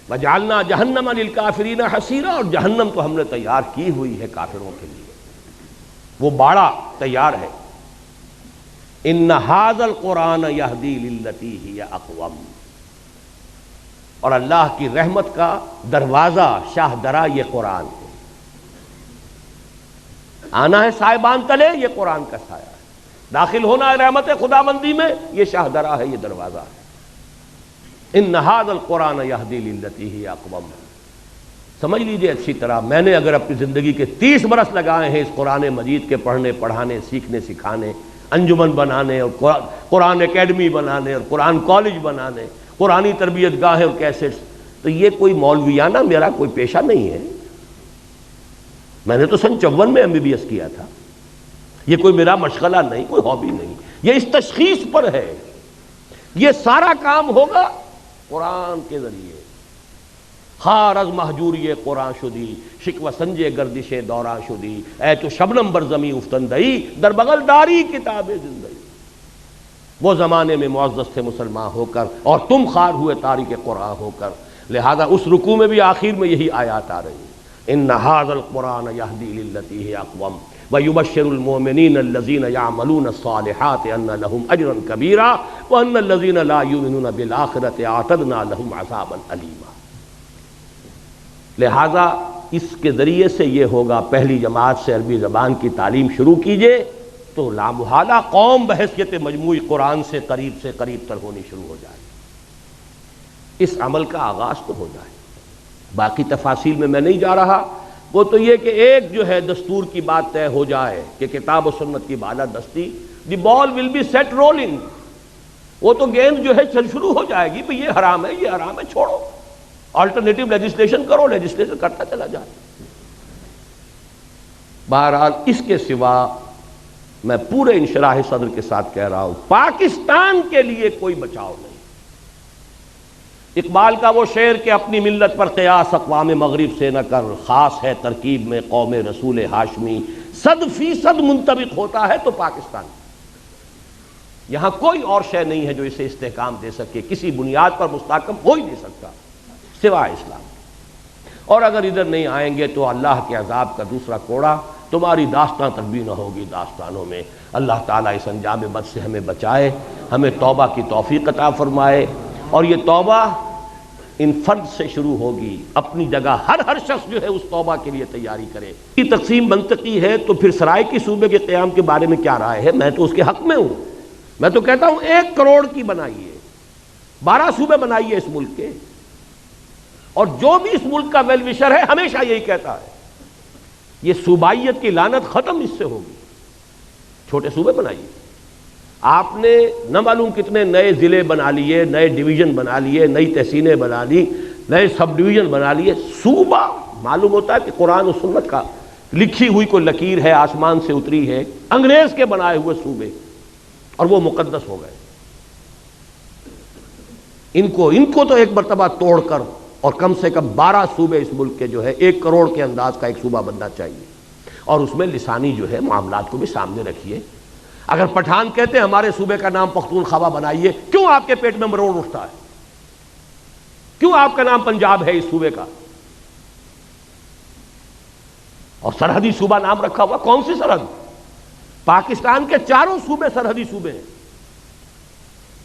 وَجَعَلْنَا جَهَنَّمَ لِلْكَافِرِينَ حَصِيرًا، اور جہنم تو ہم نے تیار کی ہوئی ہے کافروں کے لیے، وہ باڑا تیار ہے۔ إِنَّ هَذَا الْقُرْآنَ يَهْدِي لِلَّتِي هِيَ أَقْوَمُ، اور اللہ کی رحمت کا دروازہ شاہ درا یہ قرآن ہے۔ آنا ہے صاحبان تلے، یہ قرآن کا سایہ ہے، داخل ہونا ہے رحمت خداوندی میں، یہ شاہ درا ہے، یہ دروازہ ہے۔ ان ھذا القرآن یہدی للتی ہی اقوم، سمجھ لیجئے اچھی طرح، میں نے اگر اپنی زندگی کے 30 برس لگائے ہیں اس قرآن مجید کے پڑھنے پڑھانے سیکھنے سکھانے، انجمن بنانے اور قرآن اکیڈمی بنانے اور قرآن کالج بنانے، قرآنی تربیت گاہیں اور کیسٹس، تو یہ کوئی مولویانہ میرا کوئی پیشہ نہیں ہے۔ میں نے تو سن 54 میں MBBS کیا تھا، یہ کوئی میرا مشغلہ نہیں، کوئی ہابی نہیں، یہ اس تشخیص پر ہے۔ یہ سارا کام ہوگا قرآن کے ذریعے۔ خار از محجوری قرآن شدی، شکوہ سنجے گردش دوران شدی، اے تو شبنم بر زمیں افتندئی، در بغل داری کتاب زندگی۔ وہ زمانے میں معزز تھے مسلمان ہو کر، اور تم خار ہوئے تاریک قرآن ہو کر، لہذا اس رکوع میں بھی آخر میں یہی آیات آ رہی ہیں، ان ھذا القرآن یہدی للتی ہی اقوم وَيُبَشِّرُ الْمُؤْمِنِينَ الَّذِينَ يَعْمَلُونَ الصَّالِحَاتِ أَنَّ لَهُمْ أَجْرًا كَبِيرًا وَأَنَّ الَّذِينَ لَا يُؤْمِنُونَ بِالْآخِرَةِ أَعْتَدْنَا لَهُمْ عَذَابًا أَلِيمًا۔ لہذا اس کے ذریعے سے یہ ہوگا، پہلی جماعت سے عربی زبان کی تعلیم شروع کیجئے تو لامحالہ قوم بحیثیت مجموعی قرآن سے قریب تر ہونی شروع ہو جائے، اس عمل کا آغاز تو ہو جائے۔ باقی تفاصیل میں نہیں جا رہا، وہ تو یہ کہ ایک جو ہے دستور کی بات طے ہو جائے کہ کتاب و سنت کی بالادستی، دی بال ول بی سیٹ رولنگ، وہ تو گیند جو ہے چل شروع ہو جائے گی، بھئی یہ حرام ہے، یہ حرام ہے، چھوڑو، آلٹرنیٹو لیجسلیشن کرو، لیجسلیشن کرتا چلا جائے۔ بہرحال اس کے سوا میں پورے انشراح صدر کے ساتھ کہہ رہا ہوں، پاکستان کے لیے کوئی بچاؤ نہیں۔ اقبال کا وہ شعر کہ اپنی ملت پر قیاس اقوام مغرب سے نہ کر، خاص ہے ترکیب میں قوم رسول ہاشمی، 100% منطبق ہوتا ہے تو پاکستان، یہاں کوئی اور شے نہیں ہے جو اسے استحکام دے سکے، کسی بنیاد پر مستحکم ہو ہی نہیں سکتا سوائے اسلام۔ اور اگر ادھر نہیں آئیں گے تو اللہ کے عذاب کا دوسرا کوڑا تمہاری داستان تک بھی نہ ہوگی داستانوں میں۔ اللہ تعالیٰ اس انجام بد سے ہمیں بچائے، ہمیں توبہ کی توفیق عطا فرمائے، اور یہ توبہ ان فرد سے شروع ہوگی، اپنی جگہ ہر شخص جو ہے اس توبہ کے لیے تیاری کرے۔ یہ تقسیم منطقی ہے تو پھر سرائیکی صوبے کے قیام کے بارے میں کیا رائے ہے؟ میں تو اس کے حق میں ہوں، میں تو کہتا ہوں 1 کروڑ کی بنائیے، 12 صوبے بنائیے اس ملک کے، اور جو بھی اس ملک کا ویل وشر ہے ہمیشہ یہی کہتا ہے یہ صوبائیت کی لعنت ختم اس سے ہوگی، چھوٹے صوبے بنائیے۔ آپ نے نہ معلوم کتنے نئے ضلع بنا لیے، نئے ڈویژن بنا لیے، نئی تحصیلیں بنا لی، نئے سب ڈویژن بنا لیے، صوبہ معلوم ہوتا ہے کہ قرآن و سنت کا لکھی ہوئی کوئی لکیر ہے، آسمان سے اتری ہے، انگریز کے بنائے ہوئے صوبے، اور وہ مقدس ہو گئے۔ ان کو تو ایک مرتبہ توڑ کر اور کم سے کم 12 صوبے اس ملک کے جو ہے 1 کروڑ کے انداز کا ایک صوبہ بننا چاہیے، اور اس میں لسانی جو ہے معاملات کو بھی سامنے رکھیے۔ اگر پٹھان کہتے ہیں ہمارے صوبے کا نام پختونخوا بنائیے، کیوں آپ کے پیٹ میں مروڑ اٹھتا ہے؟ کیوں آپ کا نام پنجاب ہے اس صوبے کا؟ اور سرحدی صوبہ نام رکھا ہوا، کون سی سرحد؟ پاکستان کے 4 صوبے سرحدی صوبے ہیں۔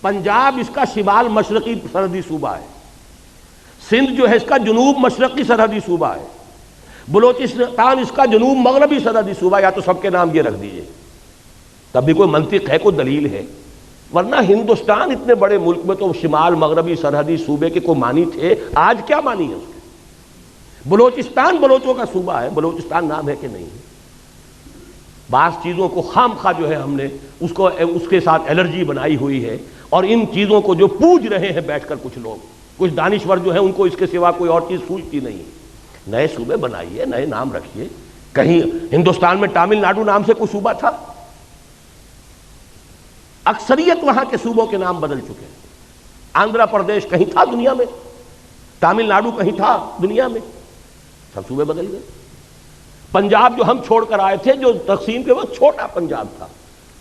پنجاب اس کا شمال مشرقی سرحدی صوبہ ہے، سندھ جو ہے اس کا جنوب مشرقی سرحدی صوبہ ہے، بلوچستان اس کا جنوب مغربی سرحدی صوبہ، یا تو سب کے نام یہ رکھ دیجئے، تب بھی کوئی منطق ہے، کوئی دلیل ہے؟ ورنہ ہندوستان اتنے بڑے ملک میں تو شمال مغربی سرحدی صوبے کے کوئی معنی تھے، آج کیا معنی ہے اس کے؟ بلوچستان بلوچوں کا صوبہ ہے، بلوچستان نام ہے کہ نہیں ہے؟ بعض چیزوں کو خام خواہ جو ہے ہم نے اس کے ساتھ الرجی بنائی ہوئی ہے، اور ان چیزوں کو جو پوج رہے ہیں بیٹھ کر کچھ لوگ، کچھ دانشور جو ہیں، ان کو اس کے سوا کوئی اور چیز سوچتی نہیں۔ نئے صوبے بنائیے، نئے نام رکھیے۔ کہیں ہندوستان میں تامل ناڈو نام سے کوئی صوبہ تھا؟ اکثریت وہاں کے صوبوں کے نام بدل چکے ہیں۔ آندھرا پردیش کہیں تھا دنیا میں؟ تامل ناڈو کہیں تھا دنیا میں؟ سب صوبے بدل گئے۔ پنجاب جو ہم چھوڑ کر آئے تھے، جو تقسیم کے وقت چھوٹا پنجاب تھا،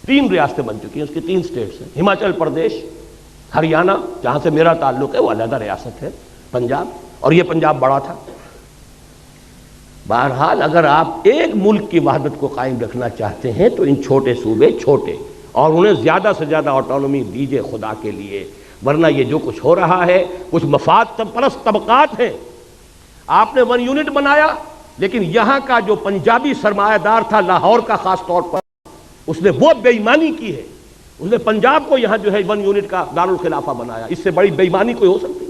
3 ریاستیں بن چکی ہیں، اس کی 3 اسٹیٹس ہیں، ہماچل پردیش، ہریانہ جہاں سے میرا تعلق ہے وہ علیحدہ ریاست ہے پنجاب، اور یہ پنجاب بڑا تھا۔ بہرحال اگر آپ ایک ملک کی وحدت کو قائم رکھنا چاہتے ہیں تو ان چھوٹے صوبے چھوٹے، اور انہیں زیادہ سے زیادہ آٹونومی دیجئے خدا کے لیے، ورنہ یہ جو کچھ ہو رہا ہے کچھ مفاد پرست طبقات ہیں۔ آپ نے 1 یونٹ بنایا، لیکن یہاں کا جو پنجابی سرمایہ دار تھا لاہور کا خاص طور پر، اس نے وہ بے ایمانی کی ہے، اس نے پنجاب کو یہاں جو ہے 1 یونٹ کا دارالخلافہ بنایا۔ اس سے بڑی بے ایمانی کوئی ہو سکتی؟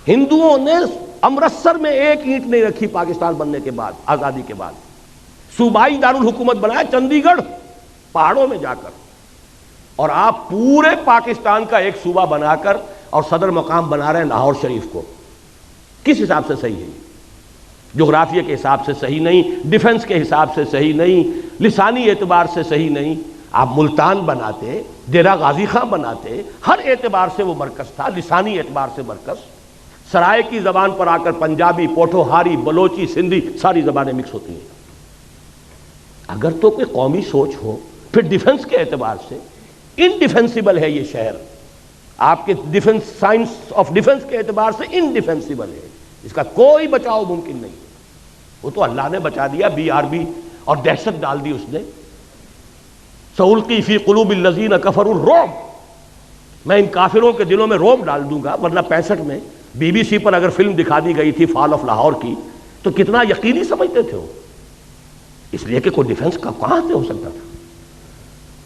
ہندوؤں نے امرتسر میں 1 اینٹ نہیں رکھی پاکستان بننے کے بعد، آزادی کے بعد، صوبائی دارالحکومت بنایا چندی گڑھ پہاڑوں میں جا کر، اور آپ پورے پاکستان کا ایک صوبہ بنا کر اور صدر مقام بنا رہے ہیں لاہور شریف کو۔ کس حساب سے صحیح ہے؟ جغرافیہ کے حساب سے صحیح نہیں، ڈیفنس کے حساب سے صحیح نہیں، لسانی اعتبار سے صحیح نہیں۔ آپ ملتان بناتے، ڈیرہ غازی خان بناتے، ہر اعتبار سے وہ مرکز تھا، لسانی اعتبار سے مرکز۔ سرائے کی زبان پر آ کر پنجابی، پوٹھوہاری، بلوچی، سندھی ساری زبانیں مکس ہوتی ہیں۔ اگر تو کوئی قومی سوچ ہو، پھر ڈیفنس کے اعتبار سے انڈیفینسیبل ہے یہ شہر، آپ کے ڈیفنس، سائنس آف ڈیفنس کے اعتبار سے انڈیفینسیبل ہے، اس کا کوئی بچاؤ ممکن نہیں۔ وہ تو اللہ نے بچا دیا، BRB اور دہشت ڈال دی اس نے۔ سألقی فی قلوب الذین کفروا الرعب، میں ان کافروں کے دلوں میں رعب ڈال دوں گا۔ ورنہ 65 میں BBC پر اگر فلم دکھا دی گئی تھی فال آف لاہور کی، تو کتنا یقینی سمجھتے تھے وہ، اس لیے کہ کوئی ڈیفنس کا کہاں سے ہو سکتا تھا۔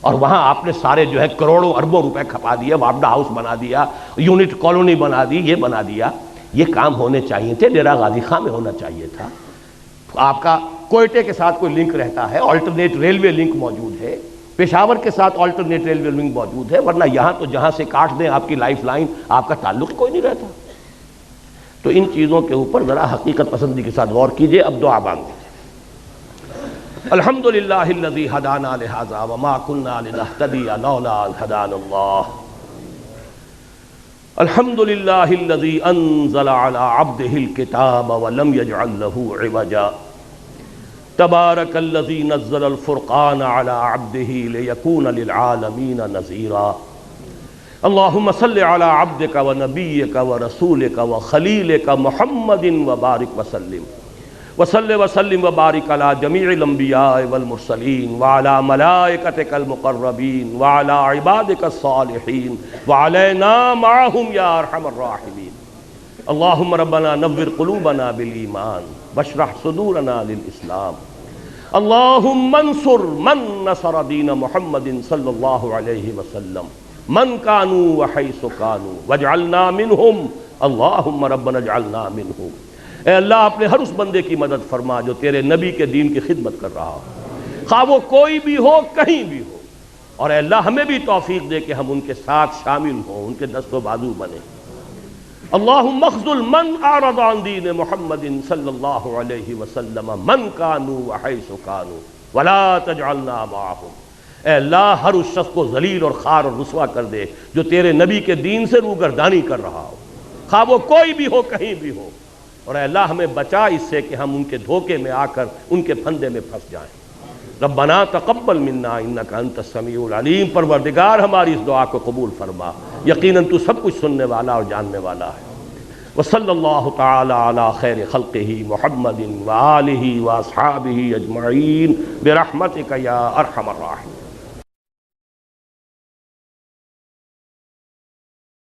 اور وہاں آپ نے سارے جو ہے کروڑوں اربوں روپے کھپا دیے، وابڈا ہاؤس بنا دیا، یونٹ کالونی بنا دی، یہ بنا دیا۔ یہ کام ہونے چاہیے تھے، ڈیرہ غازی خان میں ہونا چاہیے تھا۔ آپ کا کوئٹے کے ساتھ کوئی لنک رہتا ہے، آلٹرنیٹ ریلوے لنک موجود ہے، پشاور کے ساتھ آلٹرنیٹ ریلوے لنک موجود ہے، ورنہ یہاں تو جہاں سے کاٹ دیں آپ کی لائف لائن، آپ کا تعلق کوئی نہیں رہتا۔ تو ان چیزوں کے اوپر ذرا حقیقت پسندی کے ساتھ غور کیجئے۔ اب دعا مانگیں۔ الحمدللہ الذی ہدانا لہذا وما کنا لنہتدی لولا ان ہدانا اللہ، الحمدللہ الذی انزل علی عبدہ الکتاب ولم یجعل لہ عوجا، تبارک الذی نزل الفرقان علی عبدہ لیکون للعالمین نذیرا۔ اللہم صل علی عبدک ونبیک ورسولک وخلیلک محمد وبارک وسلم، وصلی وسلم وبارک علی جمیع الانبیاء والمرسلین وعلی ملائکتک المقربین وعلی عبادک الصالحین وعلینا معہم یا ارحم الراحمین۔ اللہم ربنا نور قلوبنا بالایمان واشرح صدورنا للاسلام۔ اللہم انصر من نصر دین محمد صلی اللہ علیہ وسلم، من کانوا وحیث کانوا واجعلنا منہم، اللہم ربنا اجعلنا منہم۔ اے اللہ اپنے ہر اس بندے کی مدد فرما جو تیرے نبی کے دین کی خدمت کر رہا ہو، خواہ وہ کوئی بھی ہو، کہیں بھی ہو، اور اے اللہ ہمیں بھی توفیق دے کہ ہم ان کے ساتھ شامل ہوں، ان کے دست و بازو بنیں۔ اللہم اخذل من اعرض عن دین محمد صلی اللہ علیہ وسلم من کانوا وحیث کانوا ولا تجعلنا معہم۔ اے اللہ ہر اس شخص کو ذلیل اور خوار اور رسوا کر دے جو تیرے نبی کے دین سے روگردانی کر رہا ہو، خواہ وہ کوئی بھی ہو، کہیں بھی ہو، اور اے اللہ ہمیں بچا اس سے کہ ہم ان کے دھوکے میں آ کر ان کے پھندے میں پھنس جائیں۔ ربنا تقبل منا انک انت السمیع العلیم، پروردگار ہماری اس دعا کو قبول فرما، یقیناً تو سب کچھ سننے والا اور جاننے والا ہے۔ وصلی اللہ تعالی علی خیر خلقہ محمد وآلہ واصحابہ اجمعین برحمتک یا ارحم الراحمین۔